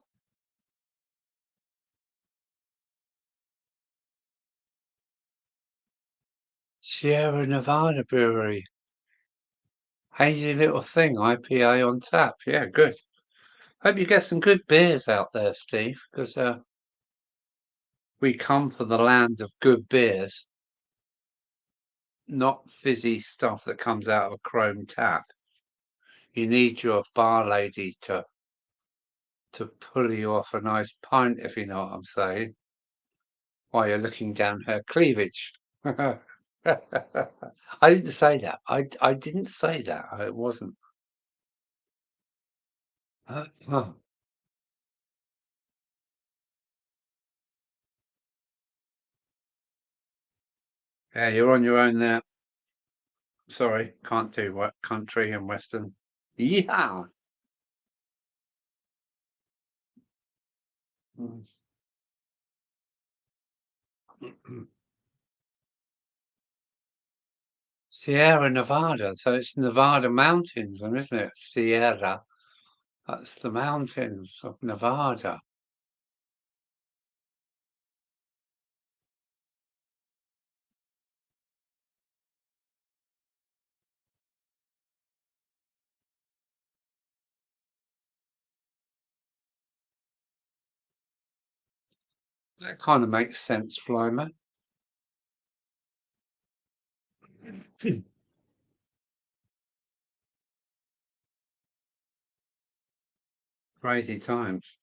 Sierra Nevada Brewery. Hazy little thing, IPA on tap. Yeah, good. Hope you get some good beers out there, Steve, because we come from the land of good beers, not fizzy stuff that comes out of a chrome tap. You need your bar lady to pull you off a nice pint, if you know what I'm saying, while you're looking down her cleavage. I didn't say that. I didn't say that. It wasn't. Oh, yeah, you're on your own there. Sorry, can't do what country and western. Yeah. Mm. Sierra Nevada. So it's Nevada mountains, isn't it? Sierra. That's the mountains of Nevada. That kind of makes sense, Flyman. Crazy times.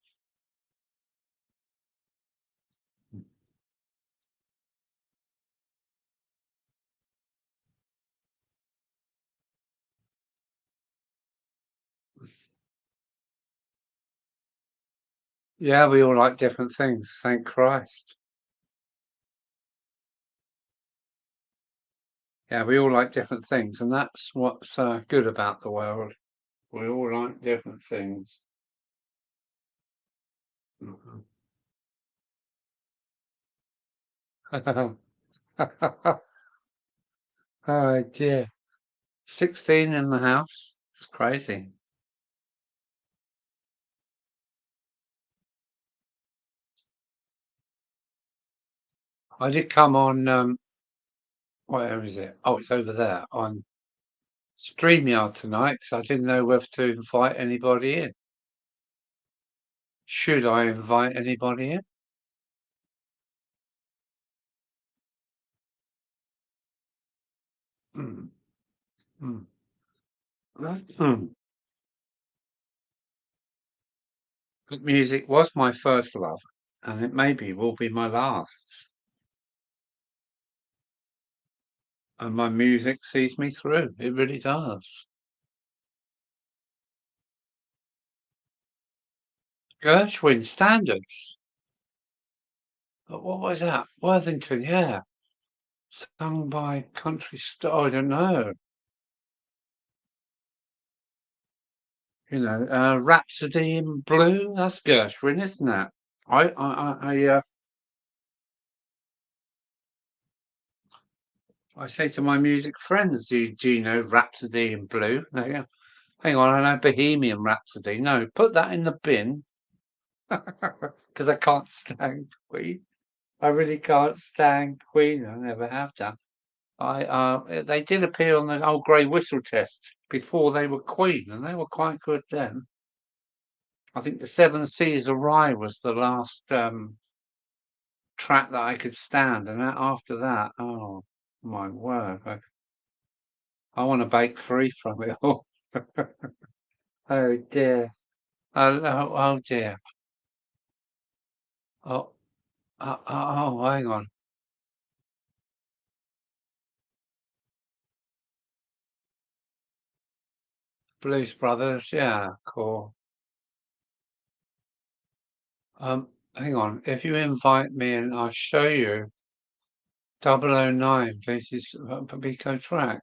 Yeah, we all like different things. Thank Christ. Yeah, we all like different things, and that's what's good about the world. We all like different things. Mhm. Oh dear. 16 in the house. It's crazy. I did come on, where is it? Oh, it's over there on StreamYard tonight because I didn't know whether to invite anybody in. Should I invite anybody in? Mm, mm, mm. Good music was my first love, and it maybe will be my last. And my music sees me through. It really does. Gershwin standards. What was that? Worthington, yeah. Sung by country star. I don't know. You know, Rhapsody in Blue. That's Gershwin, isn't it? I say to my music friends, do you know Rhapsody in Blue? They go, hang on, I know Bohemian Rhapsody. No, put that in the bin because I can't stand Queen. I really can't stand Queen. I never have done. They did appear on the old Grey Whistle test before they were Queen, and they were quite good then. I think the Seven Seas of Rye was the last track that I could stand, and after that, oh my word, I want to break free from it all. Oh dear. Oh dear. Oh, hang on. Blues Brothers, yeah, cool. Hang on. If you invite me and I'll show you 009 places Pico track.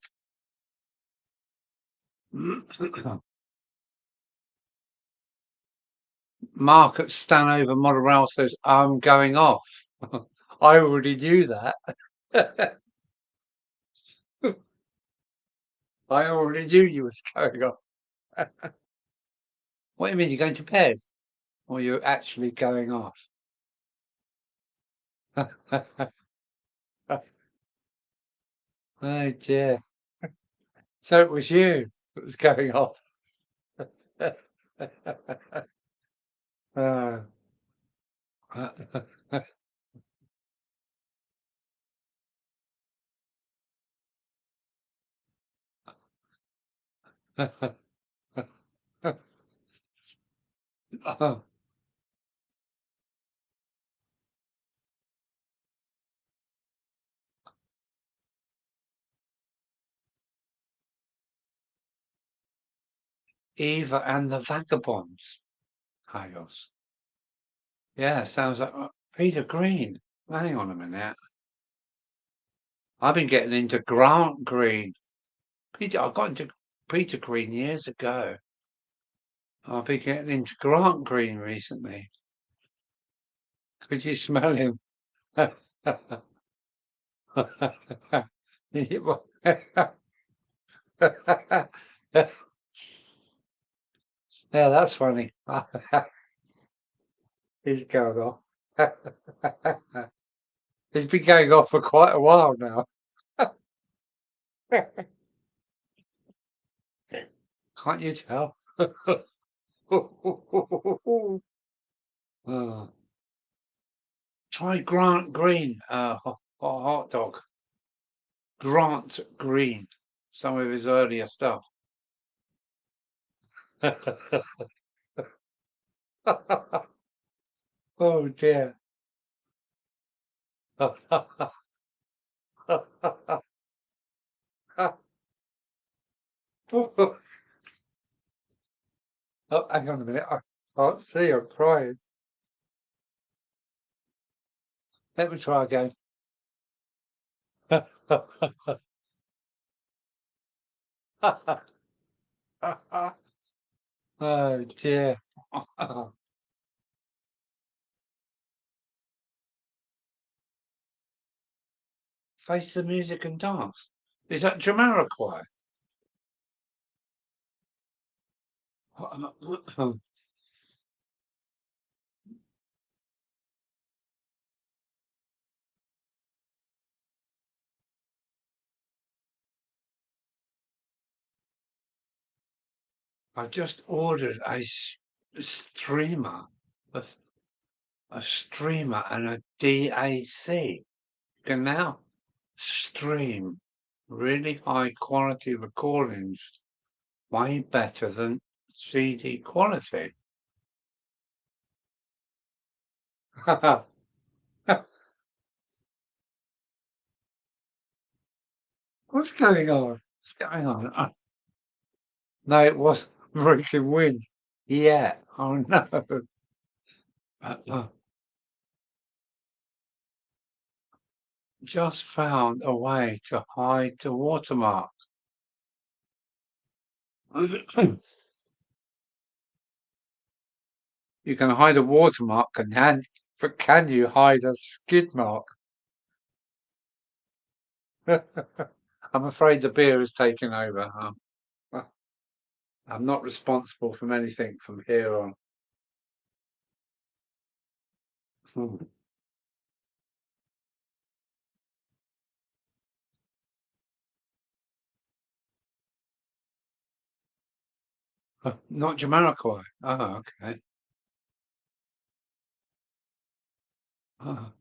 Mark at Stanover Monorail says, I'm going off. I already knew that. I already knew you was going off. What do you mean? You're going to Pez? Or you're actually going off? Oh dear. So it was you that was going off. Uh, Eva and the Vagabonds. Chaos. Yeah, sounds like Peter Green. Hang on a minute. I've been getting into Grant Green. I got into Peter Green years ago. I've been getting into Grant Green recently. Could you smell him? Yeah, that's funny. He's going off. He's been going off for quite a while now. Can't you tell? Oh. Try Grant Green, hot dog. Grant Green, some of his earlier stuff. Oh dear. Oh, hang on a minute. I can't see. I'm crying. Let me try again. Oh dear. Face the music and dance. Is that Jamiroquai? I just ordered streamer, a, a streamer and a DAC. Can now stream really high quality recordings way better than CD quality. What's going on? What's going on? No, it wasn't breaking wind. Yeah. Oh no. just found a way to hide the watermark. You can hide a watermark, but can you hide a skid mark? I'm afraid the beer is taking over. I'm not responsible for anything from here on. Hmm. Not Jamiroquai. Oh, okay. Oh,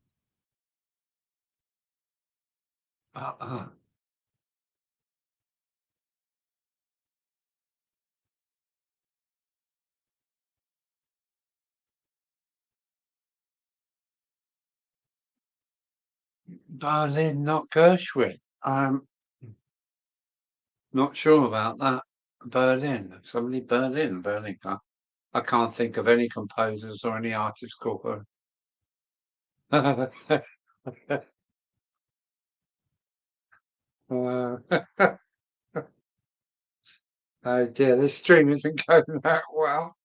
uh, uh. Berlin, not Gershwin. I'm not sure about that. Berlin. Somebody Berlin. Berlin. I can't think of any composers or any artists called her. Uh, oh dear, this stream isn't going that well.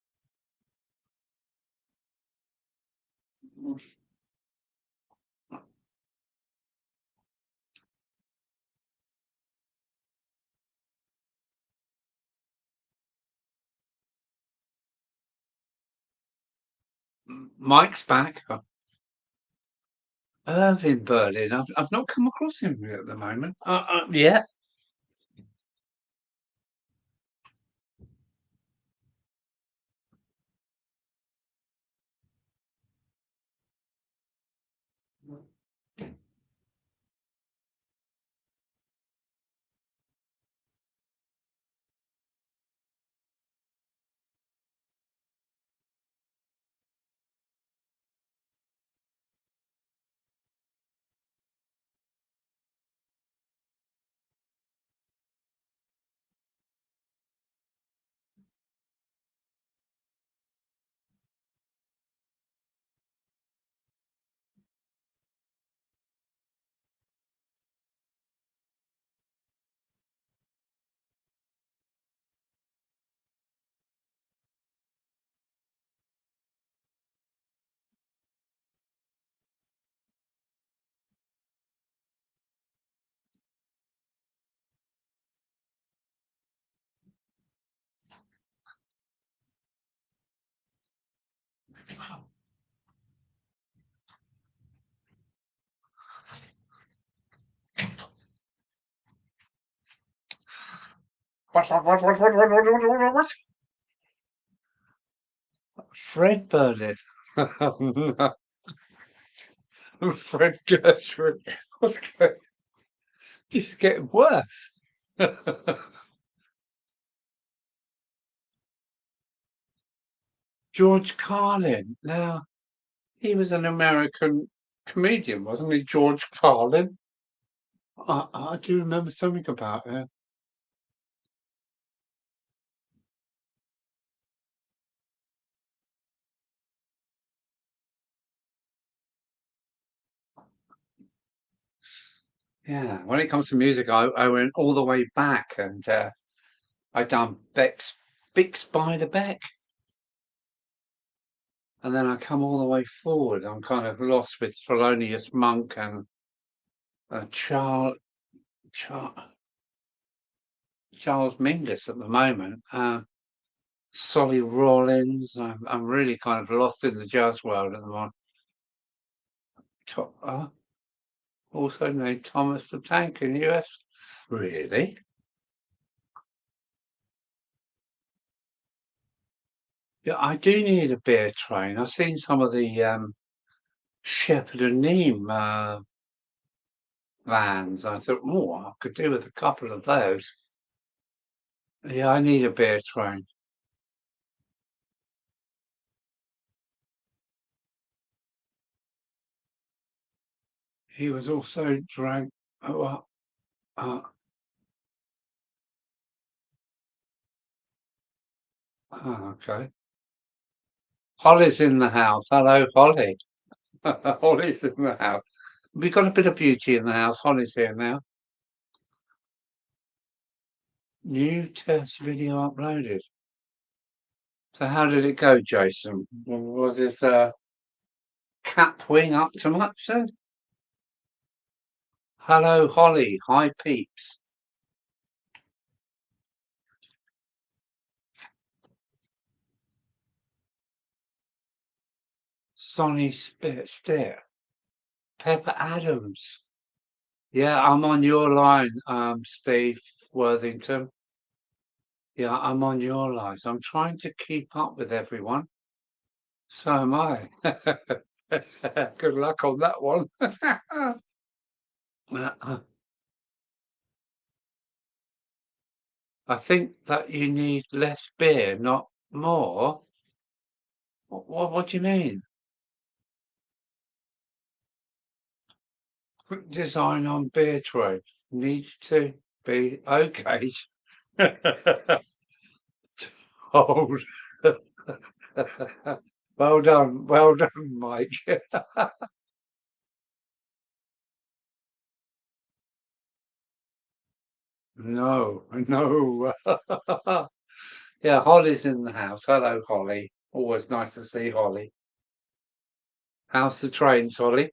Mike's back. Irving Berlin. I've not come across him at the moment. Yeah. What? Fred Berlin. Fred Gershwin. What's going? This is getting worse. George Carlin. Now, he was an American comedian, wasn't he? George Carlin. I do remember something about him. Yeah, when it comes to music, I went all the way back and I done Beck's by the Beck, and then I come all the way forward. I'm kind of lost with Thelonious Monk and Charles Charles Mingus at the moment. Solly Rawlins. I'm really kind of lost in the jazz world at the moment. Also named Thomas the Tank in the US. Really? Yeah, I do need a beer train. I've seen some of the Shepherd and Neame vans. I thought, oh, I could do with a couple of those. Yeah, I need a beer train. He was also drank. Oh, uh, okay. Holly's in the house. Hello, Holly. Holly's in the house. We got a bit of beauty in the house. Holly's here now. New test video uploaded. So how did it go, Jason? Was this cap wing up to much then? Hello, Holly. Hi, peeps. Sonny Steer. Pepper Adams. Yeah, I'm on your line, Steve Worthington. Yeah, I'm on your line. So I'm trying to keep up with everyone. So am I. Good luck on that one. I think that you need less beer, not more. What do you mean? Quick design on beer tray needs to be okay. Hold. Well done, Mike. No. Yeah, Holly's in the house. Hello, Holly. Always nice to see Holly. How's the trains, Holly?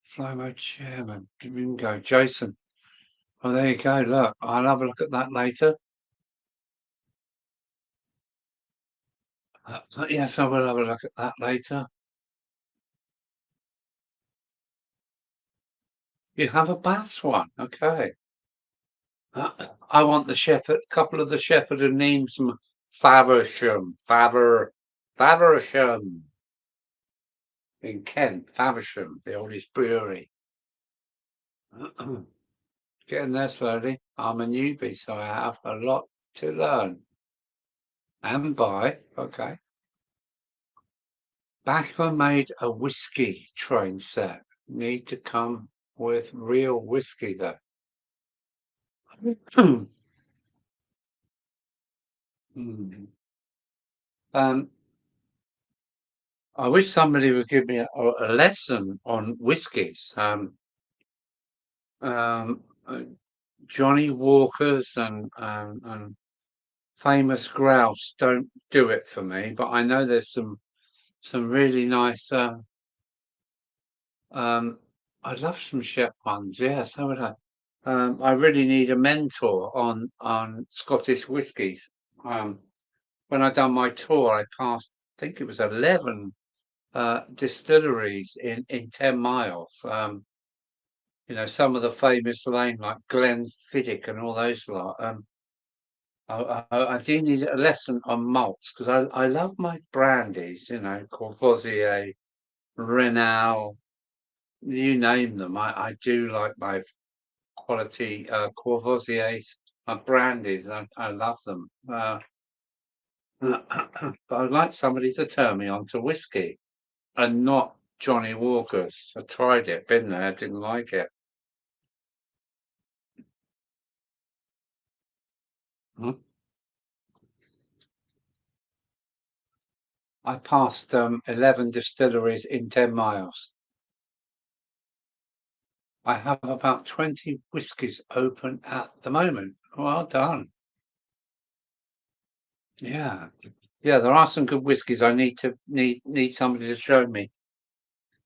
Flomo chairman. Bingo. Jason. Oh, there you go. Look, I'll have a look at that later. Yes, I will have a look at that later. You have a bass one. Okay. I want the shepherd, couple of the shepherd and names Faversham. Faversham. In Kent, Faversham, the oldest brewery. Getting there slowly. I'm a newbie, so I have a lot to learn and buy. Okay. Backer made a whiskey train set. Need to come with real whiskey though. I wish somebody would give me a lesson on whiskies. Um, uh, Johnny Walkers and famous grouse don't do it for me, but I know there's some really nice. I'd love some Shep ones. Yeah, so would I. I really need a mentor on Scottish whiskies. When I done my tour, I passed. I think it was 11 distilleries in 10 miles. Some of the famous names like Glenfiddich and all those lot. I do need a lesson on malts because I love my brandies, Courvoisier, Renal, you name them. I do like my quality Courvoisiers, my brandies. I love them. But I'd like somebody to turn me on to whiskey and not Johnny Walker's. I tried it, been there, didn't like it. Hmm? I passed 11 distilleries in 10 miles. I have about 20 whiskies open at the moment. Well done. Yeah. Yeah, there are some good whiskies. I need somebody to show me.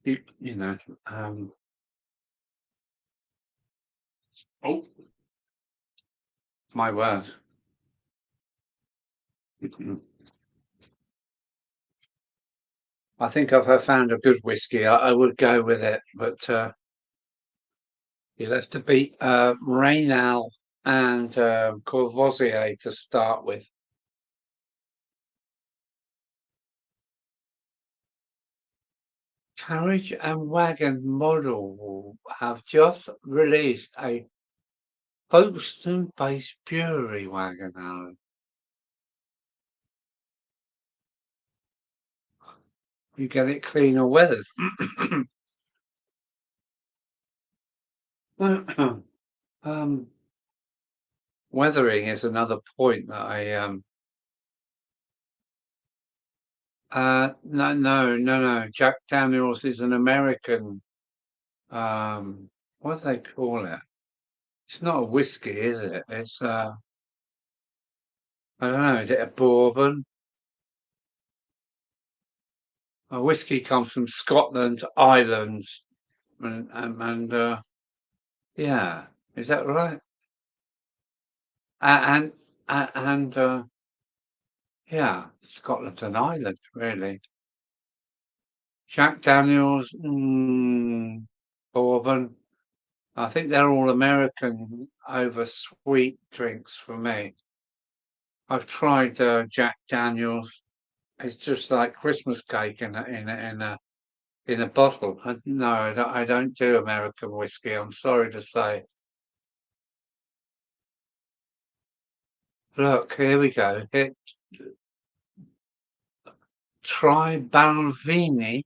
You know. Oh, my word. I think I've found a good whiskey. I would go with it, but you'll have to beat Reynal and Courvoisier to start with. Carriage and Wagon model have just released a Folkestone-based brewery wagon, Alan. You get it cleaner weathered. um, weathering is another point that no. Jack Daniels is an American, what do they call it? It's not a whiskey, is it? It's I don't know, is it a bourbon? A whiskey comes from Scotland, Ireland, and yeah, is that right? And and yeah, Scotland and Ireland, really. Jack Daniels, bourbon. I think they're all American over sweet drinks for me. I've tried Jack Daniels. It's just like Christmas cake in a bottle. No, I don't do American whiskey. I'm sorry to say. Look, here we go. Try Balvenie,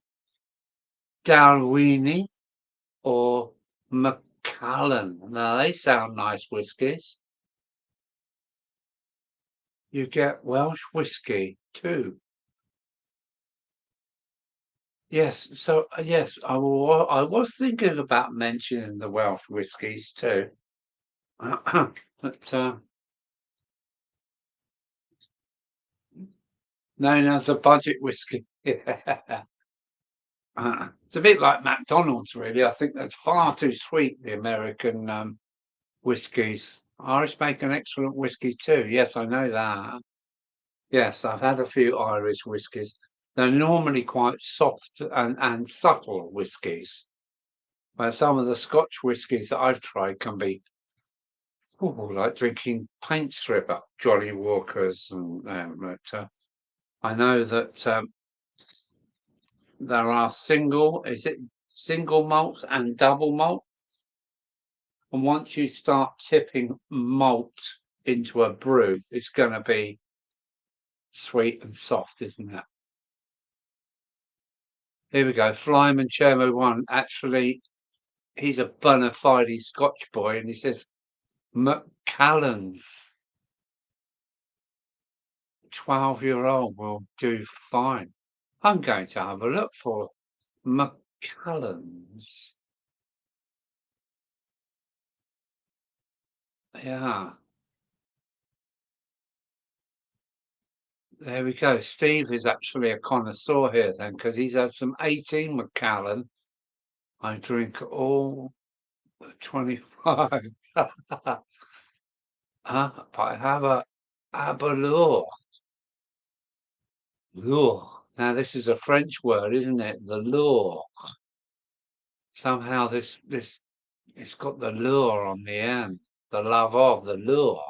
Dalwhinnie, or Macallan. Now they sound nice whiskies. You get Welsh whiskey too. Yes, so yes, I was thinking about mentioning the Welsh whiskies too, but known as a budget whiskey. Yeah. It's a bit like McDonald's, really. I think that's far too sweet, the American whiskies. Irish make an excellent whiskey too. Yes, I know that. Yes, I've had a few Irish whiskies. They're normally quite soft and subtle whiskies. Where some of the Scotch whiskies that I've tried can be like drinking paint stripper, Jolly Walkers, and but I know that there are single malts and double malt, and once you start tipping malt into a brew, it's going to be sweet and soft, isn't it? Here we go. Flyman Chermo 1. Actually, he's a bona fide Scotch boy, and he says Macallan's 12-year-old will do fine. I'm going to have a look for Macallan's. Yeah, there we go. Steve is actually a connoisseur here then, because he's had some 18 Macallan. I drink all 25. But I have a Aberlour. Lure. Now this is a French word, isn't it? The lure. Somehow this it's got the lure on the end. The love of the lure.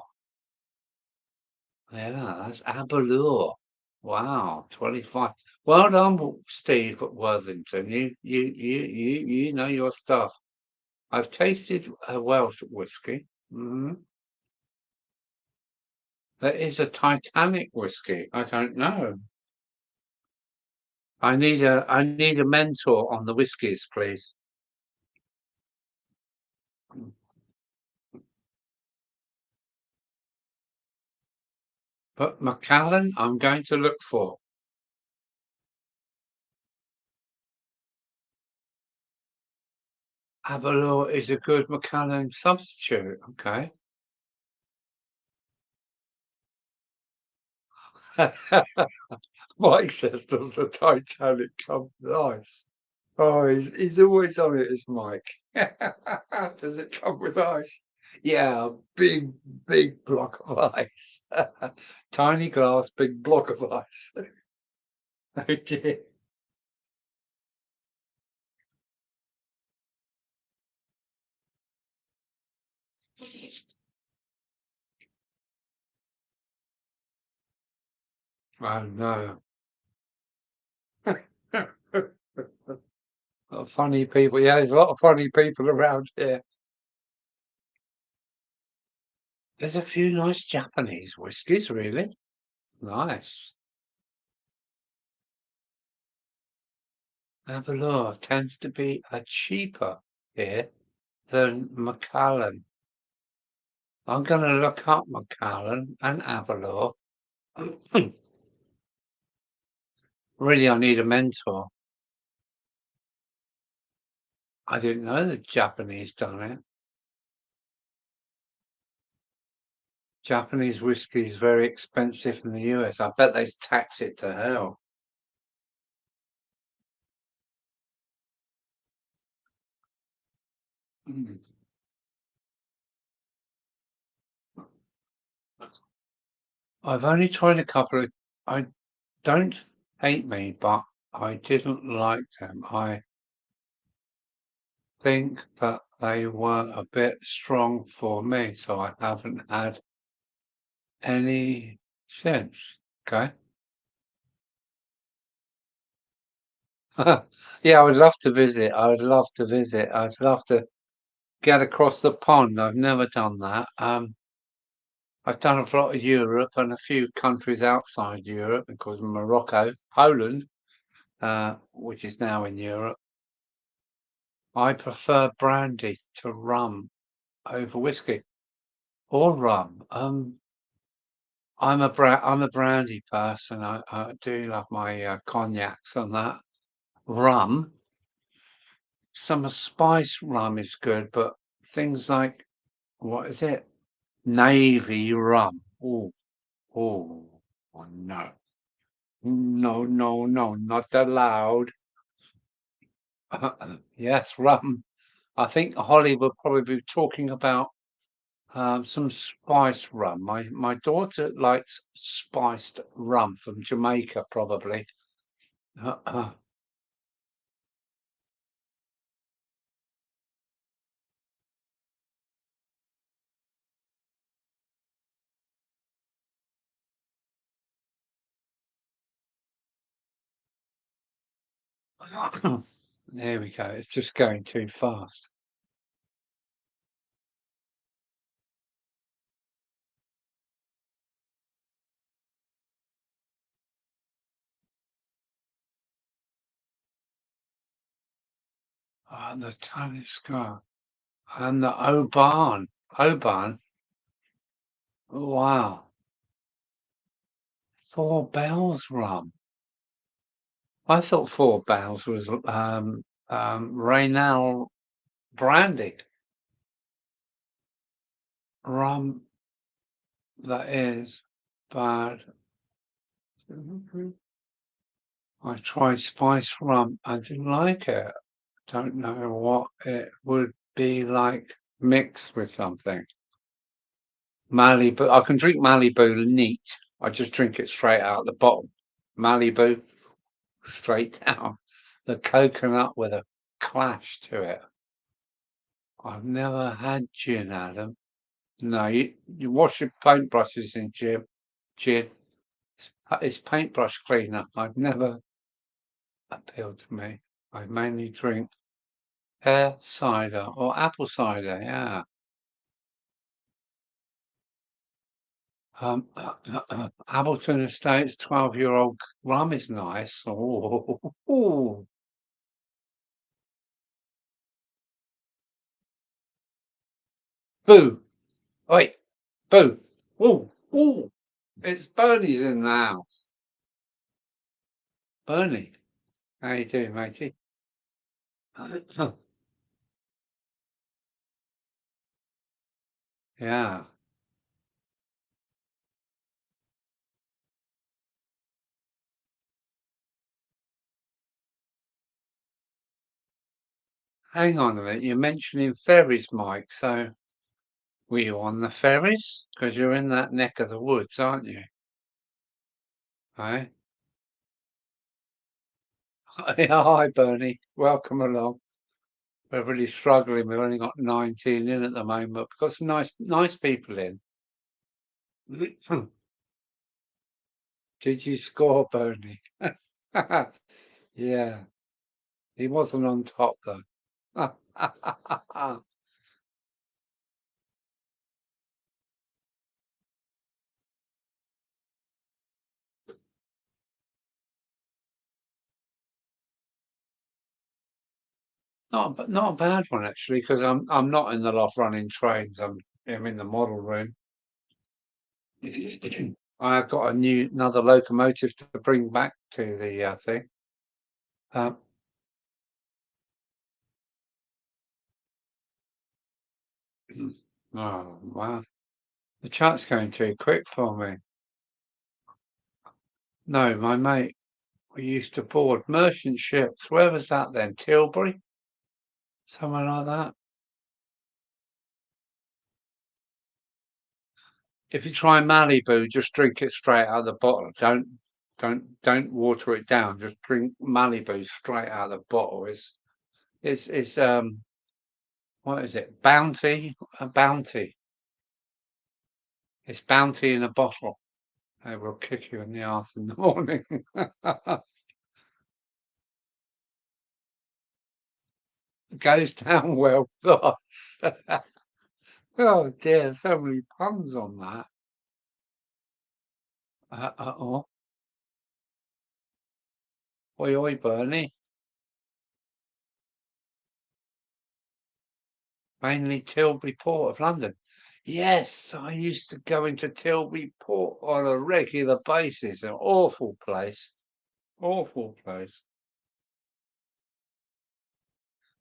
Yeah, that's Aberlour. Wow, 25. Well done, Steve at Worthington. You know your stuff. I've tasted a Welsh whiskey. There is a Titanic whiskey. I don't know. I need a mentor on the whiskies, please. But Macallan, I'm going to look for. Aberlour is a good Macallan substitute. Okay. Mike says, does the Titanic come with ice? Oh, he's always on it, is Mike. Does it come with ice? Yeah, big block of ice. Tiny glass, big block of ice. Oh dear. Oh no. Funny people. Yeah, there's a lot of funny people around here. There's a few nice Japanese whiskies, really. Nice. Aberlour tends to be a cheaper here than Macallan. I'm going to look up Macallan and Avalor. Really, I need a mentor. I didn't know the Japanese done it. Japanese whiskey is very expensive in the US. I bet they tax it to hell. Mm. I've only tried a couple of. I don't hate me, but I didn't like them. I think that they were a bit strong for me, so I haven't had any since. Okay. Yeah, I would love to visit. I would love to visit. I'd love to get across the pond. I've never done that. I've done a lot of Europe and a few countries outside Europe, because Morocco, Poland, which is now in Europe. I prefer brandy to rum over whiskey or rum. I'm a brandy person. I do love my cognacs and that. Rum, some spice rum is good, but things like, what is it? Navy rum. Oh, oh, oh no. No, no, no, not allowed. Yes, rum. I think Holly will probably be talking about some spice rum. My daughter likes spiced rum from Jamaica, probably. There we go. It's just going too fast. And the Talisker and the Oban. Oban. Wow. Four Bells rum. I thought Four Bells was Raynal brandy rum. That is bad. I tried spice rum. I didn't like it. Don't know what it would be like mixed with something. Malibu. I can drink Malibu neat. I just drink it straight out the bottle. Malibu straight down. The coconut with a clash to it. I've never had gin, Adam. No, you wash your paintbrushes in gin. It's paintbrush cleaner. I've never appealed to me. I mainly drink pear cider or apple cider. Yeah. Appleton Estates 12-year-old rum is nice. Oh, oh, boo. Wait, boo. Oh, oh. It's Bernie's in the house. Bernie, how you doing, matey? Yeah. Hang on a minute. You're mentioning ferries, Mike. So were you on the ferries? Because you're in that neck of the woods, aren't you? Hey? Hi, Bernie. Welcome along. We're really struggling. We've only got 19 in at the moment. We've got some nice people in. Did you score, Bernie? Yeah, he wasn't on top though. Not a bad one actually, because I'm not in the loft running trains. I'm I'm in the model room. I've got another locomotive to bring back to the thing. Um, oh wow, the chart's going too quick for me. No, my mate, we used to board merchant ships. Where was that then? Tilbury, somewhere like that. If you try Malibu, just drink it straight out of the bottle. Don't water it down. Just drink Malibu straight out of the bottle. It's what is it? Bounty? A bounty. It's bounty in a bottle. They will kick you in the arse in the morning. Goes down well fast. Oh dear, so many puns on that. Oh, oi oi, Bernie. Mainly Tilbury Port of London. Yes, I used to go into Tilbury Port on a regular basis. An awful place. Awful place.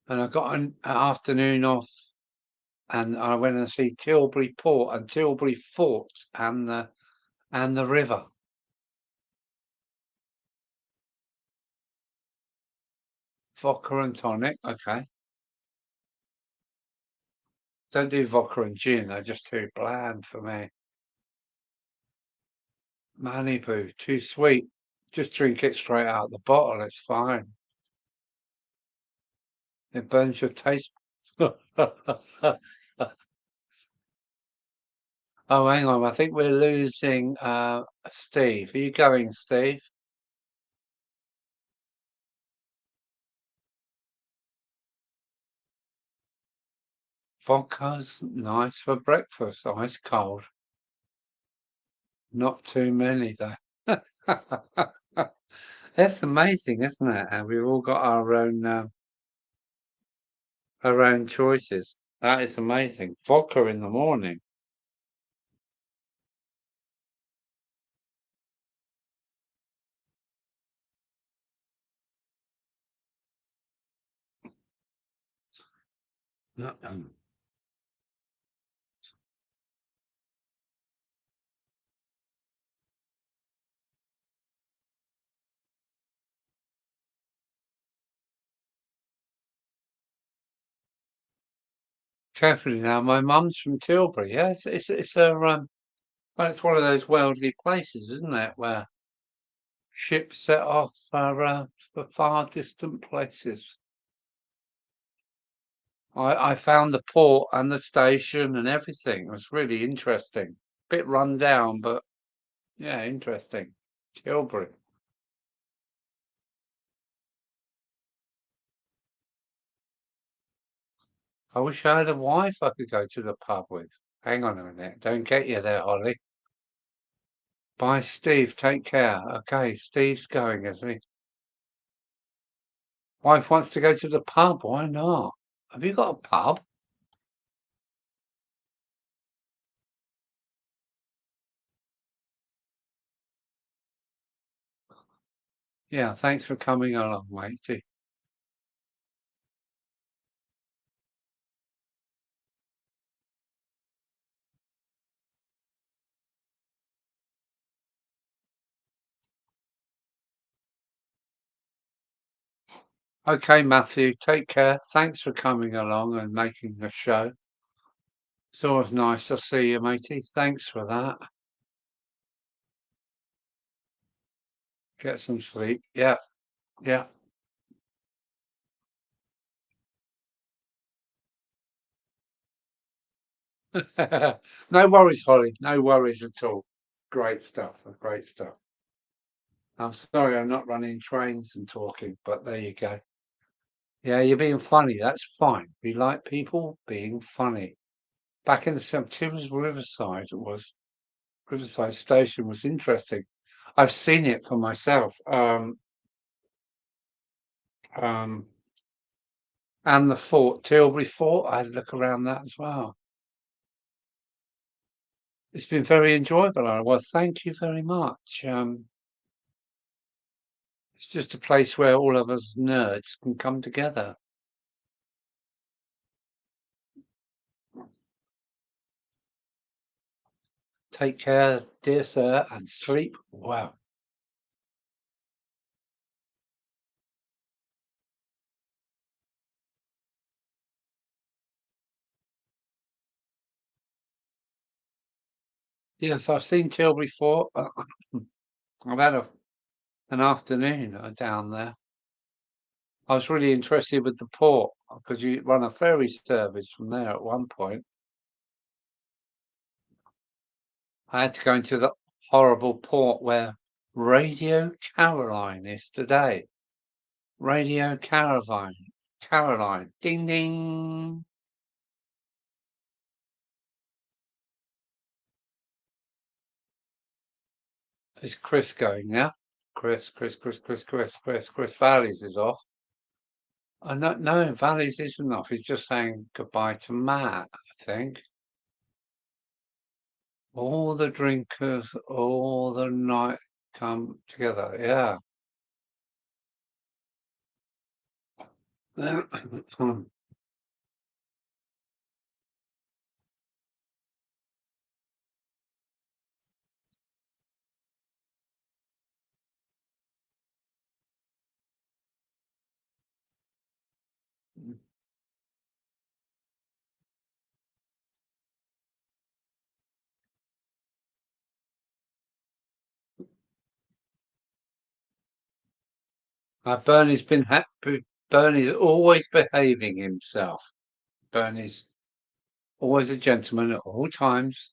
And I got an afternoon off and I went and see Tilbury Port and Tilbury Fort and the river. Vodka and tonic, okay. Don't do vodka and gin, they're just too bland for me. Malibu, too sweet. Just drink it straight out of the bottle, it's fine. It burns your taste. Oh, hang on, I think we're losing Steve. Are you going, Steve? Vodka's nice for breakfast, ice cold. Not too many though. That's amazing, isn't it? And we've all got our own choices. That is amazing. Vodka in the morning. Carefully now, my mum's from Tilbury. Yeah, it's a well, it's one of those worldly places, isn't it, where ships set off for far distant places. I found the port and the station and everything. It was really interesting. Bit run down, but yeah, interesting. Tilbury. I wish I had a wife I could go to the pub with. Hang on a minute. Don't get you there, Holly. Bye, Steve. Take care. Okay, Steve's going, is he? Wife wants to go to the pub. Why not? Have you got a pub? Yeah, thanks for coming along, matey. Okay, Matthew, take care. Thanks for coming along and making the show. It's always nice to see you, matey. Thanks for that. Get some sleep. Yeah, yeah. No worries, Holly. No worries at all. Great stuff. Great stuff. I'm sorry I'm not running trains and talking, but there you go. Yeah, you're being funny. That's fine. We like people being funny. Back in the Thames Riverside was Riverside Station was interesting. I've seen it for myself. Um, and the fort, Tilbury Fort. I had a look around that as well. It's been very enjoyable. Well, thank you very much. It's just a place where all of us nerds can come together. Take care, dear sir, and sleep well. Yes, I've seen Till before. I've had an afternoon down there. I was really interested with the port because you run a ferry service from there at one point. I had to go into the horrible port where Radio Caroline is today. Radio Caroline, ding ding. Is Chris going now? Chris Valleys is off. No, Valleys isn't off. He's just saying goodbye to Matt, I think. All the drinkers, all the night come together. Yeah. Bernie's been happy. Bernie's always behaving himself. Bernie's always a gentleman at all times.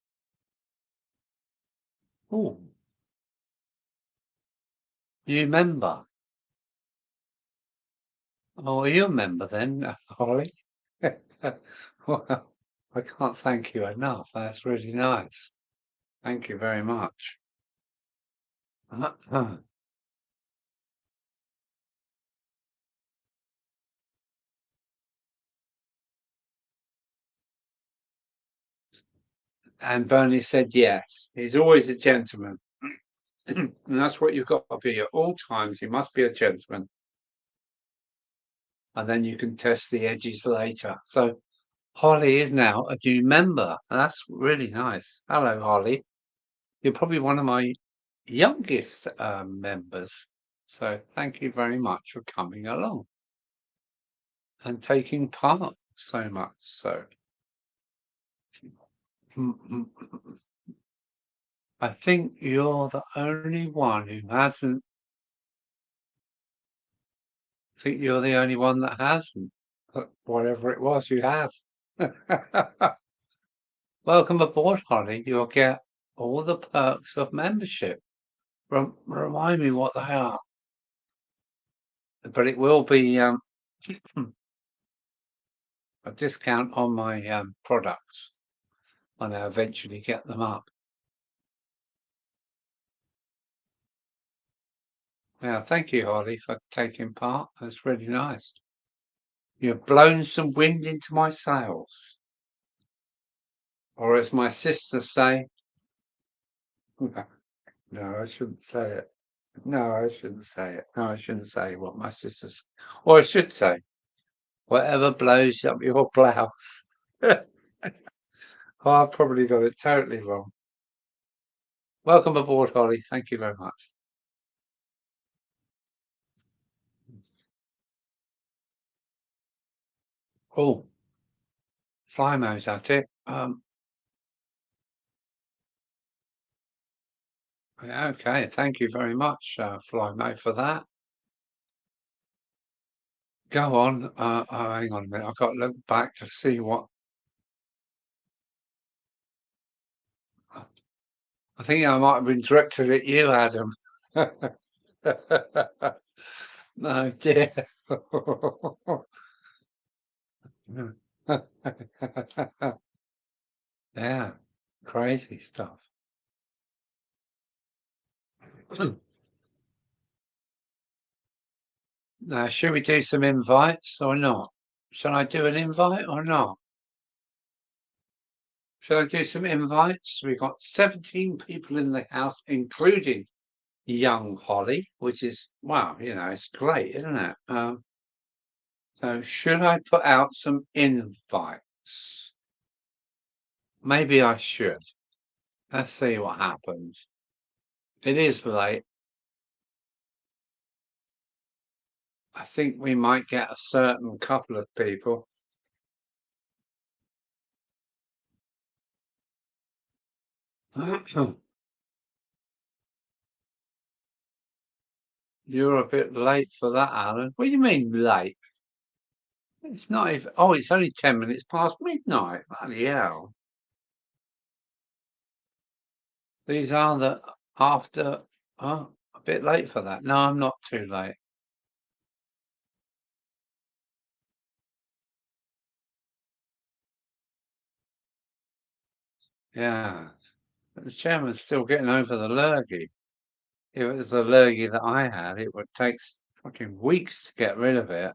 Oh, you remember? Oh, are you a member then, Holly? Well, I can't thank you enough. That's really nice. Thank you very much. And Bernie said yes. He's always a gentleman. And that's what you've got to be at all times. You must be a gentleman. And then you can test the edges later. So Holly is now a new member. And that's really nice. Hello, Holly. You're probably one of my youngest members. So thank you very much for coming along and taking part so much. So I think you're the only one who hasn't. I think you're the only one that hasn't. But whatever it was, you have. Welcome aboard, Holly. You'll get all the perks of membership. Remind me what they are. But it will be a discount on my products when I eventually get them up. Yeah, thank you, Holly, for taking part. That's really nice. You've blown some wind into my sails. Or as my sisters say, no, I shouldn't say it. No, I shouldn't say it. No, I shouldn't say what my sisters, or I should say, whatever blows up your blouse. Oh, I've probably got it totally wrong. Welcome aboard, Holly. Thank you very much. Oh, Flymo's at it. Okay, thank you very much, Flymo, for that. Go on. Hang on a minute. I've got to look back to see what. I think I might have been directed at you, Adam. No, dear. Yeah, crazy stuff. Now, should we do some invites or not? Shall I do an invite or not? Shall I do some invites? We've got 17 people in the house, including young Holly, which is, wow, it's great, isn't it? So should I put out some invites? Maybe I should. Let's see what happens. It is late. I think we might get a certain couple of people. You're a bit late for that, Alan. What do you mean late? It's not even. Oh, it's only 10 minutes past midnight. Bloody hell. These are the after. Oh, a bit late for that. No, I'm not too late. Yeah. But the chairman's still getting over the lurgy. If it was the lurgy that I had, it would take fucking weeks to get rid of it.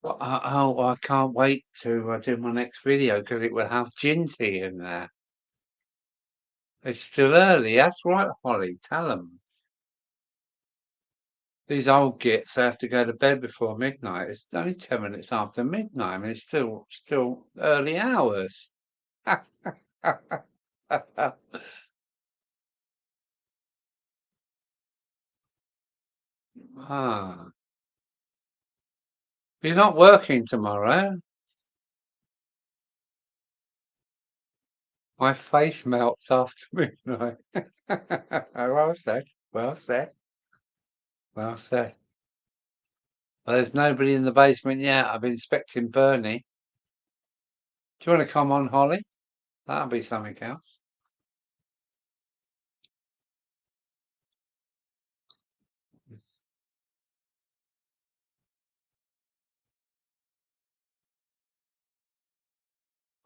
Well, I can't wait to do my next video because it will have Ginty in there. It's still early. That's right, Holly. Tell them. These old gits have to go to bed before midnight. It's only 10 minutes after midnight. I mean, it's still early hours. Ah, you're not working tomorrow. My face melts after midnight. Well said. Well said. Well said. Well, there's nobody in the basement yet. I've been inspecting Bernie. Do you want to come on, Holly? That'll be something else.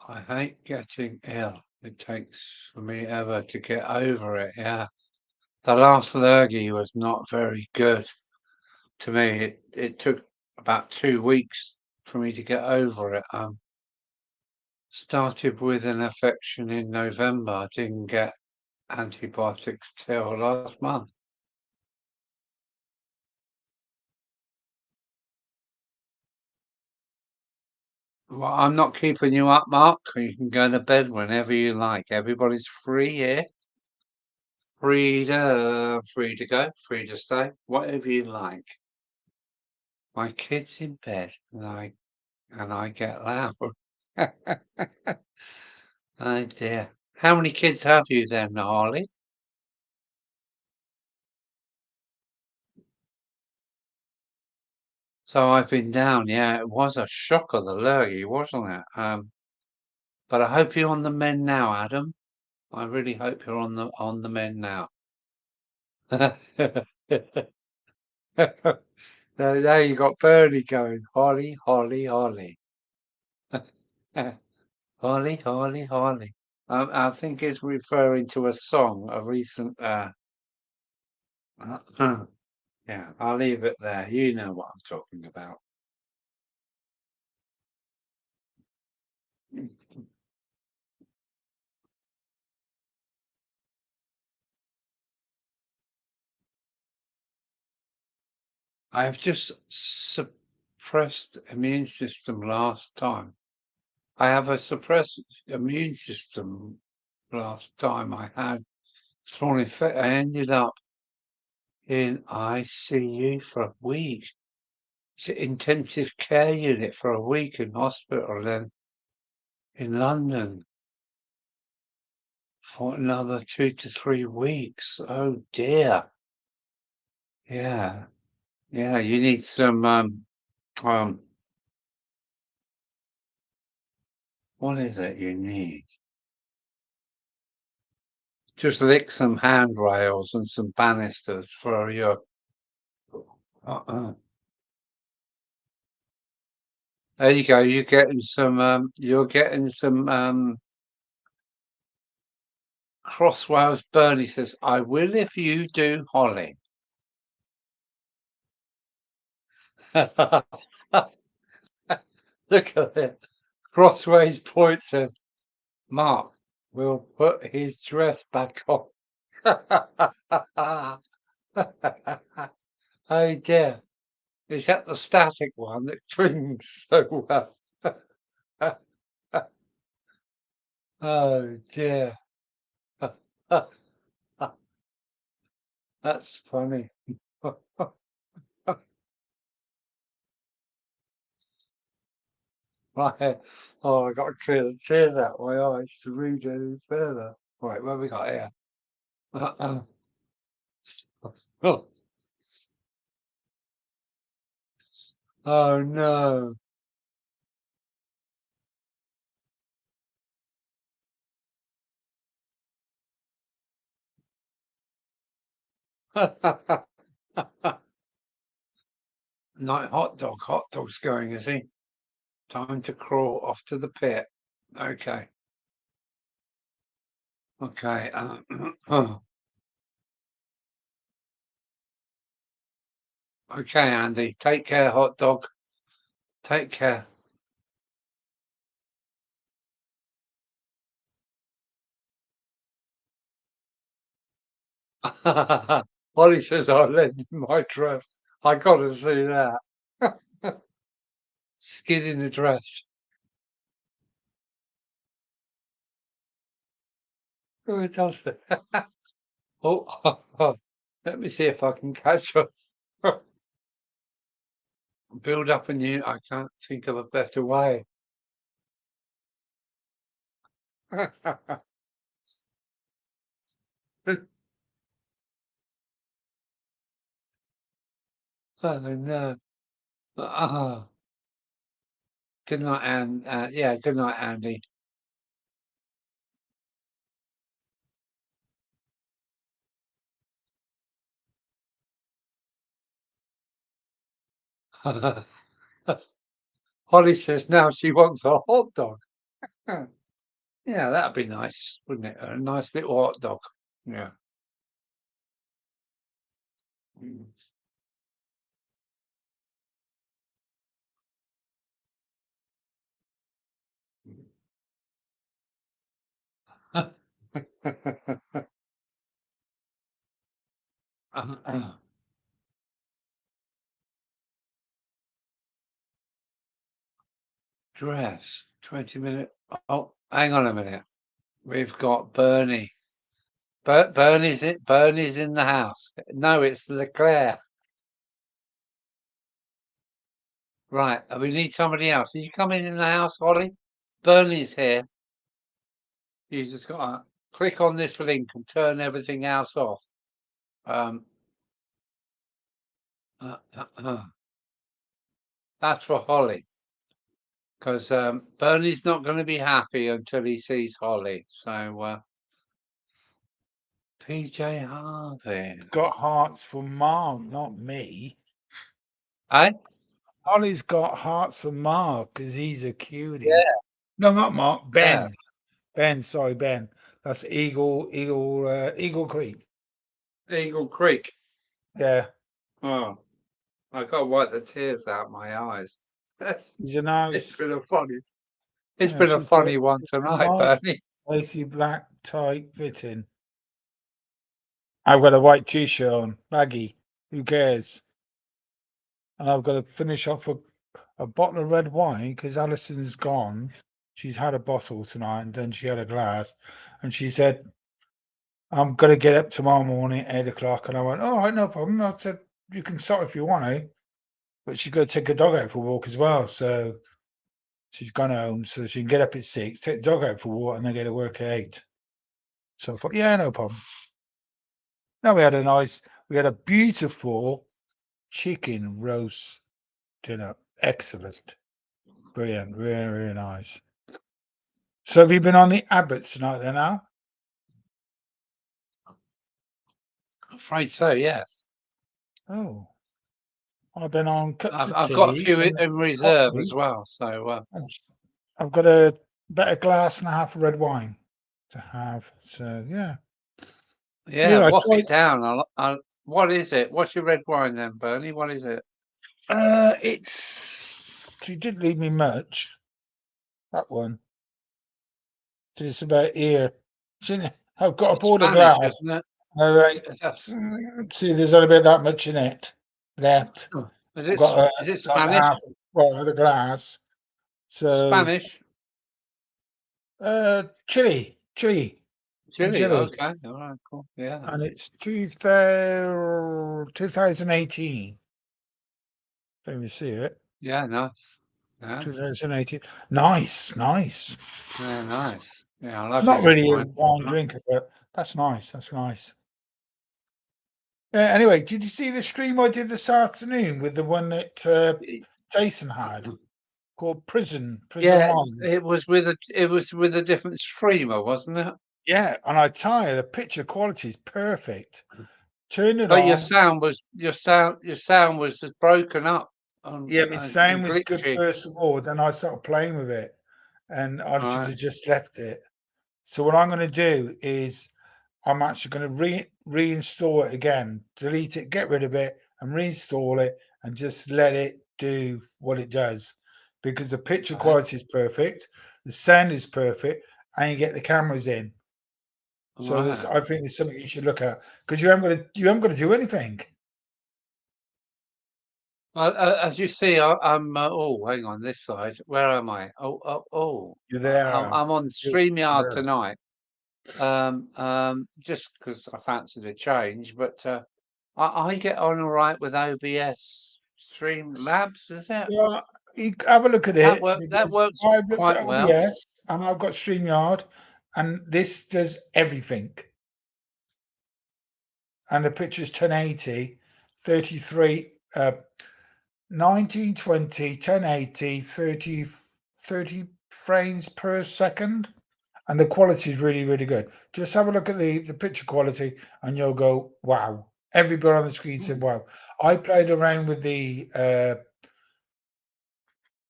I hate getting ill. It takes for me ever to get over it. Yeah. The last lurgy was not very good to me. It took about 2 weeks for me to get over it. Started with an infection in November. I didn't get antibiotics till last month. Well, I'm not keeping you up, Mark. You can go to bed whenever you like. Everybody's free here. Free to go, free to stay, whatever you like. My kid's in bed and I get loud. Oh dear. How many kids have you then, Harley? So I've been down, yeah, it was a shocker, the lurgy, wasn't it? But I hope you're on the mend now, Adam. I really hope you're on the mend now. There you got Bernie going, Holly, Holly, Holly. Holly, Holly, Holly. I think it's referring to a song, a recent. Yeah, I'll leave it there. You know what I'm talking about. I've just suppressed immune system last time. I have a suppressed immune system last time I had small infection. I ended up in ICU for a week. It's an intensive care unit for a week in hospital, then in London for another 2 to 3 weeks. Oh dear. Yeah. Yeah. You need some um what is it you need? Just lick some handrails and some banisters for your uh-uh. There you go. You're getting some Crosswells. Bernie says, I will if you do, Holly. Look at it. Crossways Point says, Mark will put his dress back on. Oh dear. Is that the static one that clings so well? Oh dear. That's funny. Right. Oh, I got to clear the tears out of my eyes to read any further. Right, what have we got here? Oh no. Night hot dog. Hot dog's going, is he? Time to crawl off to the pit. Okay. Okay. Okay, Andy. Take care, hot dog. Take care. Ollie says I'll lend you my dress. I got to see that. Skid in the dress. Who does it? Oh, let me see if I can catch up. Build up a new. I can't think of a better way. Oh no. Good night, yeah, good night, Andy. Holly says now she wants a hot dog. Yeah, that'd be nice, wouldn't it? A nice little hot dog. Yeah. Dress, 20-minute. Oh, hang on a minute. We've got Bernie. Bernie's in the house. No, it's Leclerc. Right, we need somebody else. Did you come in the house, Holly? Bernie's here. You just got to click on this link and turn everything else off. That's for Holly, because Bernie's not going to be happy until he sees Holly. So, PJ Harvey got hearts for Mark, not me. Eh? Ollie's got hearts for Mark because he's a cutie. Yeah. No, not Mark. Ben. Yeah. Ben. Sorry, Ben. That's Eagle Creek. Eagle Creek. Yeah. Oh, I got to wipe the tears out my eyes. He's a nice. It's been a funny. It's Yeah, been a she's got funny one tonight, nice Bernie. lacy black tight fitting. I've got a white t-shirt on, baggy. Who cares? And I've got to finish off a bottle of red wine because Alison's gone. She's had a bottle tonight and then she had a glass. And she said, I'm going to get up tomorrow morning at 8 o'clock. And I went, all right, no problem. I said, you can start if you want to. But she's got to take her dog out for a walk as well. So she's gone home so she can get up at 6, take the dog out for a walk, and then get to work at 8. So I thought, yeah, no problem. Now we had a beautiful chicken roast dinner. Excellent. Brilliant. Really, really nice. So have you been on the Abbots tonight then, Al? I'm afraid so, yes. Oh. I've been on cups of I've tea. got a few and in reserve coffee. as well. So, I've got a better glass and a half of red wine to have. So, yeah. yeah, I wash tried. it down. What is it? What's your red wine then, Bernie? What is it? She didn't leave me much. That one. It's about here. I've got a It's board of Spanish, glass. isn't it? All right. That's, See, there's only about that much in it left. oh, I've got is it like Spanish? half, well, the glass. So, Spanish? Chile, from Chile. Chile, Okay. All right. Cool. Yeah. and it's 2018. Let me see it. Yeah. Nice. Yeah. 2018. Nice, nice. Yeah. Nice. Yeah. I like a Not good really a wine. wine drinker, but that's nice. That's nice. Anyway, did you see the stream I did this afternoon with the one that Jason had called Prison Yeah. Live? It was with a different streamer, wasn't it? Yeah, and I tell you, the picture quality is perfect. Turn it But your on. sound was just broken up Yeah, my and sound was good glitchy. first of all. Then I started playing with it, and I should Right. have just left it. So what I'm going to do is I'm actually going to reinstall it again, delete it, get rid of it, and reinstall it, and just let it do what it does, because the picture Right. quality is perfect, the sound is perfect, and you get the cameras in. So this, Right. I think, there's something you should look at, because you haven't got to do anything. As you see, I'm. Oh, hang on this side. Where am I? You're there. I'm on Just StreamYard there. tonight. Just because I fancied a change, but I get on all right with OBS Streamlabs. Is it Yeah, you have a look at it, that because works I've looked quite at well? OBS and I've got StreamYard, and this does everything. And the picture's 1080, 33, 1920, 1080, 30 frames per second. And the quality is really, really good. Just have a look at the picture quality and you'll go, wow. Everybody on the screen said, Hmm. wow. I played around with the,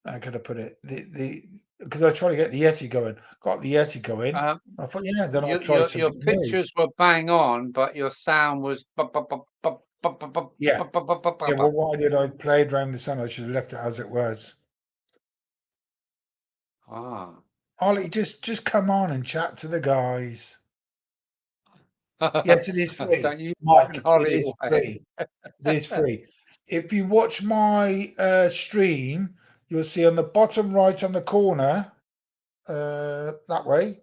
how can I put it? Because I try to get the Yeti going. Got the Yeti going. Um, I thought, yeah, then I'll try your something new. pictures were bang on, but your sound was. Yeah. Yeah, well, what I did, I played around the sun. I should have left it as it was. Ah. Ollie, just come on and chat to the guys. Yes, it is free. Don't you Mike, it hurry is away. free. It is free. If you watch my stream, you'll see on the bottom right on the corner, that way,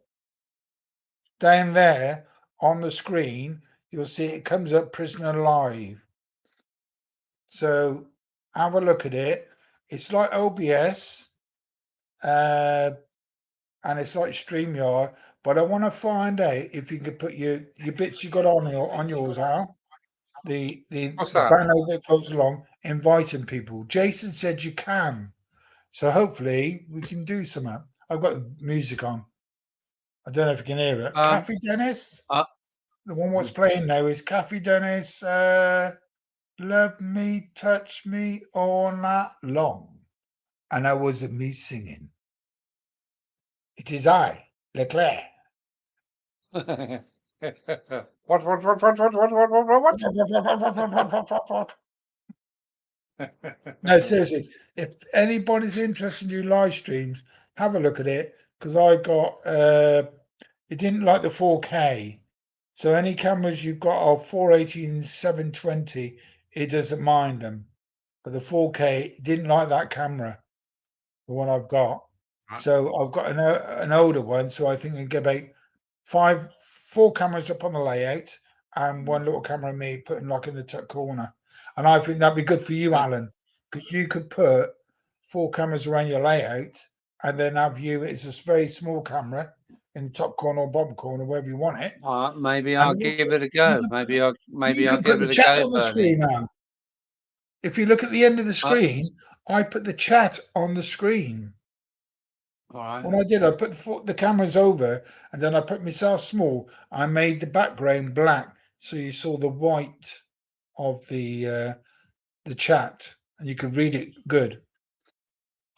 down there on the screen, you'll see it comes up Prisoner Live. So have a look at it. It's like OBS, and it's like StreamYard, but I want to find out if you can put your bits you got on yours, Al. The What's that? banner that goes along, inviting people. Jason said you can, so hopefully we can do something. I've got the music on. I don't know if you can hear it. Um, Kathy Dennis, uh, the one what's playing now is Kathy Dennis. Love me, touch me all night long, and I wasn't me singing. It is I, Leclerc. What? No, seriously, if anybody's interested in new live streams, have a look at it, because I got it didn't like the 4K. So any cameras you've got are 480 720, it doesn't mind them. But the 4K it didn't like that camera, the one I've got. So I've got an older one, so I think I can get about four cameras up on the layout and one little camera me putting like in the top corner. And I think that'd be good for you, Alan, because you could put four cameras around your layout and then have you, it's a very small camera in the top corner or bottom corner, wherever you want it. Maybe And I'll also, give it a you go. could put, Maybe you I'll could put give the it a chat go, on the Bernie. screen now. If you look at the end of the Uh, screen, I put the chat on the screen. all right. What I did, I put the cameras over and then I put myself small. I made the background black so you saw the white of the chat and you could read it good.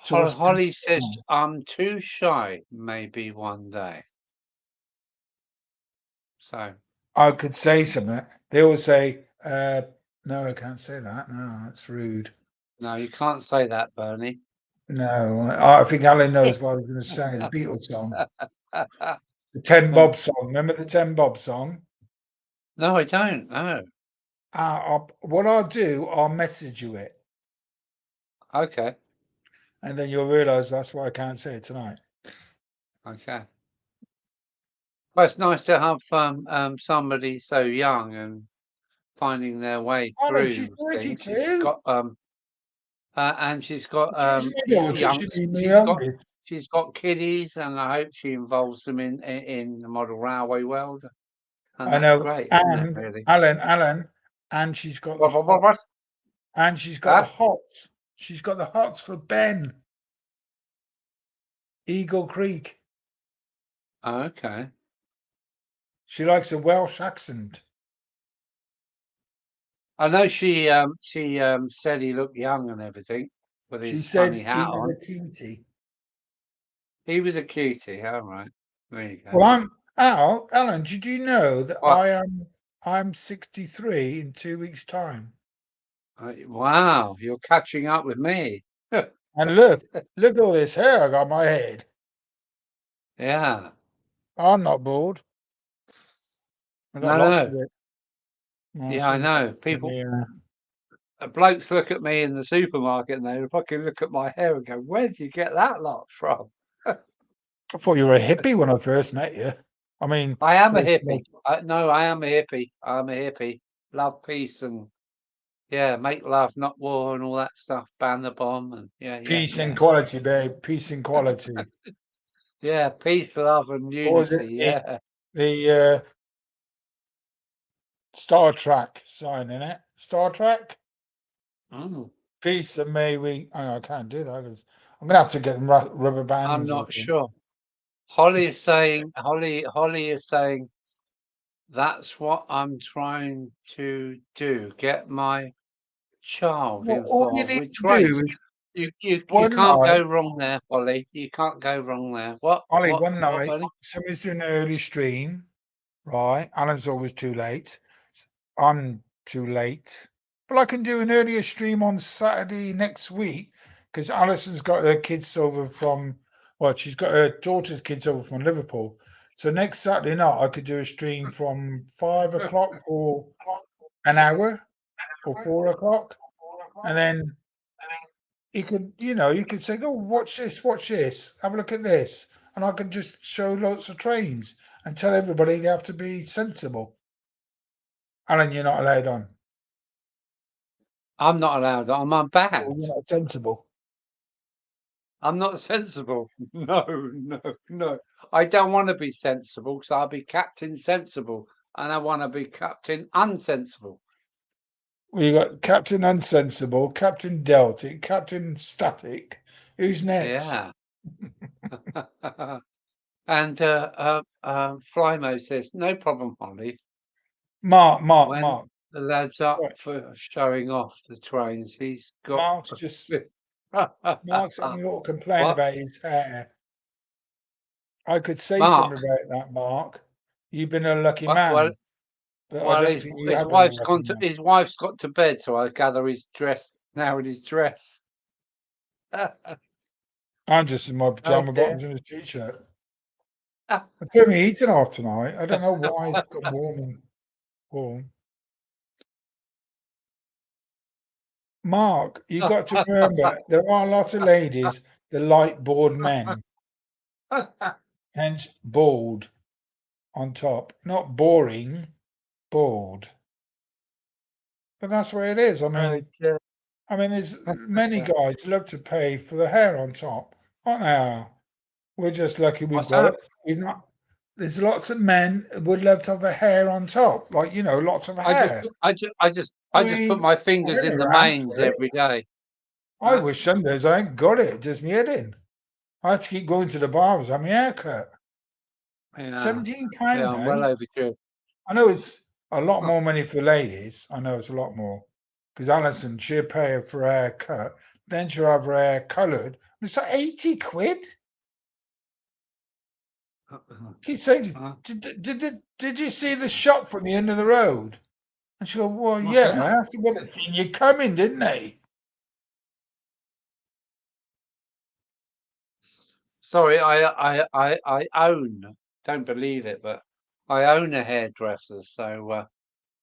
So what's Holly says I'm too shy. Maybe one day. So I could say something. They always say, no, I can't say that. No, that's rude. No, you can't say that, Bernie. No, I think Alan knows what I was going to say. The Beatles song, the Ten Bob song. Remember the Ten Bob song? No, I don't. No. What I'll do, I'll message you it, Okay. and then you'll realise that's why I can't say it tonight. Okay. Well, it's nice to have somebody so young and finding their way Alan, she's through things. She's 32. got and she's got She's my daughter. young. She's my youngest. She's got kiddies, and I hope she involves them in the model railway world. And I that's know. great, isn't it? And Really. Alan, and she's got the hot, What? and she's got the Huh? hots. She's got the hots for Ben, Eagle Creek. Oh, okay. She likes a Welsh accent. I know she said he looked young and everything with She his said funny hat he was on. a cutie. He was a cutie. All right. There you go. Well, Alan, did you know that What? I'm 63 in 2 weeks' time? Wow, you're catching up with me. And look at all this hair I got on my head. Yeah. I'm not bald. I got lots of No. it. Well, Yeah, I some know. People, yeah. blokes look at me in the supermarket and they fucking look at my hair and go, "Where did you get that lot from?" I thought you were a hippie when I first met you. I mean, I am a first hippie. No, I am a hippie. I'm a hippie. Love peace and yeah, make love, not war, and all that stuff. Ban the bomb and peace and quality, babe. Peace and quality. yeah. Peace, love, and What was unity. it? Yeah. The Star Trek sign in it. Star Trek. Mm. Peace and may we. I can't do that because I'm gonna have to get them rubber I'm bands or not something. sure. Holly is saying that's what I'm trying to do. Get my child Well, all you involved need with to do trades. is You one can't night, go wrong there, Holly. You can't go wrong there. What? Ollie, What? one What, night, buddy? somebody's doing an early stream, right? Alan's always too late. I'm too late. But I can do an earlier stream on Saturday next week because Alison's got her kids over from, well, she's got her daughter's kids over from Liverpool. So next Saturday night, I could do a stream from 5 o'clock for an hour or 4 o'clock. And then you could say, oh, watch this, have a look at this. And I can just show lots of trains and tell everybody they have to be sensible. Alan, you're not allowed on. I'm not allowed. I'm bad. You're not sensible. I'm not sensible. No, no, no. I don't want to be sensible because I'll be Captain Sensible, and I want to be Captain Unsensible. Well, you got Captain Unsensible, Captain Deltic, Captain Static. Who's next? Yeah. And Flymo says, no problem, Holly. When Mark. the lad's up Right. for showing off the trains, he's got Mark's having a little complaint what? about his hair. I could say Mark? something about that, Mark. You've been a lucky Well, man, but I don't think you his have been a wife's lucky gone to man. his wife's got to bed, so I gather he's dressed now in his dress. I'm just in my Oh pajama dear. bottoms and a t-shirt. I turned my heating off tonight. I don't know why it's got warm. Mark, you got to remember there are a lot of ladies that like bored men, hence bald on top. Not boring, bald. But that's where it is. Oh dear. There's many guys love to pay for the hair on top. Aren't they? We're just lucky we've What's got that? it. We've not. There's lots of men would love to have the hair on top, like lots of hair. I just put my I fingers in the never asked mains for it. every day. I wish some days I ain't got it. Just me head in. I had to keep going to the barbers to have my hair cut. Yeah, £17 yeah, I'm now. well overdue. I know it's a lot more money for ladies. I know it's a lot more. Because Alison, she'll pay for her hair cut. Then she'll have her hair coloured. It's like 80 quid. He said, did you see the shop from the end of the road? And she'll go, well, What's that? yeah. I said, well, they seen you coming, didn't they? Sorry, I own. Don't believe it, but I own a hairdresser, so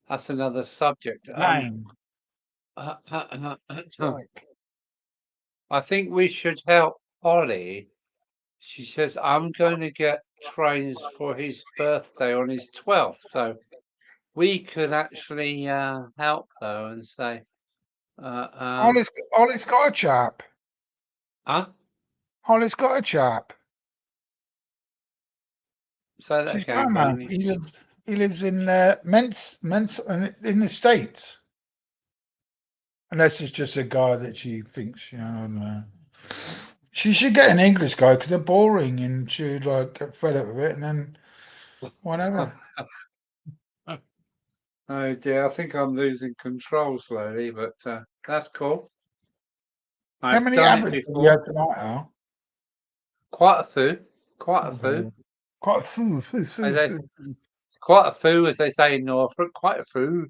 that's another subject. Bang. Strike. I think we should help Holly. She says I'm going to get trains for his birthday on his 12th, so we could actually help her and say, Ollie's got a chap. huh? Ollie's got a chap. Say that She's got a again, man. Bernie. He lives in Ments in the States. Unless it's just a guy that she thinks, you know, I don't know. She should get an English guy because they're boring and she'd like get fed up with it and then whatever. Oh dear, I think I'm losing control slowly, but that's cool. How I've many done it average have you before. had tonight, Al? Quite a few. Quite a few. Oh, quite a few. As they, quite a few, as they say in Norfolk. Quite a few.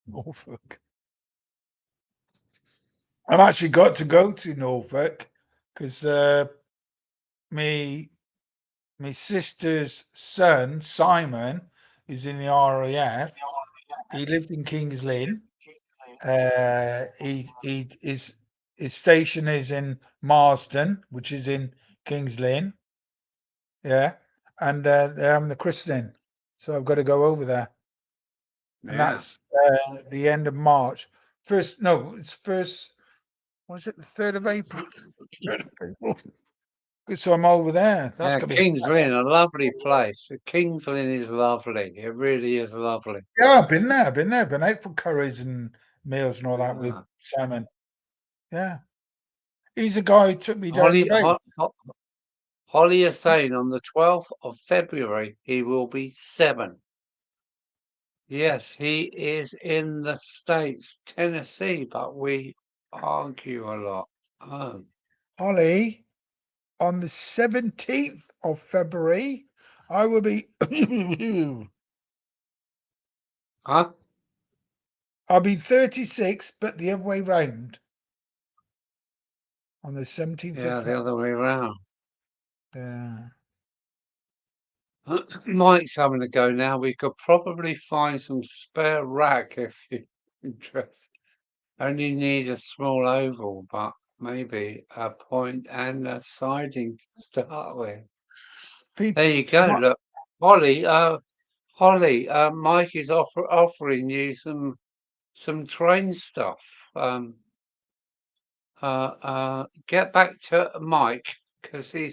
Norfolk. I've actually got to go to Norfolk because me sister's son Simon is in the RAF. He lives in Kings Lynn. His station is in Marsden, which is in Kings Lynn. Yeah, and they're having the christening, so I've got to go over there, and Yeah. that's the end of March. It's first. What is it? The 3rd of April. 3rd of April. So I'm over there. That's Yeah, gonna be. Kings Lynn, a lovely place. Kings Lynn is lovely. It really is lovely. Yeah, I've been there. Been out for curries and meals and all that with Yeah. Simon. Yeah, he's the guy who took me down the Holly, bay. Holly is saying on the 12th of February he will be 7. Yes, he is in the States, Tennessee, but we argue a lot. Oh, Holly, on the 17th of February, I will be. huh? I'll be 36, but the other way round. On the 17th of Yeah, the February. other way around. Yeah. Mike's having a go now. We could probably find some spare rack if you're interested. Only need a small oval, but maybe a point and a siding to start with. There you go. Look, Holly. Holly. Mike is offering you some train stuff. Get back to Mike because he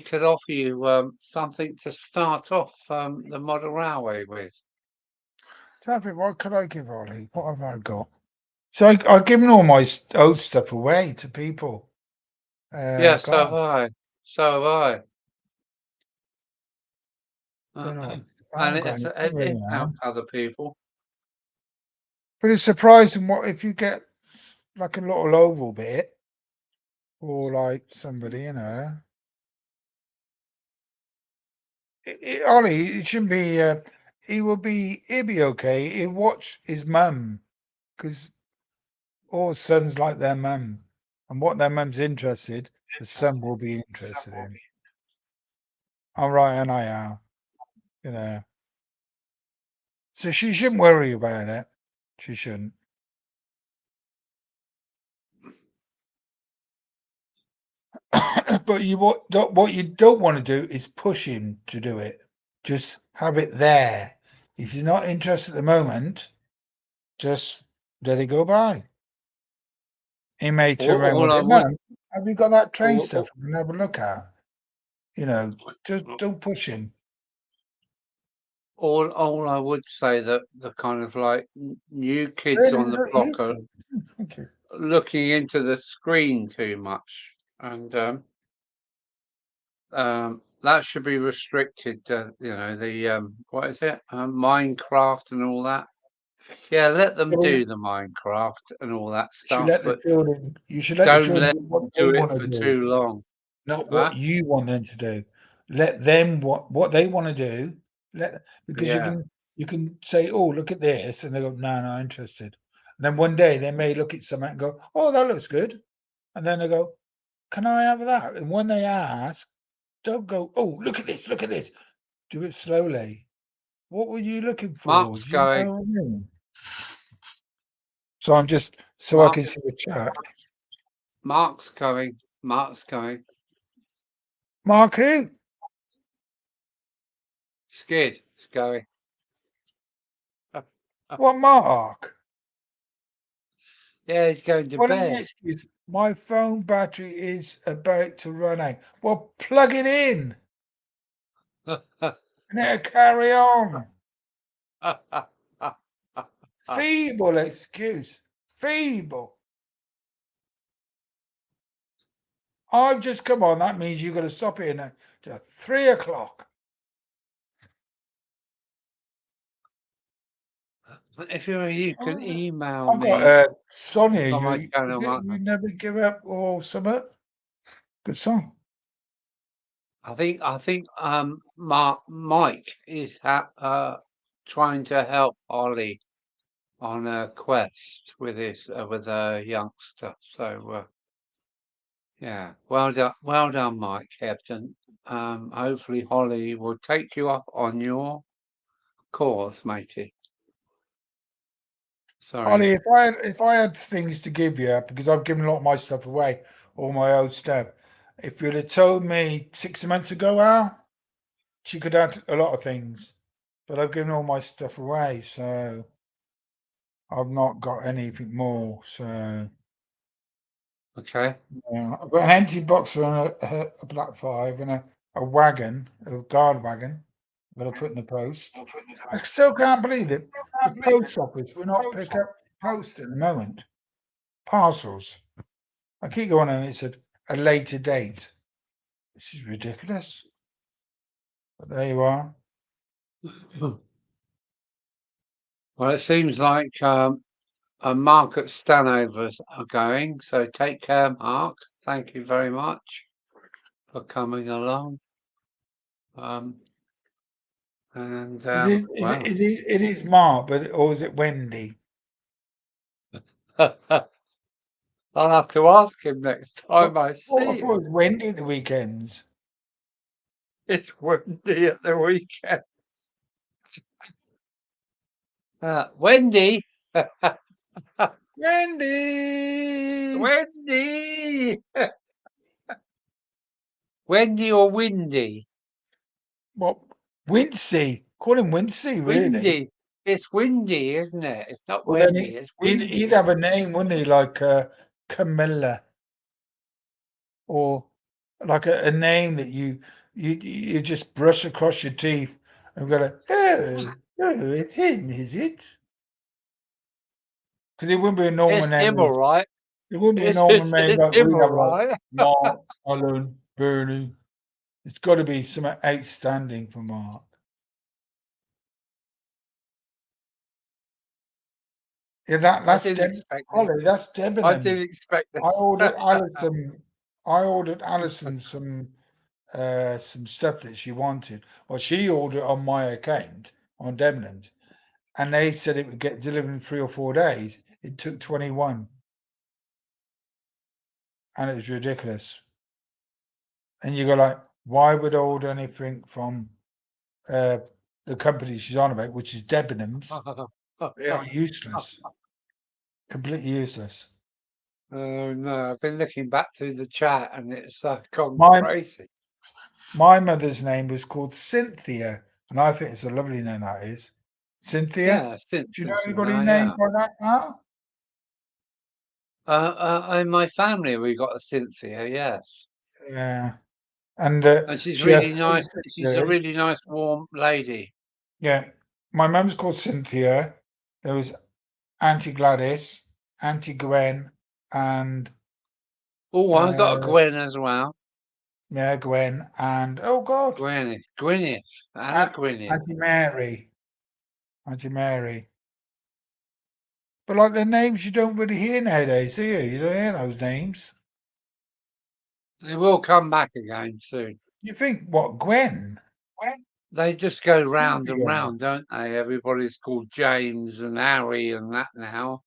could offer you something to start off the model railway with. Taffy, what could I give Ollie? What have I got? So I've given all my old stuff away to people. Yeah, so God, have I. So have I. don't know. I And haven't got anything really it's now. helped other people. But it's surprising what if you get like a little oval bit or like somebody, you know. Ollie, it shouldn't be. He'll be okay. He'll watch his mum because all sons like their mum, and what their mum's interested, the son will be interested in. I'm right, and I am, you know. So she shouldn't worry about it. She shouldn't. But what you don't want to do is push him to do it. Just have it there. If he's not interested at the moment, just let it go by. He may turn around one All I day, would Mum, have you got that train all, stuff? I can have a look at. You know, just don't push him. all I would say that the kind of like new kids Really, on the not block are useful. Thank you. looking into the screen too much, and that should be restricted to the what is it, Minecraft and all that. Yeah, let them do the Minecraft and all that Should stuff, let the but children. You should let the don't children let do what them they do it want to for do, too long. not what Huh? you want them to do. Let them what they want to do. Because Yeah, you can say, "Oh, look at this," and they go, "No, not interested." And then one day they may look at something and go, "Oh, that looks good," and then they go, can I have that? And when they ask, don't go, oh, look at this, look at this. Do it slowly. What were you looking for? Mark's Do you going. know what I mean? So I'm just so I Mark, can see the chat. Mark's going. Mark's going. Mark who? Skid is going. What Mark? Yeah, he's going to What an bed. excuse. My phone battery is about to run out. Well, plug it in and it'll carry on. Feeble excuse. Feeble. I've just come on. That means you've got to stop it in to 3 o'clock. If you can email I've got me Sonia. on my You, is channel, it Mark. You Never Give Up or something? Good song. I think Mike is trying to help Ollie on a quest with a youngster. So yeah, well done, Mike Hebden. Hopefully Holly will take you up on your course, matey. Sorry. Ollie, if I had things to give you, because I've given a lot of my stuff away, all my old stuff. If you'd have told me 6 months ago, Al, she could add a lot of things, but I've given all my stuff away, so I've not got anything more. So Okay. yeah, I've got an empty box for a Black 5 and a wagon, a guard wagon. I'm gonna put in the post. I still can't believe it. The post office will not pick up post at the moment. Parcels. I keep going and it's a later date. This is ridiculous. But there you are. Well, it seems like Mark at Stanovers are going. So take care, Mark. Thank you very much for coming along. And well, It is Mark, but or is it Wendy? I'll have to ask him next time I I see thought it him. was Wendy at the weekends. It's windy at the weekend. Wendy, Wendy! Wendy, Wendy or Windy? What? Wincy. Call him Wincy, really. Windy. It's windy, isn't it? It's not Well, then Wendy. It's he'd windy. have a name, wouldn't he? Like Camilla, or like a name that you just brush across your teeth and go like, oh, it's him, is it? Because it wouldn't be a normal It's name. him, all right. It wouldn't be a It's normal it's, name it's like him, we'd all have like right. Mark, Alan, Bernie. It's got to be something outstanding for Mark. Yeah, I that's didn't expect that. Holly. That's I Debenhams. didn't expect I this. ordered Alison. I ordered Alison some stuff that she wanted. Well, she ordered on my account on Debenhams, and they said it would get delivered in 3 or 4 days. It took 21, and it was ridiculous. And you go like, why would I order anything from the company she's on about, which is Debenhams? They are useless, completely useless. Oh no, I've been looking back through the chat and it's gone My crazy. my mother's name was called Cynthia, and I think it's a lovely name that is. Cynthia. Yeah, Do you know Stinson anybody now, named yeah. by that now? In my family, we got a Cynthia, yes. Yeah. And And she's she had really 3 nice. She's a sisters. really nice, warm lady. Yeah. My mum's called Cynthia. There was Auntie Gladys, Auntie Gwen, and Oh, I got a uh, Gwen as well. yeah, Gwen, and oh God, Gwyneth, Anna Gwyneth. Auntie Mary. Auntie Mary. But like the names you don't really hear nowadays, do you? You don't hear those names. They will come back again soon. You think what, Gwen? They just go round and Cynthia. round, don't they? Everybody's called James and Harry and that now.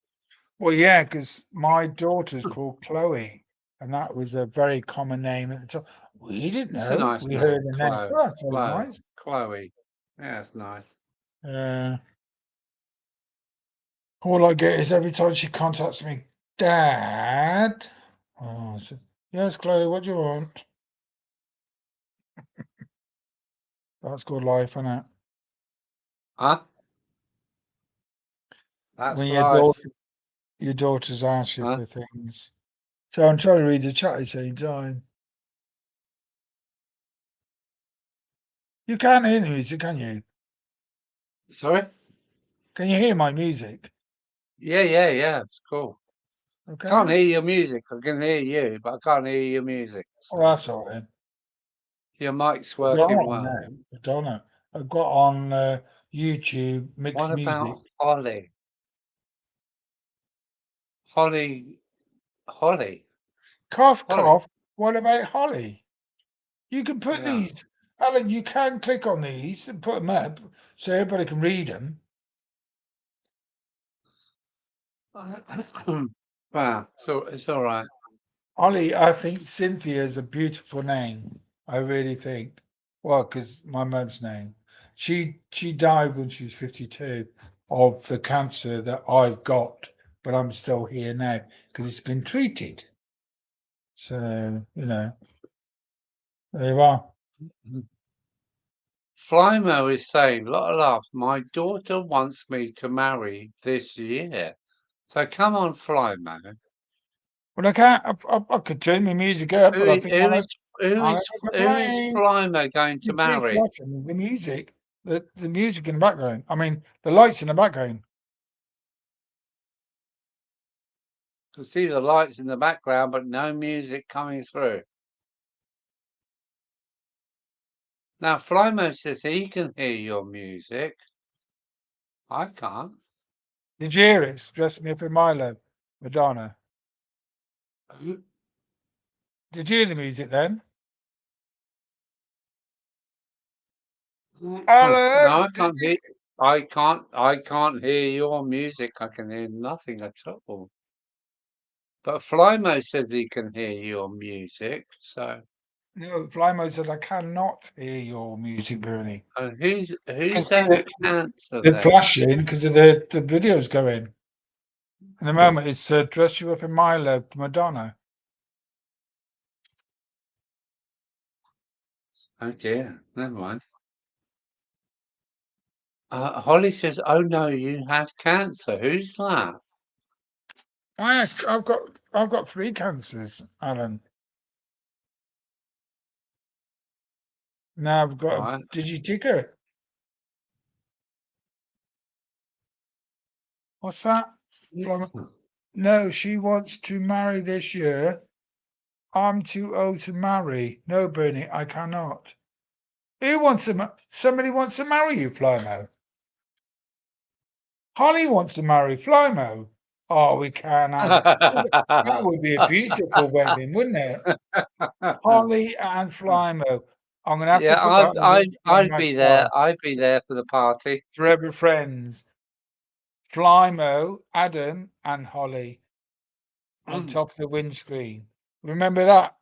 Well, yeah, because my daughter's called Chloe. and that was a very common name at the time. We didn't It's a know. nice We name, heard the name. Chloe. Oh, that sounds Chloe. nice. Chloe. Yeah, it's nice. All I get is every time she contacts me, Dad. Oh, I said, yes, Chloe, what do you want? That's good life, isn't it? Huh? That's When life. your daughters ask you Huh? for things. So I'm trying to read the chat at the same time. You can't hear the music, can you? Sorry? Can you hear my music? Yeah. It's cool. Okay. Can't hear your music. I can hear you, but I can't hear your music. Oh, that's all right. Your mic's I've got working on well. now. I don't know. I've got on YouTube mixed What music. about Holly? Holly. Cough, Holly. cough. What about Holly? You can put Yeah. these, Alan, you can click on these and put them up so everybody can read them. Wow. So it's all right. Holly, I think Cynthia is a beautiful name. I really think. Well, because my mum's name. She died when she was 52 of the cancer that I've got, but I'm still here now because it's been treated. So, there you are. Flymo is saying, lot of love. My daughter wants me to marry this year. So come on, Flymo. Well, I can't. I could turn my music up, but I think Who is playing. Flymo going to It is marry? watching the music, the music in the background. I mean, the lights in the background. To see the lights in the background, but no music coming through. Now, Flymo says he can hear your music. I can't. Did you hear it? Dressed me up in Milo, Madonna. Who- Did you hear the music then? No, Alan, I can't hear. I can't hear your music. I can hear nothing at all. But Flymo says he can hear your music. So, no, Flymo said I cannot hear your music, Bernie. and who's Because having cancer they're then? flashing because of the videos going. In the moment, it's dress you up in Milo, Madonna. Oh dear, never mind. Holly says, "Oh no, you have cancer." Who's that? I've got 3 cancers, Alan. Now I've got Right. a digiticker. What's that? No, she wants to marry this year. I'm too old to marry. No, Bernie, I cannot. Who wants to? Somebody wants to marry you, Flymo. Holly wants to marry Flymo. Oh, we can have. That would be a beautiful wedding, wouldn't it? Holly and Flymo. I'm gonna have to Yeah, put that on I'd my be there. car. I'd be there for the party. Forever friends. Flymo, Adam, and Holly on top of the windscreen. Remember that?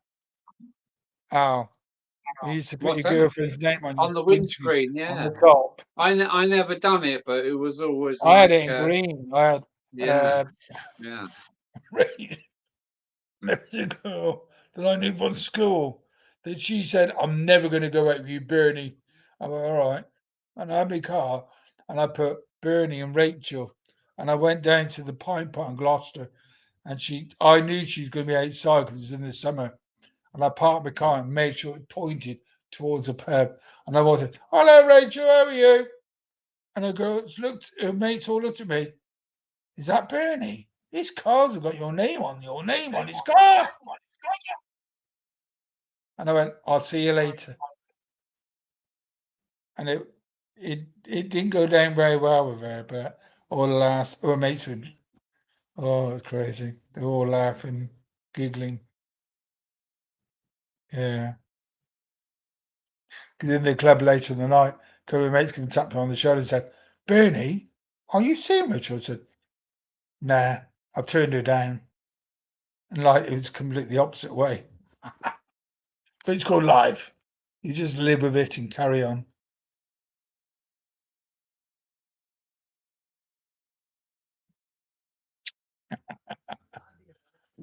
Oh, you used to put your What's that? girlfriend's name on your On the windscreen windscreen, on yeah. the top. I never done it, but it was always I had like, it in green. I had yeah, yeah. red. There was a girl that I knew from school that she said, I'm never going to go out with you, Bernie. I went, all right. And I had my car and I put Bernie and Rachel. And I went down to the Pine Pot in Gloucester. And I knew she was going to be outside because it's in the summer. And I parked my car and made sure it pointed towards a pub. And I wanted, hello, Rachel, how are you? And her mates all looked at me. Is that Bernie? His cars have got your name on his car. And I went, I'll see you later. And it didn't go down very well with her, but all the last her mates would, oh, it's crazy. They're all laughing, giggling. Yeah. Because in the club later in the night, a couple of mates came and tapped me on the shoulder and said, Bernie, are you seeing Rachel? I said, nah, I've turned her down. And like it was completely opposite way. But it's called life. You just live with it and carry on.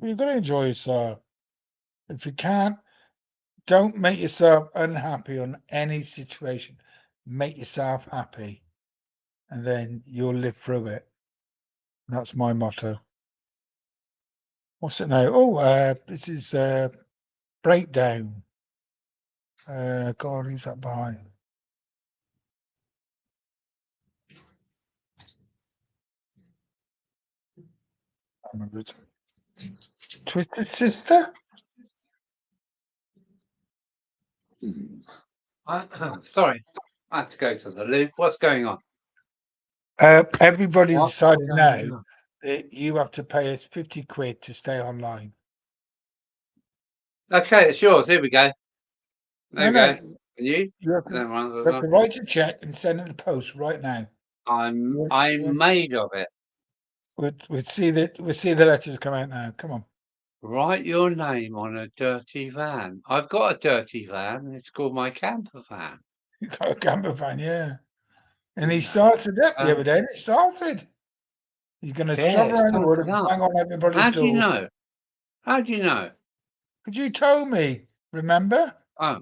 You've got to enjoy yourself. If you can't, don't make yourself unhappy on any situation. Make yourself happy, and then you'll live through it. That's my motto. What's it now? Oh, this is Breakdown. God, who's that behind? I remember it. Twisted Sister? Sorry, I have to go to the loo. What's going on? Everybody's What's decided going now on? that you have to pay us 50 quid to stay online. Okay, it's yours. Here we go. There we go. No, Can you? you have No, to write a check and send it to the post right now. I'm made of it. We'll see the letters come out now. Come on. Write your name on a dirty van. I've got a dirty van. It's called my camper van. You got a camper van, yeah. And he Yeah. started it the other day. It started. He's going to Yeah, travel it around the world started and up. bang on everybody's How do you door. know? How do you know? Could you tell me? Remember? Oh,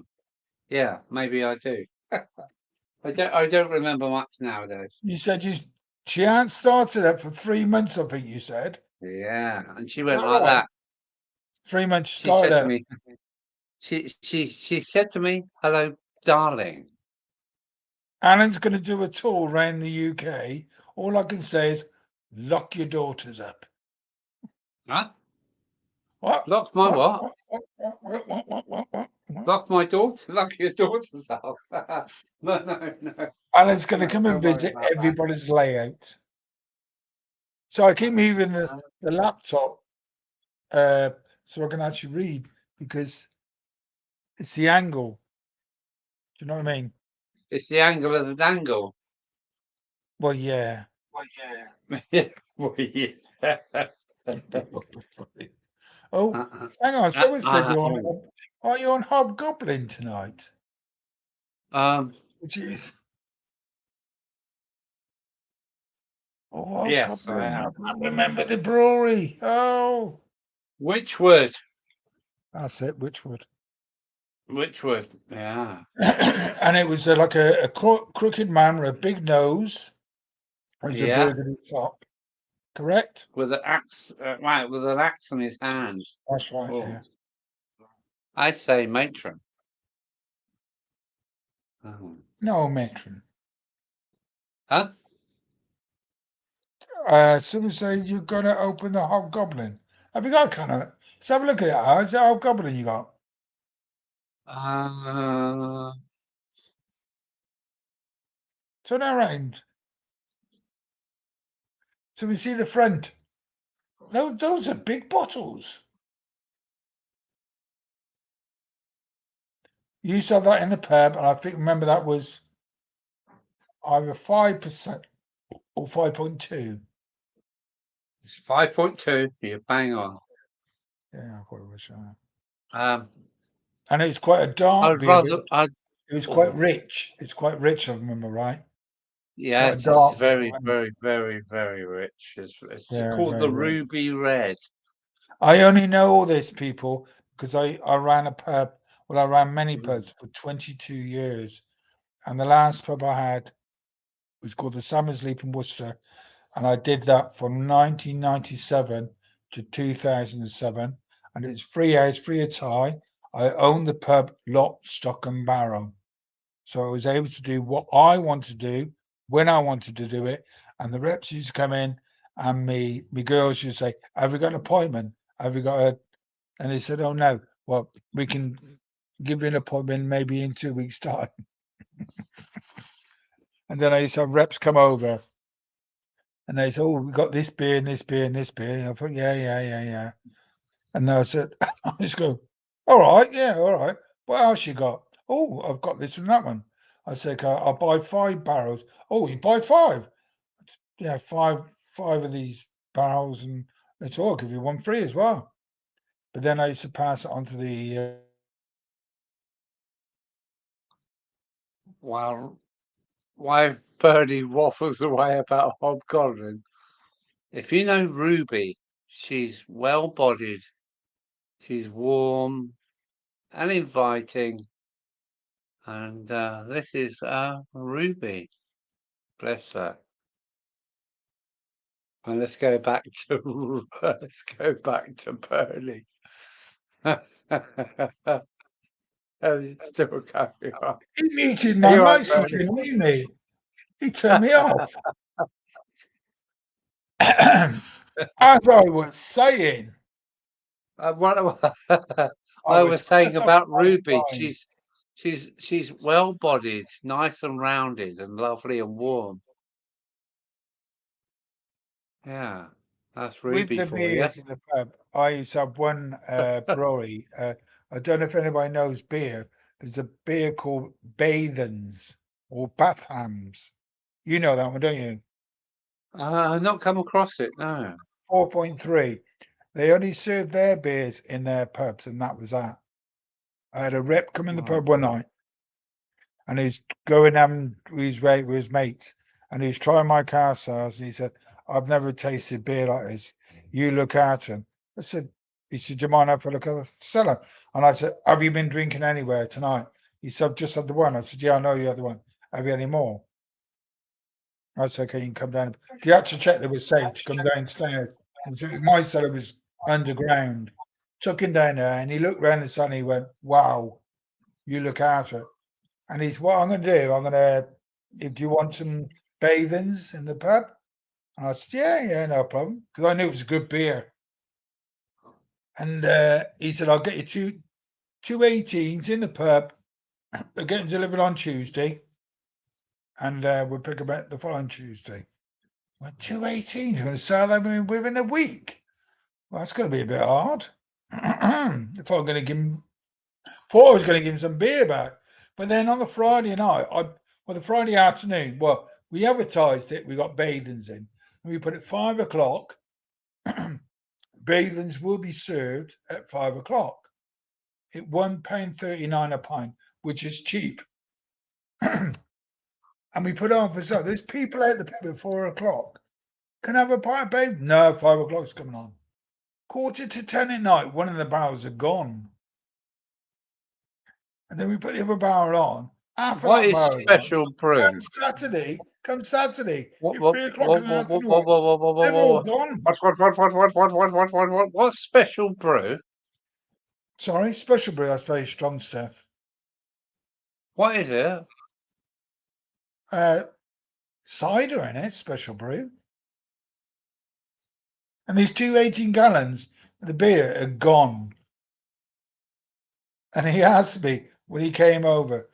yeah, maybe I do. I don't remember much nowadays. You said she hadn't started it for 3 months, I think you said. Yeah, and she Is went that like right? that. 3 months She said to started. me, she said to me, "Hello, darling." Alan's going to do a tour around the UK. All I can say is lock your daughters up. Huh? What? Lock my what? What? Lock my daughter? Lock your daughters up? No. Alan's going to No, come and don't worry visit about that. everybody's layout. So I keep moving the laptop so I can actually read because it's the angle. Do you know what I mean? It's the angle of the dangle. Well, yeah. Yeah. Well, yeah. Oh, hang on. Someone said Oh. are you on Hobgoblin tonight? Which is Yes, I Hobgoblin. I am. can't remember the brewery. Oh, Which word? that's it. Whichwood. Which word? Yeah. And it was like a crooked man with a big nose. It was a Yeah. burgundy top. Correct? With an axe, right, with an axe in his hand. That's right. Oh, Yeah. I say matron. Oh. No, matron. Huh? Someone say you've got to open the Hobgoblin. Have you got kind of? Let's have a look at it. Is that Hobgoblin you got? Uh, Turn it around. So we see the front. Those are big bottles. You used to have that in the pub, and I think remember that was either 5% or 5.2. it's 5.2. You bang on. Yeah, I thought it was. Um, And it's quite a dark I'd beer, but rather, I'd, it was quite oh, rich. It's quite rich, I remember, right? yeah, Quite a it is dark beer, very, wasn't it? very, very, very rich. It's Very, called very the rich. Ruby Red. I only know all this, people, because I ran a pub. Well, I ran many Mm. pubs for 22 years. And the last pub I had was called the Summer's Leap in Worcester. And I did that from 1997 to 2007. And it was free house, free attire. I owned the pub lock, stock, and barrel. So I was able to do what I wanted to do when I wanted to do it. And the reps used to come in and me girls used to say, have you got an appointment? Have you got a, and they said, oh no, well, we can give you an appointment maybe in 2 weeks' time. And then I used to have reps come over and they said, oh, we got this beer and this beer and this beer. And I thought, yeah. And I said, I just go, all right, yeah, all right. What else you got? Oh, I've got this and that one. I said, I'll buy 5 barrels. Oh, you buy 5? Yeah, five of these barrels, and that's all. I'll give you one free as well. but then I used to pass it on to the. Well, why Birdie waffles away about hobgoblin. If you know Ruby, she's well-bodied, she's warm and inviting, and this is Ruby. Bless her. And let's go back to Birdie. Oh, it's still going on. He muted Are my you all right, mic, so he Birdie? couldn't hear me. He turned me off. As I was saying, What I I was was saying cut off about by Ruby, time. she's well-bodied, nice and rounded, and lovely and warm. Yeah, that's With Ruby the for you. beers in the pub, I used to have one brewery. I don't know if anybody knows beer. There's a beer called Bathans or Bathams. You know that one, don't you? I've not come across it, no. 4.3. They only served their beers in their pubs, and that was that. I had a rep come in the Right. pub one night, and he's going with his mates, and he's trying my car sales. And he said, "I've never tasted beer like this. You look at him." I said, "He said, do you mind if I look at the cellar?" And I said, "Have you been drinking anywhere tonight?" He said, "I've just had the one." I said, "Yeah, I know you had the one. Have you any more?" I said, "Okay, you can come down." You had to check there was safe to come downstairs. And so my cellar was underground. Took him down there, and he looked round the sun. And he went, "Wow, you look after it." And he's, "What I'm going to do, I'm going to, do you want some bathings in the pub?" And I said, yeah, no problem. Because I knew it was good beer. And he said, "I'll get you two 18s in the pub. They're getting delivered on Tuesday. And we'll pick them up the following Tuesday." Well, two 18s, you're going to sell them within a week? Well, that's going to be a bit hard. If I'm going to give him, thought I was going to give him some beer back. But then on the Friday night, the Friday afternoon, well, we advertised it. We got bathings in, and we put it 5 o'clock. Bathings will be served at 5 o'clock. At £1.39 a pint, which is cheap. And we put on for sale. There's people out the pub at 4 o'clock. Can I have a pint of bathing? No, 5 o'clock's coming on. 9:45 at night, one of the barrels are gone. And then we put the other barrel on. Half of What that is barrel on. special brew? Come Saturday, What at what 3 o'clock what in the what what what afternoon, what what they're all what gone. what's special brew? Sorry, special brew, that's very strong stuff. What is it? Cider in it, special brew. And these two 18 gallons of the beer are gone. And he asked me when he came over,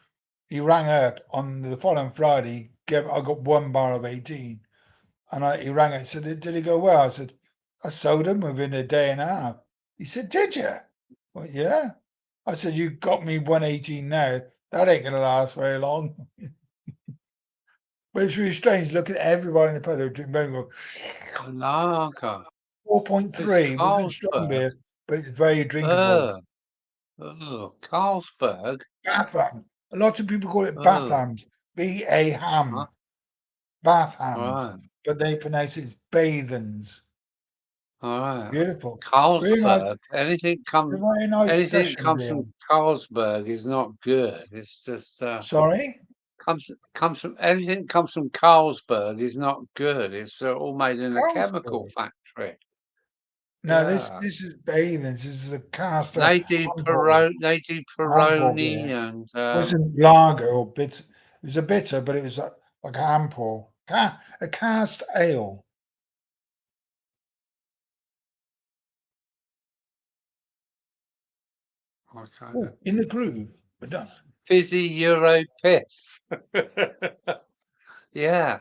he rang up on the following Friday, I got one barrel of 18. And he rang up and said, "Did he go well?" I said, "I sold him within a day and a half." He said, "Did you?" Well, yeah. I said, "You got me 118 now. That ain't going to last very long." But it's really strange looking at everybody in the pub. They're drinking Lager. It's 4.3. It wasn't strong Carlsberg. beer, but it's very drinkable. Ugh. Carlsberg. Batham. A lot of people call it Ugh. Bathams. B-A-ham. Huh? Bathams. Right. But they pronounce it as Bathans. All right. Beautiful. Very nice. Carlsberg. Very nice Anything session comes beer. from Carlsberg is not good. It's just Sorry? comes from anything comes from Carlsberg is not good. It's all made in a chemical Carlsberg. factory. No, this Yeah. this is Bathans. This is a caster They do Ample Peroni beer. and Wasn't lager or bitter. It was a bitter, but it was like ample. A cast ale. okay. Ooh, in the groove. We're done. Fizzy Euro piss. Yeah.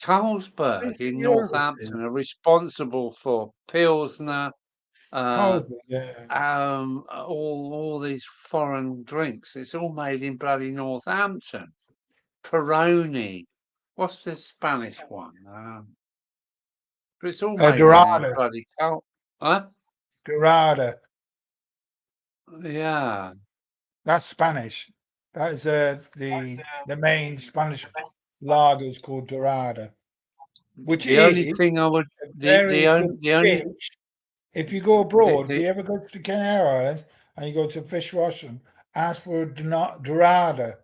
Carlsberg in Northampton are responsible for Pilsner, uh, Carlsberg, yeah. all these foreign drinks. It's all made in bloody Northampton. Peroni. What's the Spanish one? But it's all made in Dorada. bloody Huh? Dorada. Yeah. That's Spanish. That is the main Spanish lager is called Dorada, which The only is thing I would a the very good only the only fish. If you go the, abroad, if the you ever go to the Canary Islands and you go to a fish restaurant, ask for a Dorada,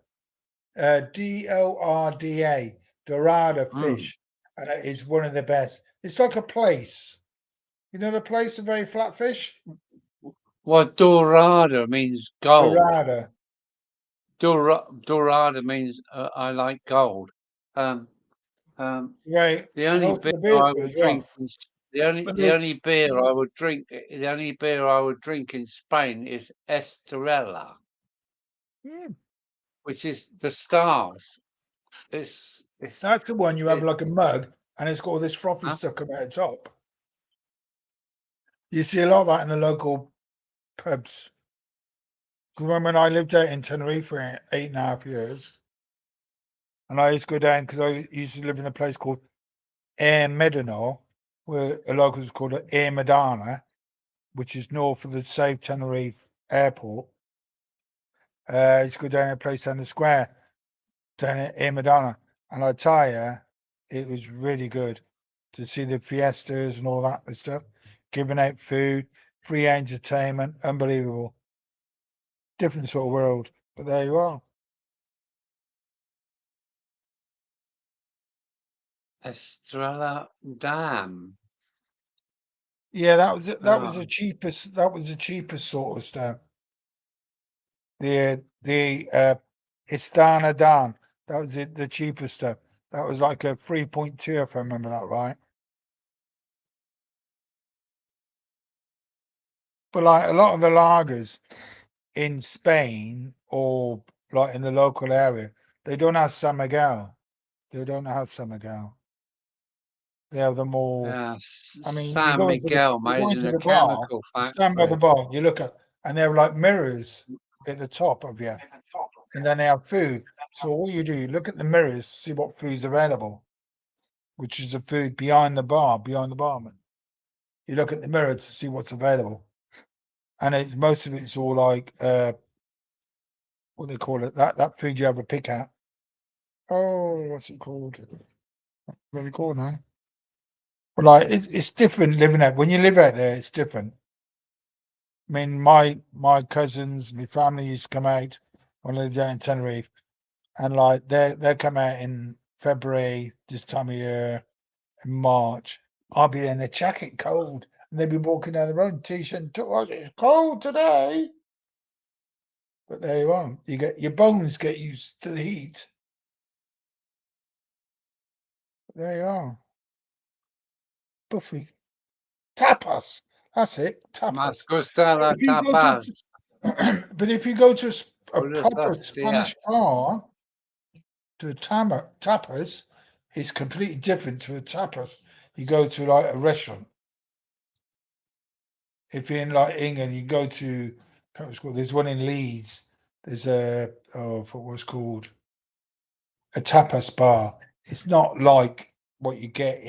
Dorda, Dorada mm, fish, and it is one of the best. It's like a place. You know the place, a very flat fish? well, dorada means gold. Dorada. Dorada means I like gold. Um, um, Right. the And only also beer the beer's I good would as drink well. is But the there's only beer I would drink. The only beer I would drink in Spain is Estrella, hmm, which is the stars. It's that's the one you have it. like a mug and it's got all this frothy Huh? stuff coming out the top. You see a lot of that in the local pubs. Because when I lived out in Tenerife for 8.5 years, and I used to go down because I used to live in a place called Air Medina, where a locals called it Air Medana, which is north of the Save Tenerife airport. I used to go down to a place down the square, down at Air Medina. And I tell you, it was really good to see the fiestas and all that and stuff, giving out food, free entertainment, unbelievable. Different sort of world. But there you are. Estrella Dam. Yeah, that was it. That was Oh, the cheapest. That was the cheapest sort of stuff. The Istana Dan. That was it. The cheapest stuff. That was like a 3.2, if I remember that right. But like a lot of the lagers in Spain or like in the local area, they don't have San Miguel. They don't have San Miguel. They have the more. yeah. I mean, San Miguel you go made in into a the bar, chemical you stand by the factory. bar, you look at, and they have like mirrors at the top of you, and then they have food. So all you do, you look at the mirrors, see what food's available, which is the food behind the bar, behind the barman. You look at the mirror to see what's available, and it's most of it's all like what they call it, that food you have a pick at. Oh, what's it called? What do you call it now? But like it's different living out. When you live out there, it's different. I mean, my cousins, my family used to come out when I lived out in Tenerife, and like they come out in February this time of year, in March. I'll be in a jacket, cold, and they'd be walking down the road, t-shirt, and it's cold today. But there you are. You get your bones get used to the heat. There you are. Buffy tapas. That's it, Más tapas. gusta But la if you go to, tapas. but if you go to a Todos proper los Spanish días. bar, to tapas is completely different to a tapas. You go to like a restaurant. If you're in like England, you go to there's one in Leeds. There's what's called a tapas bar. It's not like what you get